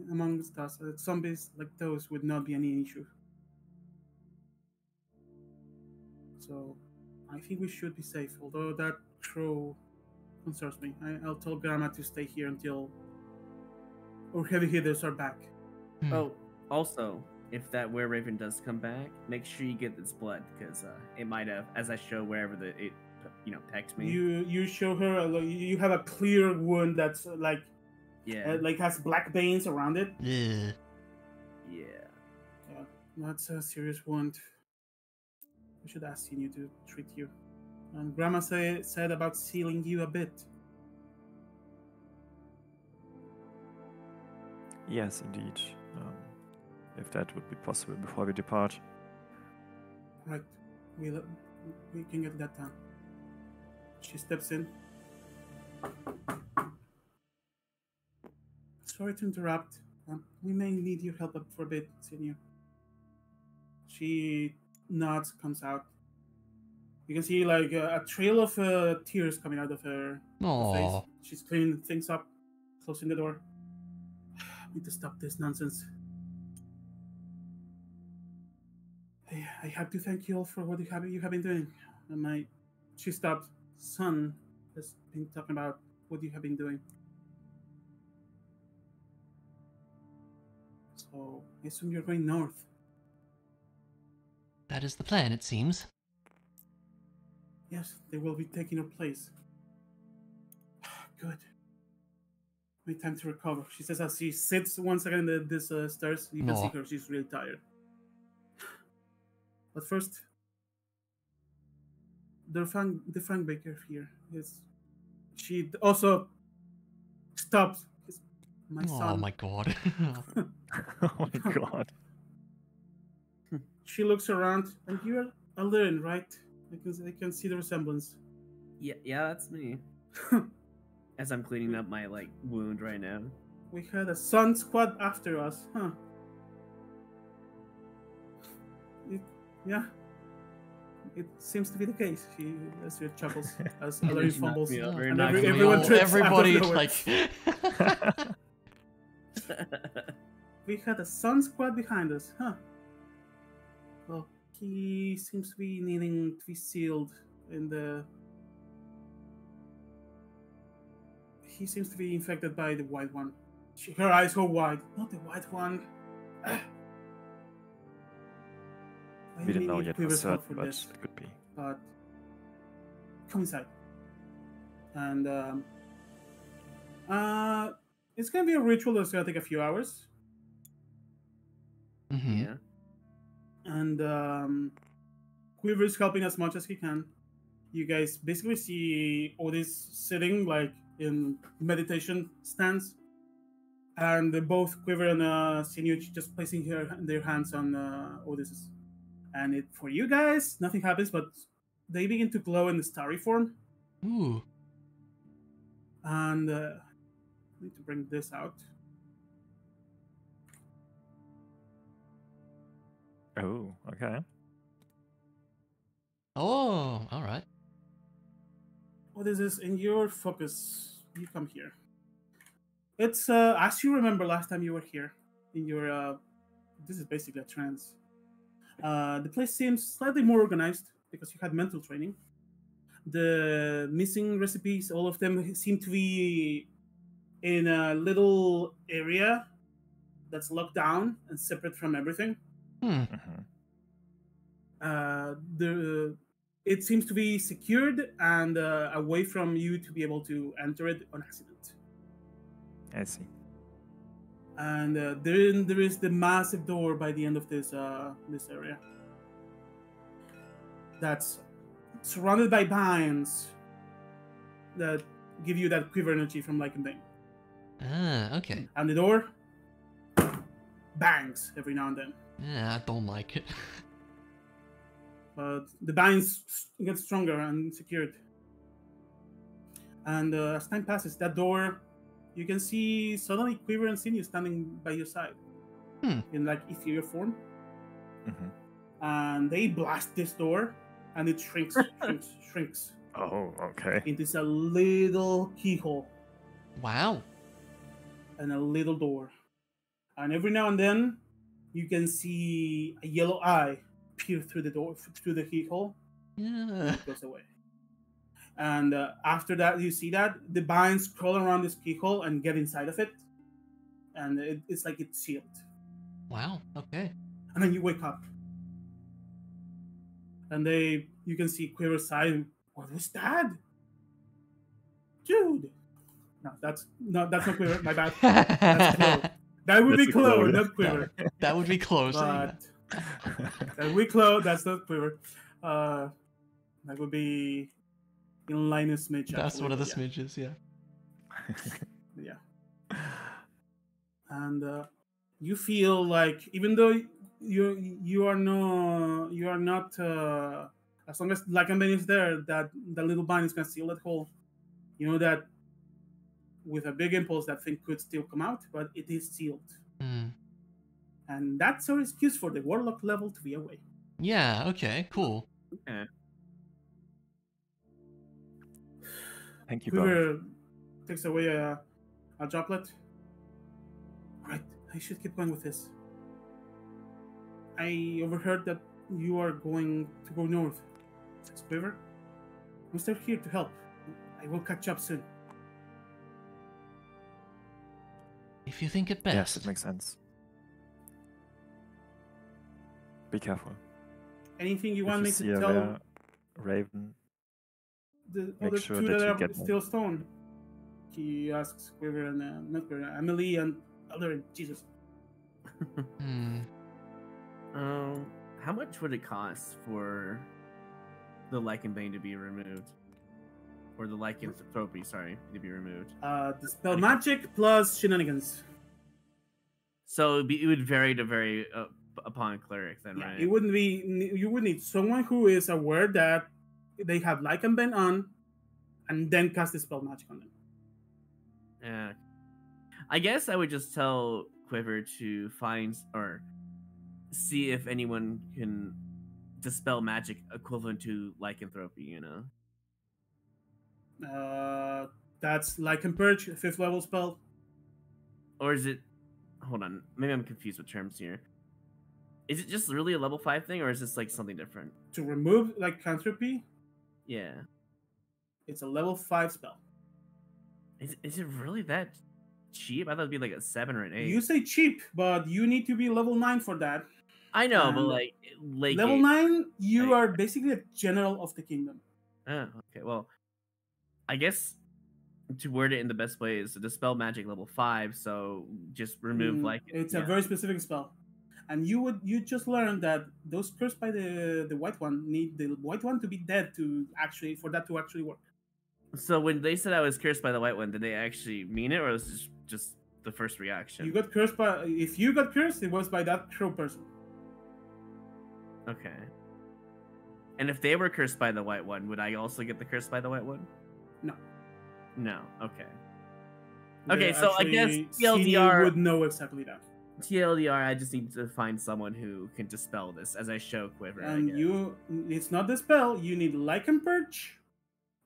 amongst us, zombies like those would not be any issue. So, I think we should be safe. Although that crow concerns me. I'll tell Grandma to stay here until our heavy hitters are back. Oh, also, if that were-raven does come back, make sure you get its blood, because it might have, as I show wherever it pecked me. You show her you have a clear wound that's like has black veins around it. Ugh. Yeah. That's a serious wound. We should ask you to treat you. And Grandma said about sealing you a bit. Yes, indeed. If that would be possible before we depart. Right. We can get that done. She steps in. Sorry to interrupt. We may need your help up for a bit, Senior. She nods, comes out. You can see like a trail of tears coming out of her face. She's cleaning things up, closing the door. Need to stop this nonsense. I have to thank you all for what you have been doing. And she stopped. Son has been talking about what you have been doing. So I assume you're going north. That is the plan, it seems. Yes, they will be taking her place. Good. Wait, time to recover. She says as she sits once again in this stairs. You can see her. She's really tired. But first, the Frank Baker here is. She also stopped. My son. Oh my god. Oh my god. She looks around, and you're Alern, right? I can see the resemblance. Yeah, that's me. As I'm cleaning up my wound right now. We had a sun squad after us, huh? It seems to be the case. She chuckles as Alern fumbles, and everyone trips. Everybody We had a sun squad behind us, huh? Well, he seems to be needing to be sealed in the. He seems to be infected by the white one. Her eyes go wide. Not the white one. We didn't know yet for certain, but it could be. But come inside. And it's gonna be a ritual that's gonna take a few hours. Mm-hmm. Yeah. And Quiver is helping as much as he can. You guys basically see Otis sitting in meditation stance, and both Quiver and Sinuch just placing their hands on Otis's. And for you guys, nothing happens, but they begin to glow in the starry form. Ooh. And I need to bring this out. Oh, okay. Oh, all right. This is in your focus. You come here. It's as you remember last time you were here. In your this is basically a trance. The place seems slightly more organized because you had mental training. The missing recipes, all of them seem to be in a little area that's locked down and separate from everything. It seems to be secured and away from you to be able to enter it on accident. I see. And then there is the massive door by the end of this area. That's surrounded by vines that give you that quiver energy from Lycan Bane. Ah, okay. And the door bangs every now and then. Yeah, I don't like it. But the vines get stronger and secured. And as time passes, that door you can see suddenly Quiver and Sinew standing by your side in like ethereal form. And they blast this door, and it shrinks Oh, okay. into a little keyhole Wow. and a little door. And every now and then, you can see a yellow eye peer through the door, through the keyhole, and Yeah. it goes away. And after that, you see that the vines crawl around this keyhole and get inside of it, and it's like it's sealed. Wow. Okay. And then you wake up, and you can see Quiver side. What was that, dude? No, that's not Quiver. My bad. That's Clo. That would be That's a Clo, Clo. not Quiver. That would be close. But that would be Clo. That's not Quiver. That would be in Linus Smidge. That's one of the yeah. smidges, yeah. Yeah. And you feel like, even though you are not as long as Lycanbane is there, that the little vine is gonna seal that hole. You know that with a big impulse, that thing could still come out, but it is sealed. And that's our excuse for the warlock level to be away. Yeah, okay, cool. Okay. Thank you both. Quiver takes away a droplet. Right, I should keep going with this. I overheard that you are going to go north. Says Quiver. I'm still here to help. I will catch up soon. If you think it best. Yes, it makes sense. Be careful. Anything you If want you me see to a tell rare Raven, the make other sure two that that you are get still stone? He asks Quiver and not Quiver, Emily and other Jesus. How much would it cost for the Lycanbane to be removed? Or the Lycanthropy, sorry, to be removed? The spell magic plus shenanigans. So it would vary to vary upon cleric, then, Yeah, right? it wouldn't be. You would need someone who is aware that they have Lycanbane on, and then cast the spell magic on them. Yeah. I guess I would just tell Quiver to find or see if anyone can dispel magic equivalent to lycanthropy, you know? That's Lycan Purge, 5th level spell. Or is it... Hold on. Maybe I'm confused with terms here. Is it just really a level 5 thing, or is this like something different? To remove lycanthropy, Yeah. it's a level 5 spell. Is it really that cheap? I thought it'd be like a 7 or an 8. You say cheap, but you need to be level 9 for that. I know, but and like late level game. 9, you Like- are basically a general of the kingdom. Oh, okay. Well, I guess to word it in the best way is to dispel magic level 5, so just remove It's a very specific spell. And you just learned that those cursed by the white one need the white one to be dead for that to actually work. So when they said I was cursed by the white one, did they actually mean it, or was it just the first reaction? If you got cursed, it was by that crow person. Okay. And if they were cursed by the white one, would I also get the curse by the white one? No. No. Okay. Yeah, Okay, so I guess actually, TLDR Senior would know exactly that. TLDR, I just need to find someone who can dispel this as I show Quiver. I And guess. it's not the spell. You need Lycan Purge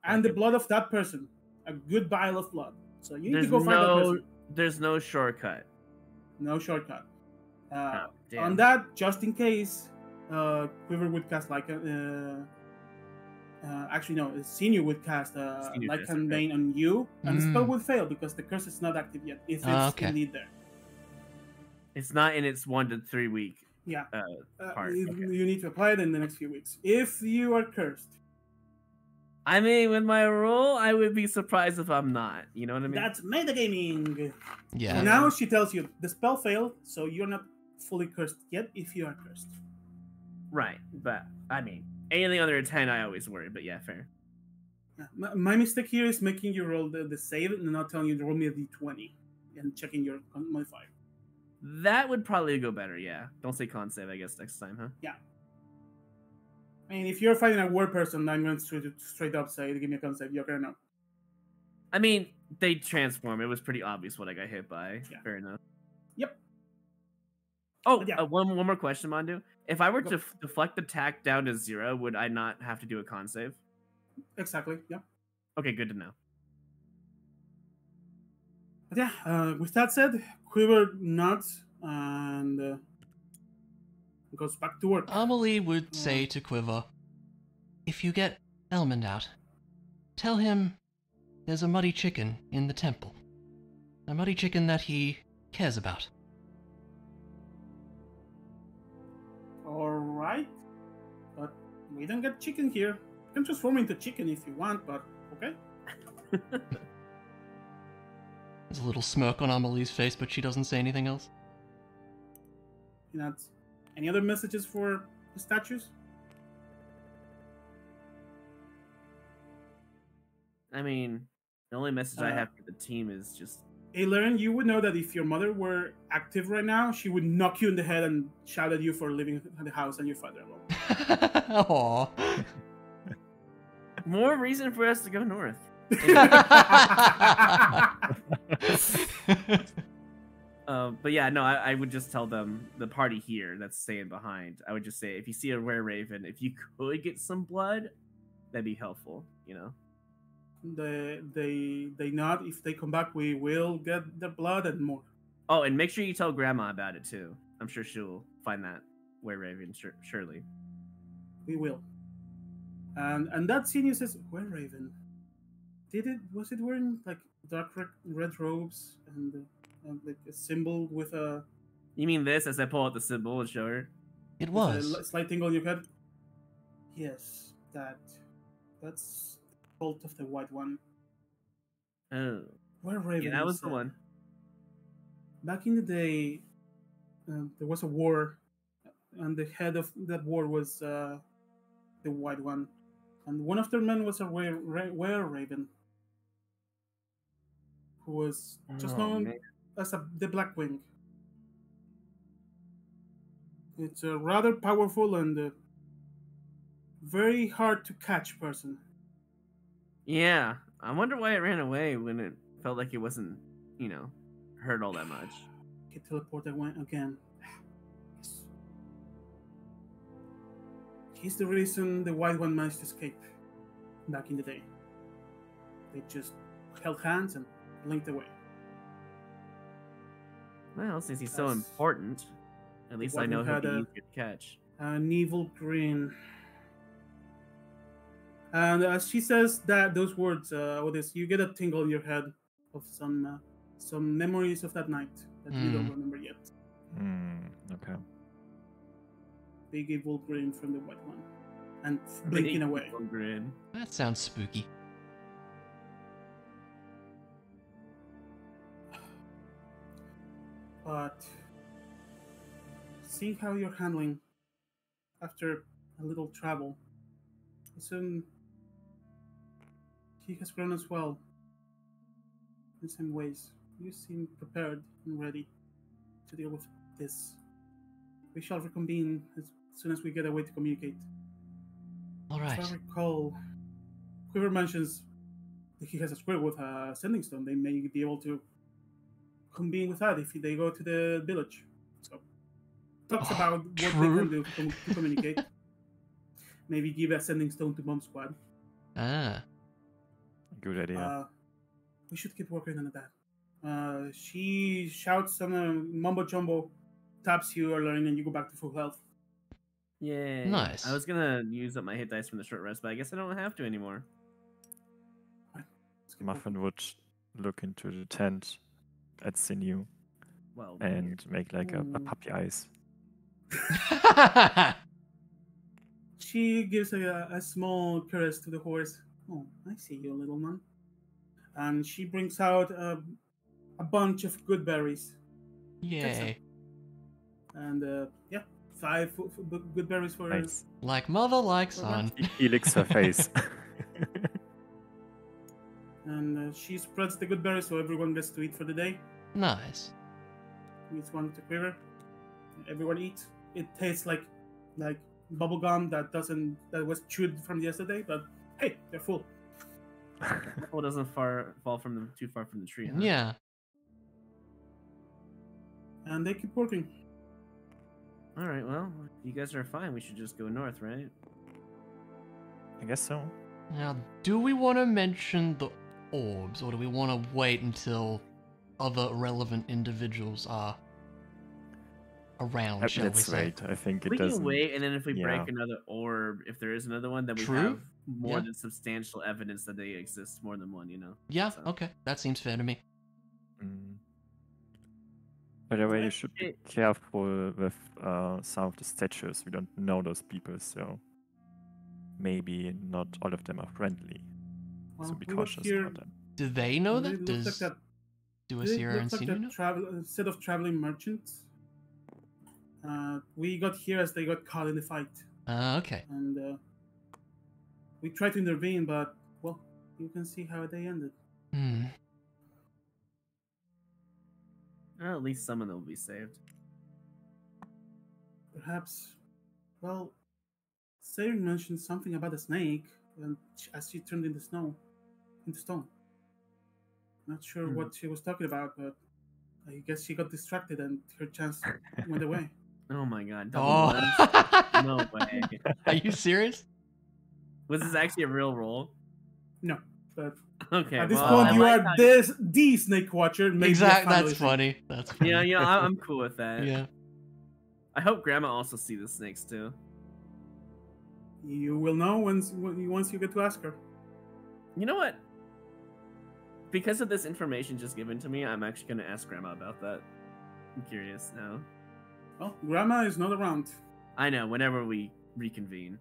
and the blood of that person. A good vial of blood. So you need to go find that person. There's no shortcut. No shortcut. Oh, damn. On that, just in case, Quiver would cast Lycan. Actually, no. Senior would cast Senior does, Lycan okay. Bane on you, and the spell would fail because the curse is not active yet. If it's okay. indeed there. It's not in its 1 to 3 week. Yeah. Part, You okay. you need to apply it in the next few weeks. If you are cursed, I mean, with my roll, I would be surprised if I'm not. You know what I mean? that's metagaming. Yeah. Now she tells you the spell failed, so you're not fully cursed yet if you are cursed. Right, but I mean, anything under a 10, I always worry. But yeah, fair. My mistake here is making you roll the save and not telling you to roll me a d20 and checking your modifier. That would probably go better. Yeah, don't say con save. I guess next time, huh? Yeah. I mean, if you're fighting a war person, I'm going to straight up say, give me a con save. You're going to know. I mean, they transform. It was pretty obvious what I got hit by. Yeah. Fair enough. Yep. Oh, Yeah. one more question, Mandu. If I were Go. to deflect attack down to 0, would I not have to do a con save? Exactly. Yeah. Okay, good to know. But yeah. With that said, Quiver nods and goes back to work. Amelie would say to Quiver, if you get Elmond out, tell him there's a muddy chicken in the temple. A muddy chicken that he cares about. All right. But we don't get chicken here. You can transform into chicken if you want, but okay. There's a little smirk on Amelie's face, but she doesn't say anything else. Peanuts. Any other messages for the statues? I mean, the only message I have for the team is just... Hey, Lauren, you would know that if your mother were active right now, she would knock you in the head and shout at you for leaving the house and your father alone. Aww. More reason for us to go north. But yeah, no, I would just tell them, the party here that's staying behind, I would just say, if you see a rare raven, if you could get some blood, that'd be helpful, you know? They nod. If they come back, we will get their blood and more. Oh, and make sure you tell Grandma about it too. I'm sure she'll find that were raven, surely. We will. And that senior says, were raven? Was it wearing like dark red robes and like a symbol with a... You mean this, as I pull out the symbol and show her? It was. A slight tingle on your head? Yes, that's the cult of the White One. Oh. Where raven? Yeah, that was the one. Back in the day, there was a war, and the head of that war was the White One. And one of their men was a were-raven, who was just known as the Black Wing. It's a rather powerful and very hard to catch person. Yeah, I wonder why it ran away when it felt like it wasn't, hurt all that much. Get teleported again. He's the reason the White One managed to escape back in the day. They just held hands and linked away. Well, since he's so important, at least I know he'll be easier to catch. An evil grin. And as she says those words, Otis, you get a tingle in your head of some memories of that night that you don't remember yet. Okay. Big evil grin from the White One, and blinking away. Grin. That sounds spooky. But seeing how you're handling after a little travel, soon he has grown as well. In some ways, you seem prepared and ready to deal with this. We shall reconvene as soon as we get a way to communicate. All right. If I recall, Quiver mentions that he has a square with a sending stone. They may be able to convene with that if they go to the village. So, talks about what they can do to communicate. Maybe give a sending stone to Bomb Squad. Ah. Good idea. We should keep working on that. She shouts some mumbo jumbo, taps you or learning, and you go back to full health. Yeah. Nice. I was gonna use up my hit dice from the short rest, but I guess I don't have to anymore. Muffin would look into the tent at Sinew and make like a puppy eyes. She gives a small caress to the horse. Oh, I see you, little man. And she brings out a bunch of good berries. Yay. And 5 good berries for her. Nice. Like mother, like son. He licks her face. And she spreads the good berries so everyone gets to eat for the day. Nice. Eats one to Quiver. Everyone eats. It tastes like bubble gum that was chewed from yesterday, but hey, they're full. Apple doesn't fall from too far from the tree. Huh? Yeah. And they keep working. All right. Well, if you guys are fine, we should just go north, right? I guess so. Now, do we want to mention the orbs, or do we want to wait until other relevant individuals are around, shall we Let's say? wait. I think it We doesn't. can wait, and then if we break yeah. another orb, if there is another one, then we True. have more Yeah. than substantial evidence that they exist, more than one, you know? Yeah, So- okay. That seems fair to me. Mm. By the way, you should be careful with some of the statues. We don't know those people, so maybe not all of them are friendly. So Well, be we got cautious here. about them. Do they know They that? look like Does that. do They Asira and look like Sinu a know? set of traveling merchants. We got here as they got caught in the fight, Okay. and we tried to intervene, but well, you can see how they ended. Hmm. Well, at least some of them will be saved. Perhaps, well, Saren mentioned something about a snake, and as she turned into stone. Not sure what she was talking about, but I guess she got distracted and her chance went away. Oh my god, double Oh. ones? No way. Are you serious? Was this actually a real roll? No, but Okay, at this well, point, I you like are how the snake watcher. Maybe Exactly. That's funny. That's funny. Yeah, I'm cool with that. Yeah. I hope Grandma also sees the snakes too. You will know once you get to ask her. You know what? Because of this information just given to me, I'm actually going to ask Grandma about that. I'm curious now. Well, Grandma is not around. I know, whenever we reconvene.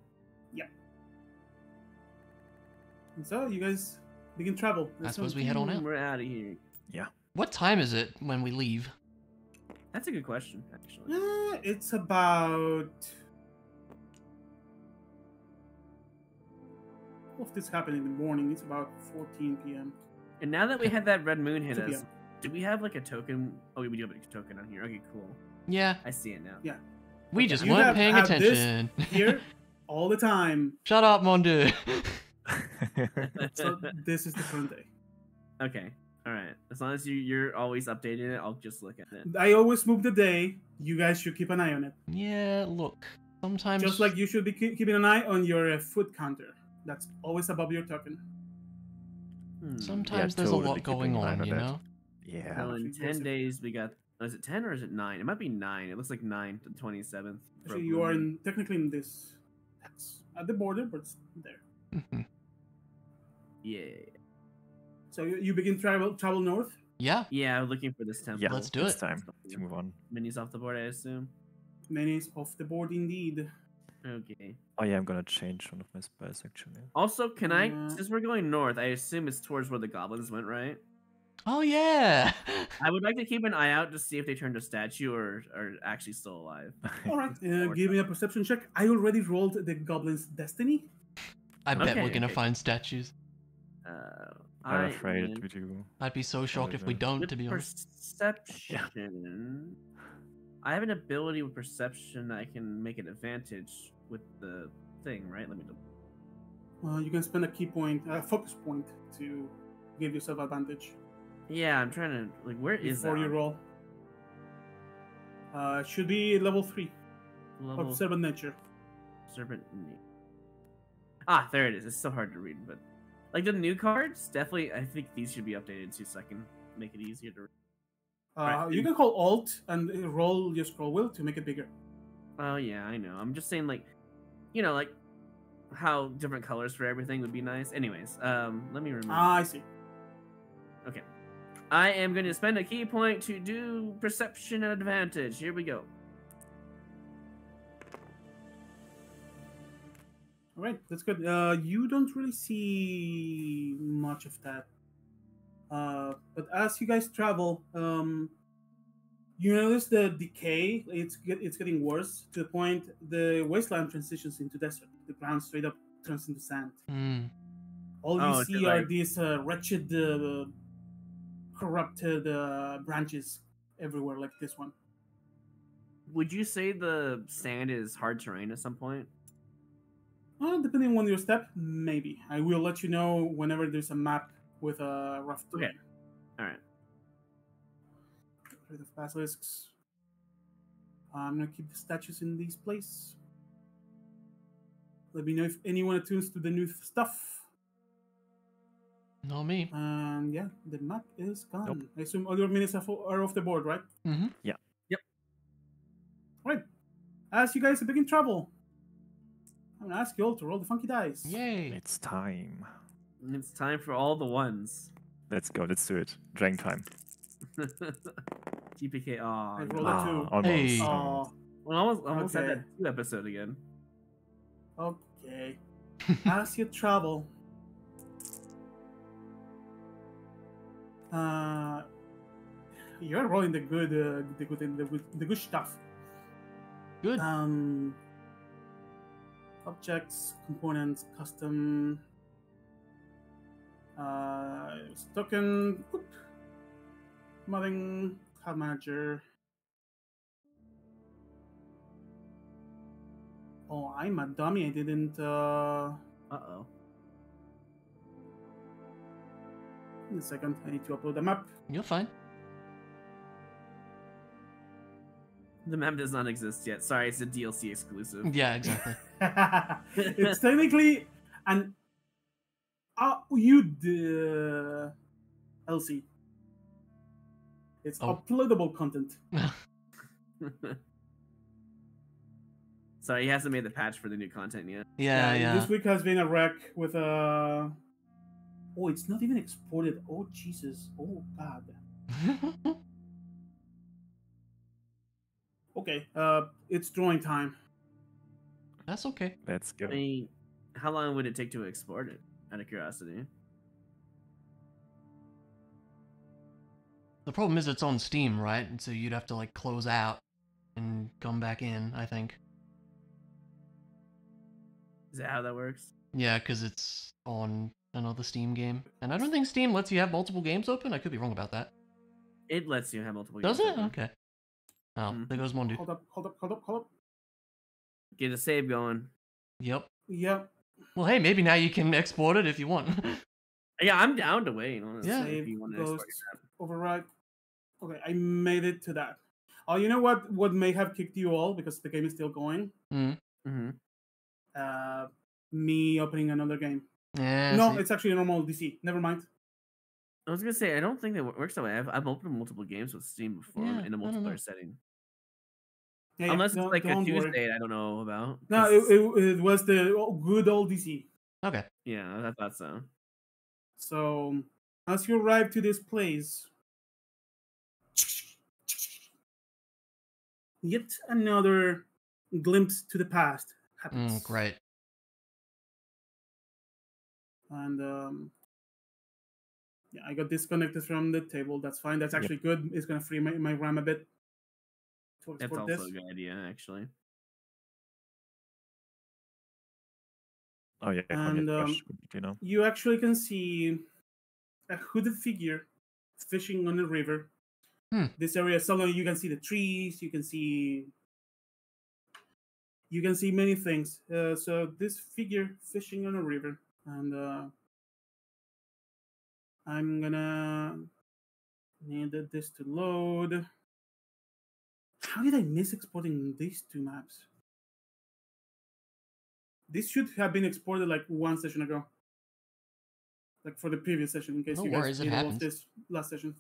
And so you guys begin travel. I suppose we head on out. We're out of here. What time is it when we leave? That's a good question, actually. It's about. If this happened in the morning, it's about 14 p.m. And now that we had that red moon hit 2 us, p.m. do we have like a token? Oh, we do have a token on here. Okay, cool. Yeah. I see it now. Yeah. We just You weren't paying have this attention. Here, all the time. Shut up, mon dieu. So this is the current day. Okay. All right. As long as you're always updating it, I'll just look at it. I always move the day. You guys should keep an eye on it. Yeah, look. Sometimes Just like you should be keeping an eye on your food counter. That's always above your token. sometimes Yeah, there's totally a lot keeping going an eye on, on you that. know? Yeah. So in Actually, 10 yes, days, we got. Is it 10 or is it 9? It might be 9. It looks like 9 to 27th. for Actually, a you blue are moon. technically in this. That's at the border, but it's there. Mhm. Yeah. So you begin travel north. Yeah. Yeah, I'm looking for this temple. Yeah, Let's do it's it. time to move on. Minis off the board, I assume. Menace off the board indeed. Okay. Oh yeah, I'm gonna change one of my spells actually. Also, can I, Uh, since we're going north, I assume it's towards where the goblins went, right? Oh, yeah. I would like to keep an eye out to see if they turned a statue or are actually still alive. All right, give me a perception check. I already rolled the goblin's destiny. I bet we're Okay, gonna okay. find statues. I'm I afraid am we do. I'd be so shocked if we With don't, with to be honest. perception. I have an ability with perception that I can make an advantage with the thing, right? Let me do. You can spend a key point, a focus point, to give yourself advantage Yeah, I'm trying to like. Where is that? before you roll. Should be level 3. Level Observant nature. serpent. Ah, there it is. It's so hard to read, but like the new cards, definitely. I think these should be updated too, so I can make it easier to read. Right. You can call Alt and roll your scroll wheel to make it bigger. Oh yeah, I know. I'm just saying, like, you know, like how different colors for everything would be nice. Anyways, let me remove. I see. Okay, I am going to spend a key point to do perception advantage. Here we go. All right, that's good. You don't really see much of that. But as you guys travel, you notice the decay. It's getting worse to the point the wasteland transitions into desert. The ground straight up turns into sand. Hmm. All Oh, you is it see are like- these wretched, corrupted branches everywhere, like this one. Would you say the sand is hard terrain at some point? Depending on your step, maybe. I will let you know whenever there's a map with a rough terrain. Okay. All right. Get rid of basilisks. I'm gonna keep the statues in this place. Let me know if anyone attunes to the new stuff. No me. And yeah, the map is gone. Nope. I assume all your minutes are off the board, right? Mm-hmm. Right. As you guys begin travel, I'm gonna ask you all to roll the funky dice. Yay. It's time. It's time for all the ones. Let's go. Let's do it. Drank time. TPK. I Aw. rolled a 2. Almost. Hey. Oh, Well, almost had Okay. that 2 episode again. okay. As you travel, you're rolling the good stuff. Good. Objects, components, custom, token, modding, cloud manager. Oh, I'm a dummy. I didn't. Uh-oh. In a second, I need to upload the map. You're fine. The map does not exist yet. Sorry, it's a DLC exclusive. Yeah, exactly. It's technically an the LC. It's Oh. uploadable content. Sorry, he hasn't made the patch for the new content yet. yeah. This week has been a wreck with a. Oh, it's not even exported. Oh Jesus. Oh God. Okay. It's drawing time. That's okay. Let's go. I mean, how long would it take to export it? Out of curiosity. The problem is it's on Steam, right? And so you'd have to like close out and come back in, I think. Is that how that works? Yeah, because it's on another Steam game. And I don't think Steam lets you have multiple games open. I could be wrong about that. It lets you have multiple. Does games it? open. Okay. Oh, Mhm. there goes Mondu. Hold up. Get a save going. Yep. Yep. Well, hey, maybe now you can export it if you want. Yeah, I'm down to wait. Honestly, Yeah. if Save, you want to ghost, export override. Okay, I made it to that. Oh, you know what? What may have kicked you all because the game is still going? Mm. Mm-hmm. Me opening another game. Yeah. No, see. it's actually a normal DC. Never mind. I was gonna say I don't think that works that way. I've opened multiple games with Steam before Yeah, in a I don't know. multiplayer setting. Yeah, Unless it's don't- like a don't worry. Tuesday, I don't know about. No, 'cause- it was the good old DC. Okay. yeah, I thought so. So, as you arrive to this place, yet another glimpse to the past happens. Great. And yeah, I got disconnected from the table. That's fine. That's actually good. It's gonna free my RAM a bit to That's export also this. a good idea, actually. Oh yeah, And, you know. You actually can see a hooded figure fishing on the river. This area, suddenly you can see the trees. You can see many things. So this figure fishing on a river, and I'm gonna need this to load. How did I miss exporting these two maps? This should have been exported like one session ago. Like for the previous session, in case No you worries, guys it did all of happens. this last session.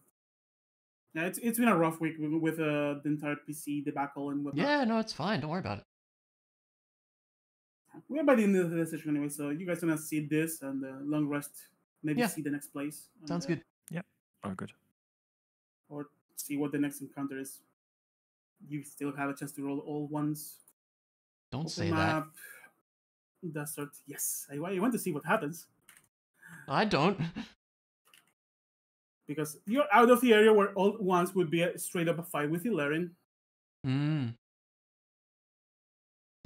Yeah, it's been a rough week with the entire PC debacle and whatnot. Yeah, no, it's fine. Don't worry about it. We're by the end of the session anyway, so you guys gonna see this and long rest. Maybe Yeah. see the next place. And, Sounds good. Oh, good. Or see what the next encounter is. You still have a chance to roll all ones. Don't Open say that. map. Desert. Yes, I want to see what happens I don't. because you're out of the area where all ones would be a straight up a fight with Ilarion. It'd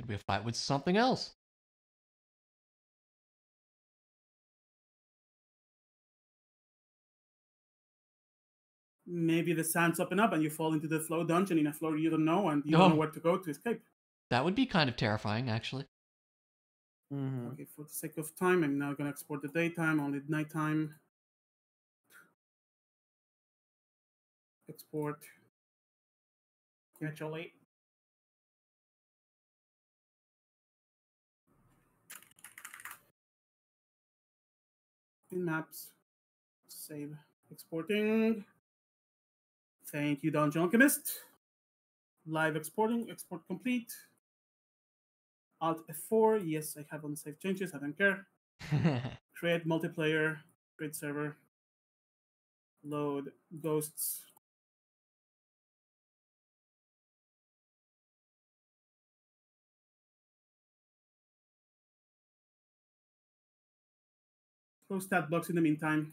be a fight with something else. Maybe the sands open up and you fall into the flow dungeon in a floor you don't know and you don't know where to go to escape. That would be kind of terrifying, actually. Mhm. Okay, for the sake of time, I'm now gonna export the daytime, only nighttime. Export. Actually. In maps. Save. Exporting. Thank you, Dungeon Alchemist. Live exporting. Export complete. Alt F4. Yes, I have unsaved changes. I don't care. Create multiplayer. Create server. Load ghosts. Close stat blocks in the meantime.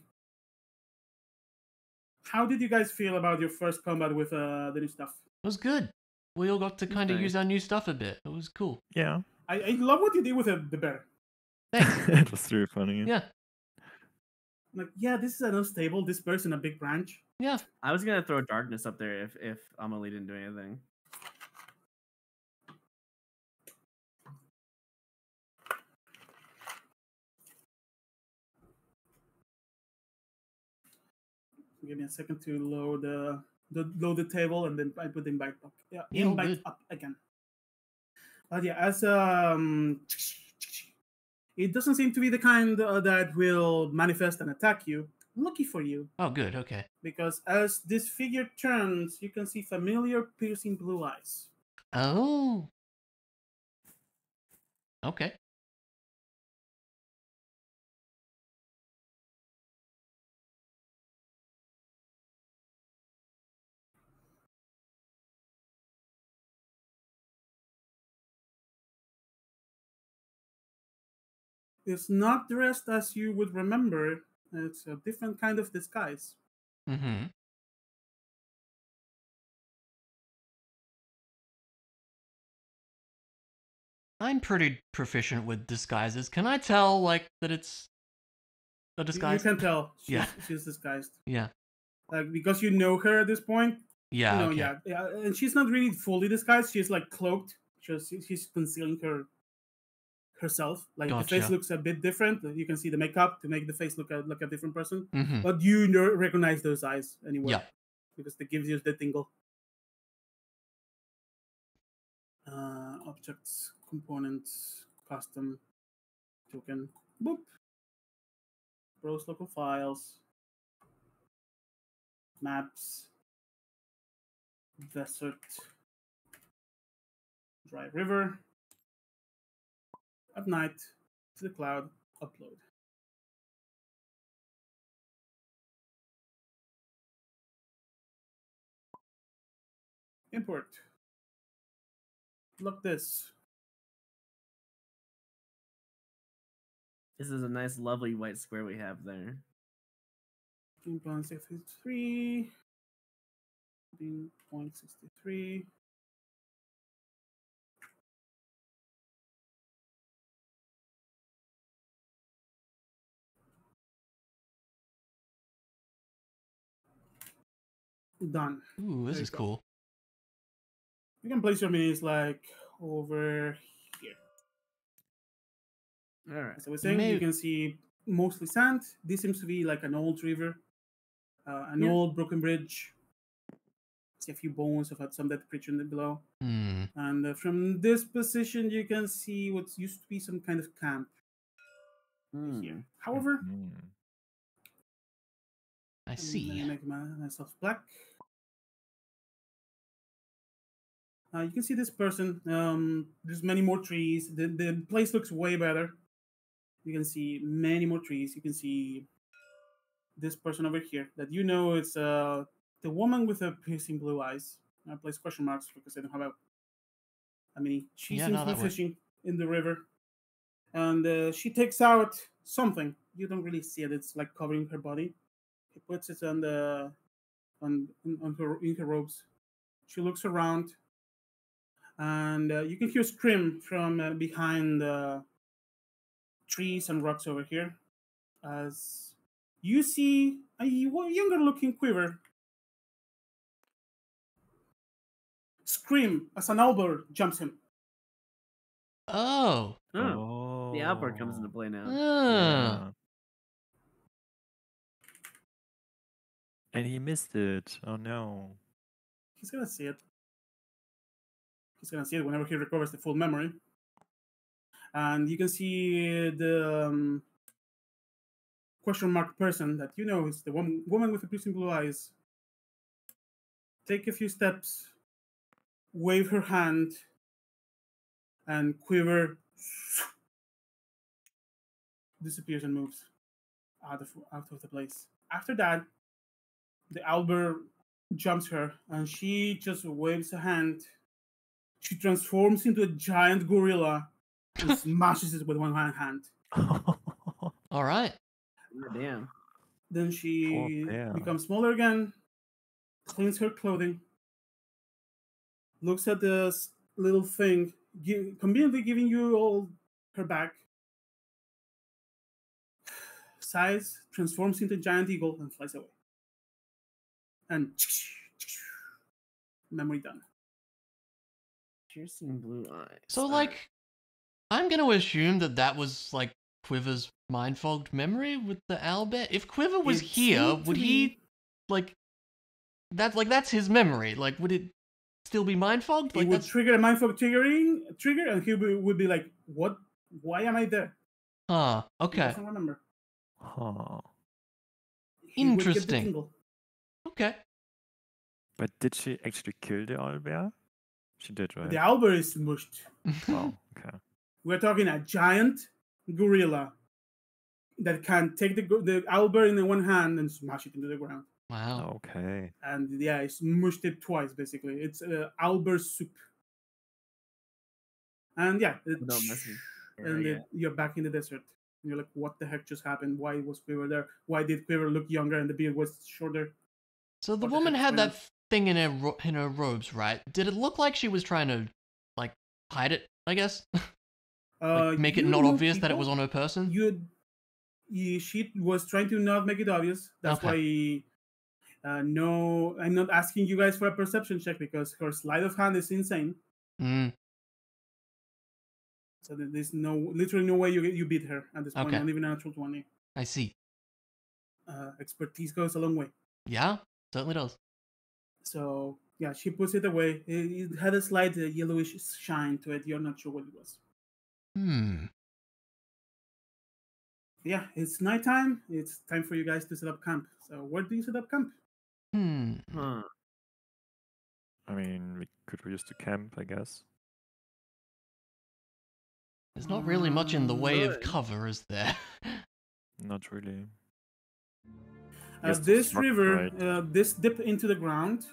How did you guys feel about your first combat with the new stuff? It was good. We all got to kind of nice. use our new stuff a bit. It was cool. Yeah. I love what you did with the bear. Thanks. It was really funny. Yeah. Like, yeah, this is unstable. This bear's in a big branch. Yeah. I was gonna throw darkness up there if Amelie didn't do anything. Give me a second to load load the table, and then I put the invite up. Yeah, Yeah, all invite good. up again. But yeah, as it doesn't seem to be the kind that will manifest and attack you. Lucky for you, Oh, good. Okay. because as this figure turns, you can see familiar piercing blue eyes. Oh. Okay. It's not dressed as you would remember. It's a different kind of disguise. Mm-hmm. I'm pretty proficient with disguises. Can I tell, like, that it's a You disguise? can tell Yeah. she's disguised. Yeah. Like, because you know her at this point. Yeah. You know, Okay. yeah, and she's not really fully disguised. She's like cloaked. She's concealing herself. Like the face Gotcha. looks a bit different. You can see the makeup to make the face look like a different person. Mm-hmm. But you recognize those eyes anywhere. Yeah. Because they gives you the tingle. Objects, components, custom, token, boop. Browse local files, maps, desert, dry river, at night, to the cloud, upload. Import. Look this. This is a nice, lovely white square we have there. 15.63. 15.63. Done. Ooh, this There is you go. cool. You can place your minis like over here. All right. As I was saying, you can see mostly sand. This seems to be like an old river, an Yeah. old broken bridge. See a few bones of some dead creature in the below. Hmm. And from this position, you can see what used to be some kind of camp here. However, I I'm see. gonna make myself black. You can see this person. There's many more trees. The place looks way better. You can see many more trees. You can see this person over here that you know it's the woman with the piercing blue eyes. I place question marks because I don't have a mini. She Yeah, seems no, to be that works. fishing in the river, and she takes out something. You don't really see it. It's like covering her body. He puts it on the on her in her robes. She looks around, and you can hear scream from behind trees and rocks over here, as you see a younger-looking quiver scream as an owlbird jumps him. Oh. Oh. The outboard comes into play now. Ah. Yeah. And he missed it. Oh no. He's gonna see it. He's gonna see it whenever he recovers the full memory. And you can see the question mark person that you know is the woman with the piercing blue eyes. Take a few steps, wave her hand, and quiver disappears and moves out of the place. After that, the owlbear jumps her, and she just waves a hand. She transforms into a giant gorilla and smashes it with one hand. All right. Oh, damn. Then she Poor bear. becomes smaller again, cleans her clothing, looks at this little thing, conveniently giving you all her back, sighs, transforms into a giant eagle, and flies away. And memory done. Piercing blue eyes. So, All like, right. I'm gonna assume that was like Quiver's mind fogged memory with the owlbear. If Quiver was It here, seemed to would he be- like that's his memory? Like, would it still be mind fogged? It Like, would that's trigger a mindfuck trigger, and he would be like, "What? Why am I there?" He okay, doesn't remember. Huh. He would get the Interesting. tingle. okay. But did she actually kill the owlbear? She did, right? The owlbear is smushed. Wow. Okay. We're talking a giant gorilla that can take the owlbear in one hand and smash it into the ground. Wow. Okay. And yeah, it's mushed it twice basically. It's owlbear soup. And yeah, Without messing. and Yeah. you're back in the desert. And you're like, what the heck just happened? Why was Quiver there? Why did Quiver look younger and the beard was shorter? So the What the woman heck's had going that thing in her robes, right? Did it look like she was trying to like hide it? I guess like, make it you not know obvious that it people- was on her person. She was trying to not make it obvious. That's Okay. why. No, I'm not asking you guys for a perception check because her sleight of hand is insane. Mm, So there's literally no way you beat her at this point. Okay. Not even a natural 20. I see. Expertise goes a long way. Yeah, certainly does. So yeah, she puts it away. It had a slight yellowish shine to it. You're not sure what it was. Yeah, it's nighttime. It's time for you guys to set up camp. So where do you set up camp? Huh. I mean, we could use the camp, I guess. There's not really much in the way of Good. cover, is there? Not really. Yes, This rock, river, right. this dip into the ground,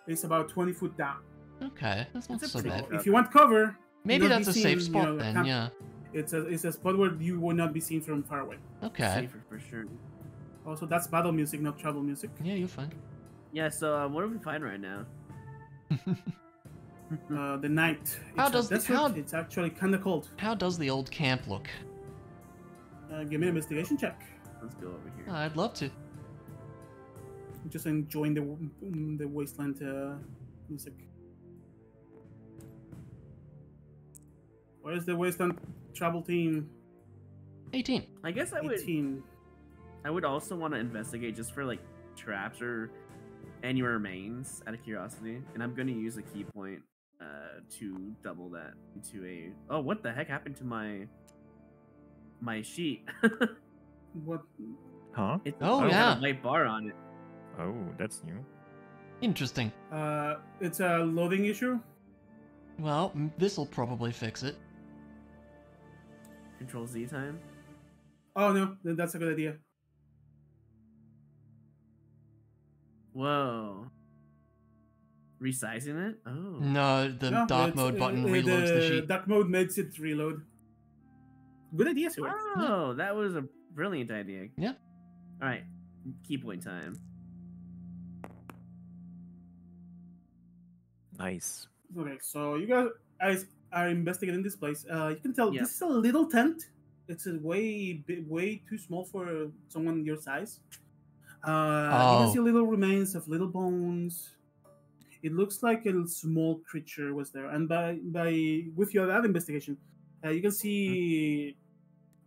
is about 20 foot down. Okay, that's not It's a so pretty bad. good- If you want cover, Maybe not that's a be safe seen, spot then. camp- Yeah. It's a spot where you will not be seen from far away. Okay. Safer for sure. Also, that's battle music, not travel music. Yeah, you're fine. Yeah. So what do we find right now? The night. How It's a does the- desert. how- It's actually kind of cold. How does the old camp look? Give me an investigation check. Let's go over here. I'd love to. Just enjoying the wasteland music. Where's the wasteland travel team? 18. I guess I would. 18. I would also want to investigate just for like traps or any remains out of curiosity, and I'm going to use a key point to double that into a. Oh, what the heck happened to my sheet? What? Huh? It's Oh, got yeah. a white bar on it. Oh, that's new. Interesting. It's a loading issue. Well, this'll probably fix it. Control Z time. Oh no, then that's a good idea. Whoa. Resizing it? Oh. No, the No, dark it's, mode button reloads the sheet. Dark mode makes it reload. Good idea, Stuart. Oh, that was a brilliant idea. Yeah. All right. Key point time. Nice. Okay, so you guys are investigating this place. You can tell Yeah. this is a little tent. It's a way too small for someone your size. You can see little remains of little bones. It looks like a small creature was there. And by with your that investigation, You can see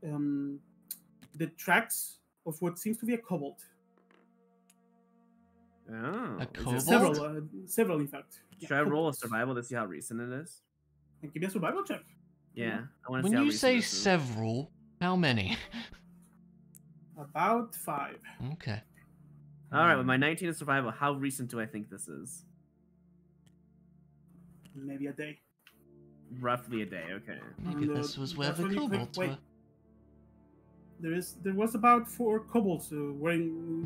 the tracks of what seems to be a kobold. Oh, A is it kobold? Several in fact. Should I roll a kobolds. survival to see how recent it is? And give me a survival check. Yeah, I want to When see how you recent say this is. several, how many? About 5. Okay. All right, with my 19 in survival, how recent do I think this is? Maybe a day. Roughly a day. Okay. Maybe And, this was where that's the when you click- kobolds wait. were. There was about 4 kobolds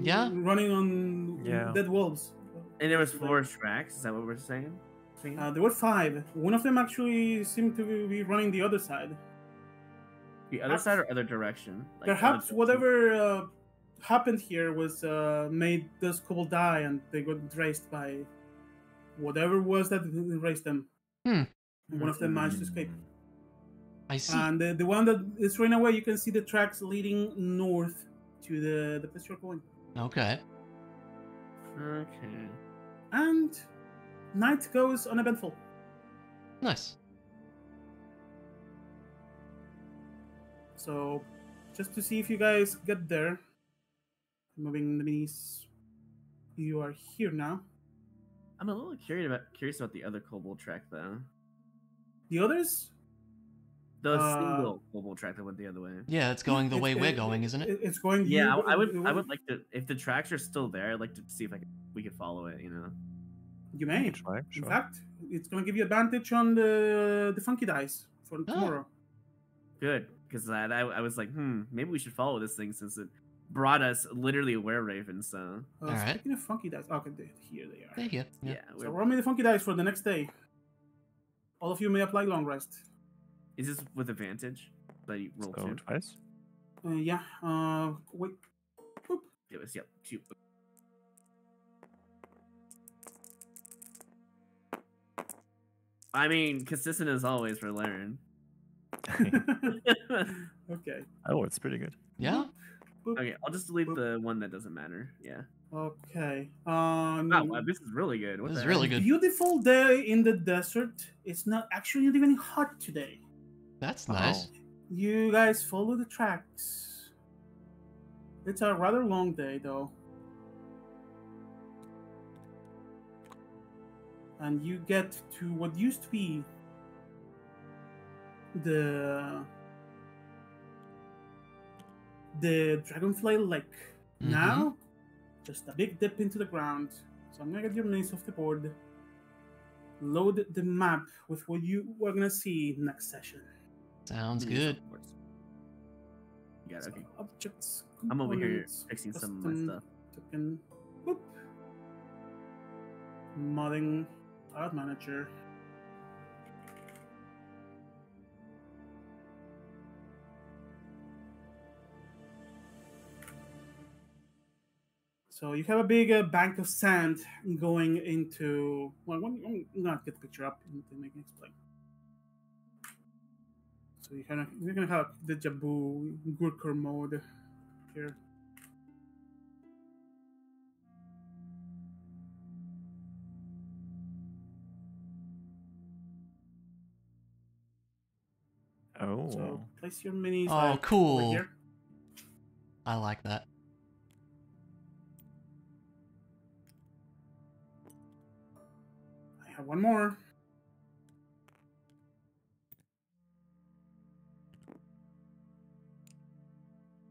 Yeah? running on Yeah. dead wolves. And there was 4 tracks. Is that what we're saying? There were 5. One of them actually seemed to be running the other side. The other side or other direction? Like Perhaps other direction? whatever happened here was made those kobolds die, and they got erased by whatever was that erased them. And one of them managed to escape. I see. And the one that is running away, you can see the tracks leading north to the place you're going. Okay. Okay. And night goes uneventful. Nice. So, just to see if you guys get there, moving the minis, you are here now. I'm a little curious about the other kobold track though. The others, The single kobold track that went the other way. Yeah, it's going the way we're going, isn't it? It's going. Yeah, you- I would like to. If the tracks are still there, I'd like to see if we could follow it. You know. You may. Try, In sure. fact, it's going to give you advantage on the funky dice for tomorrow. Good, because I was like, maybe we should follow this thing since it brought us literally a were-raven. So Alright. Speaking of funky dice, okay, here they are. There you go. yeah, So roll me the funky dice for the next day. All of you may apply long rest. is this with advantage? That you roll So two. twice. Yeah. Wait. Boop. It was 2. I mean, consistent as always for Laren. Okay. Oh, it's pretty good. Yeah? Boop. Okay, I'll just delete the one that doesn't matter. Yeah. Okay. Wow, this is really good. What This the is heck? really good. Beautiful day in the desert. It's not actually not even hot today. That's nice. You guys follow the tracks. It's a rather long day, though. And you get to what used to be the Dragonfly Lake. Mhm. Now, just a big dip into the ground. So I'm gonna get your names off the board. Load the map with what you are gonna see next session. Sounds Yes, good. of course. You got it, So, okay. objects. I'm over here components, fixing some of my custom stuff. Token. Boop. Modding. Art manager. So you have a big bank of sand going into. Well, I'm gonna get the picture up and then I can explain. So you're gonna have the Jabu Gurkur mode here. Oh. So place your minis. Oh, like, cool. over here. I like that. I have one more.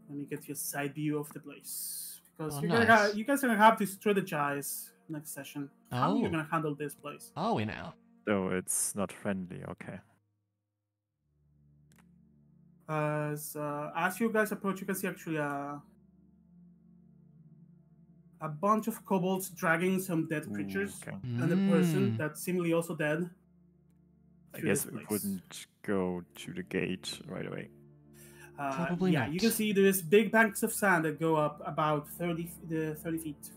Let me get you a side view of the place because Oh, you nice. guys are gonna have to strategize next session. How Oh. you're gonna handle this place? Are we now? So it's not friendly. Okay. As you guys approach, you can see actually a bunch of kobolds dragging some dead creatures Okay. and a person Mm. that's seemingly also dead. I through guess this we place. wouldn't go to the gate right away. Probably yeah, not. you can see there's big banks of sand that go up about 30 feet.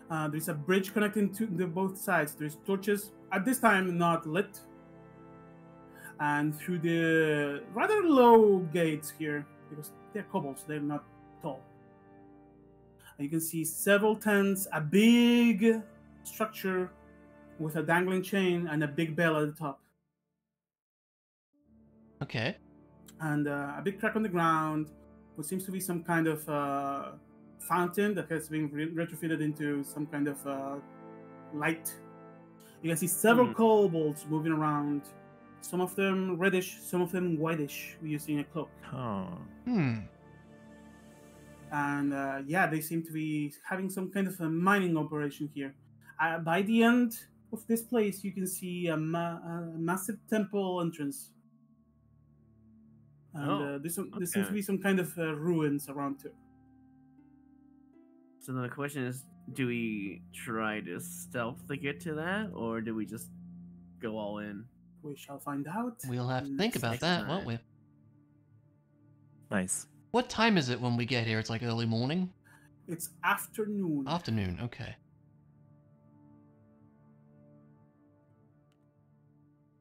There's a bridge connecting to both sides. There's torches, at this time not lit. And through the rather low gates here, because they're kobolds, they're not tall. And you can see several tents, a big structure with a dangling chain and a big bell at the top. Okay. And a big crack on the ground, what seems to be some kind of fountain that has been retrofitted into some kind of light. You can see several kobolds moving around, some of them reddish, some of them whitish, using a cloak. Oh. And yeah, they seem to be having some kind of a mining operation here. By the end of this place, you can see a massive temple entrance. And there seems to be some kind of ruins around too. So then the question is, do we try to stealth to get to that, or do we just go all in? We shall find out. We'll have to think about next that, time. won't we? Nice. What time is it when we get here? It's like early morning? It's afternoon. Afternoon, okay.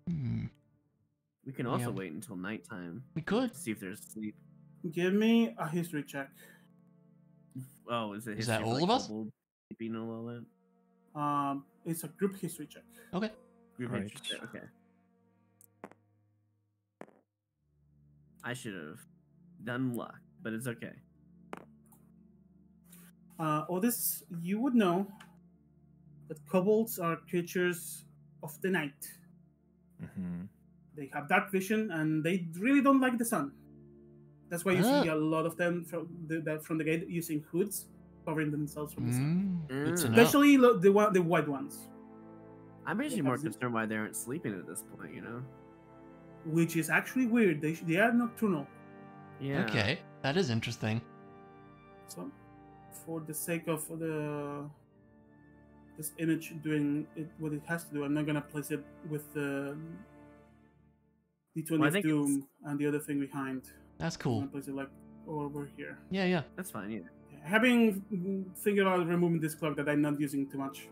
We can also Yeah. wait until nighttime. We could. See if there's sleep. Give me a history check. Oh, is it? Is that history for, all like, of us? kobold sleeping and all that? It's a group history check. Okay. Group Right. history, okay. I should have done luck, but it's okay. Otis, you would know that kobolds are creatures of the night. Mm-hmm. They have dark vision and they really don't like the sun. That's why you see a lot of them from the gate using hoods, covering themselves from the sun. Good to know. Especially the white ones, I'm actually They more have this- concerned why they aren't sleeping at this point, you know? which is actually weird. They are nocturnal. Yeah. Okay, that is interesting. So, for the sake of this image doing what it has to do, I'm not gonna place it with the D20 Well, I of think Doom and the other thing behind. That's I'm cool. gonna place it like over here. Yeah. That's fine, yeah. Having thinking about removing this clock that I'm not using too much.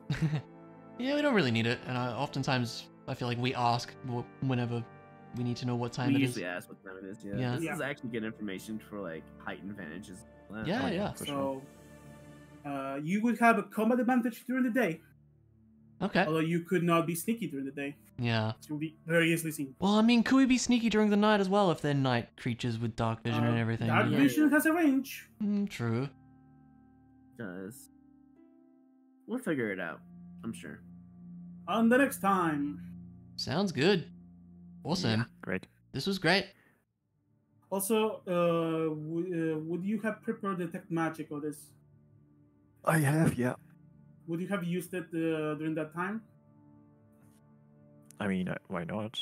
Yeah, we don't really need it, and oftentimes I feel like we ask whenever we need to know what time We it is. usually ask what time it is, yeah. Yeah. This Yeah. is actually good information for, like, height advantages. Yeah, Oh, yeah. for sure. So, you would have a combat advantage during the day, Okay. although you could not be sneaky during the day. Yeah. It will be very easily seen. Well, I mean, could we be sneaky during the night as well if they're night creatures with dark vision and everything? Dark Yeah. vision has a range. True. Does. We'll figure it out, I'm sure. On the next time. Sounds good. Awesome. Yeah. Great. This was great. Also, would you have prepared detect magic or this? I have, yeah. Would you have used it during that time? I mean, why not?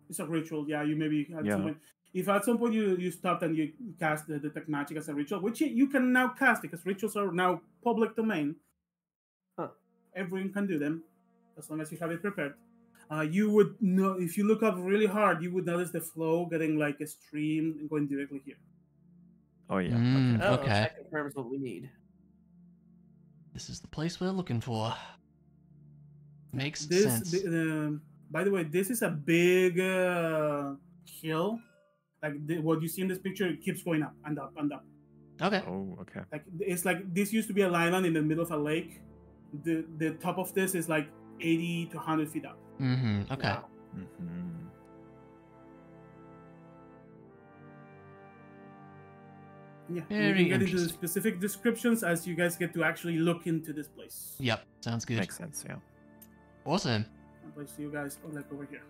It's a ritual, yeah. You maybe at Yeah. some point, if at some point you stopped and you cast the detect magic as a ritual, which you can now cast because rituals are now public domain. Huh. Everyone can do them as long as you have it prepared. You would know if you look up really hard, you would notice the flow getting like a stream and going directly here. Oh, yeah. Mm. Okay. Oh, Okay. that confirms what we need. This is the place we're looking for. Makes This, sense. by the way, this is a big hill. Like what you see in this picture, it keeps going up and up and up. Okay. Oh, okay. Like it's like this used to be an island in the middle of a lake. The top of this is like 80 to 100 feet up. Mm-hmm. Okay. Wow. Mm-hmm. Yeah, Very we can get into the interesting. specific descriptions as you guys get to actually look into this place. Yep. Sounds good. Makes sense, yeah. Awesome. I'll place you guys like over here.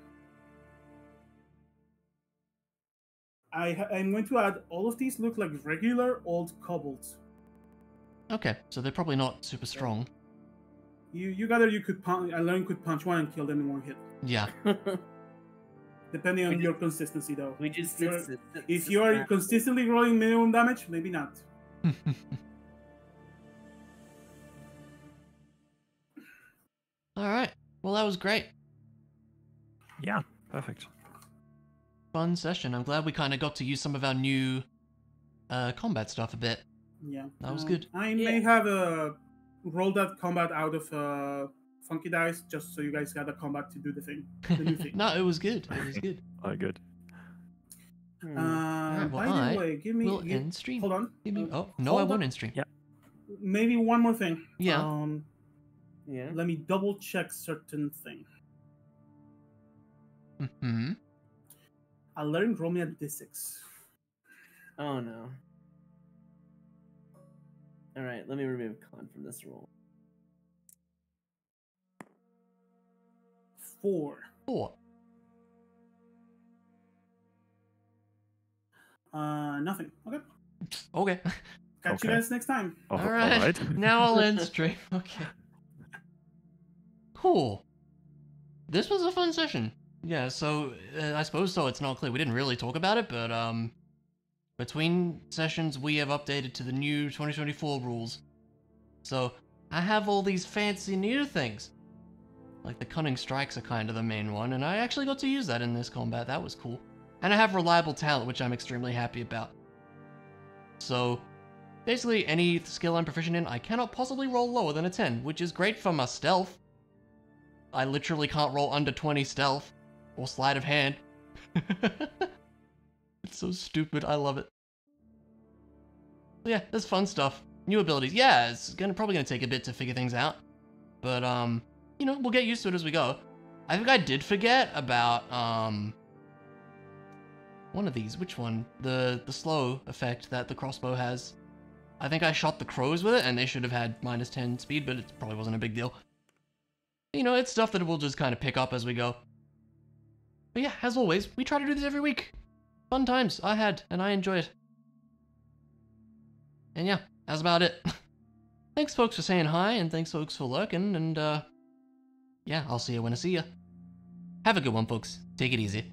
I'm going to add all of these look like regular old kobolds. Okay. So they're probably not super strong. You gather you could punch. Alone could punch one and kill them in one hit, Yeah. depending on your consistency though. We just If you are consistently rolling minimum damage, maybe not. All right. Well, that was great. Yeah, perfect. Fun session. I'm glad we kind of got to use some of our new combat stuff a bit. Yeah, That was good. I may have rolled that combat out of funky dice just so you guys had a combat to do the thing, the new thing. No, it was good. It was good. All good. well, By I the way, give me. We'll end stream. Hold on. Give me, oh, no, I hold won't on. end stream. Yeah. Maybe one more thing. Yeah. Yeah. Let me double check certain thing. Mm-hmm. I learned roll me a d6. Oh no. All right, let me remove con from this roll. 4. 4. Nothing. Okay. Okay. Catch you Okay. guys next time. Oh, All right. Now I'll end stream. Okay. Cool. This was a fun session. Yeah, so I suppose so. It's not clear. We didn't really talk about it, but between sessions we have updated to the new 2024 rules. So I have all these fancy new things. Like the cunning strikes are kind of the main one, and I actually got to use that in this combat. That was cool. And I have reliable talent, which I'm extremely happy about. So basically any skill I'm proficient in, I cannot possibly roll lower than a 10, which is great for my stealth. I literally can't roll under 20 stealth or sleight of hand. It's so stupid. I love it. So yeah, there's fun stuff. New abilities. Yeah, it's probably gonna take a bit to figure things out, but you know, we'll get used to it as we go. I think I did forget about one of these. Which one? The slow effect that the crossbow has. I think I shot the crows with it, and they should have had -10 speed, but it probably wasn't a big deal. You know, it's stuff that we'll just kind of pick up as we go. But yeah, as always, we try to do this every week. Fun times I had, and I enjoy it. And yeah, that's about it. Thanks folks for saying hi, and thanks folks for lurking, and yeah, I'll see you when I see you. Have a good one, folks. Take it easy.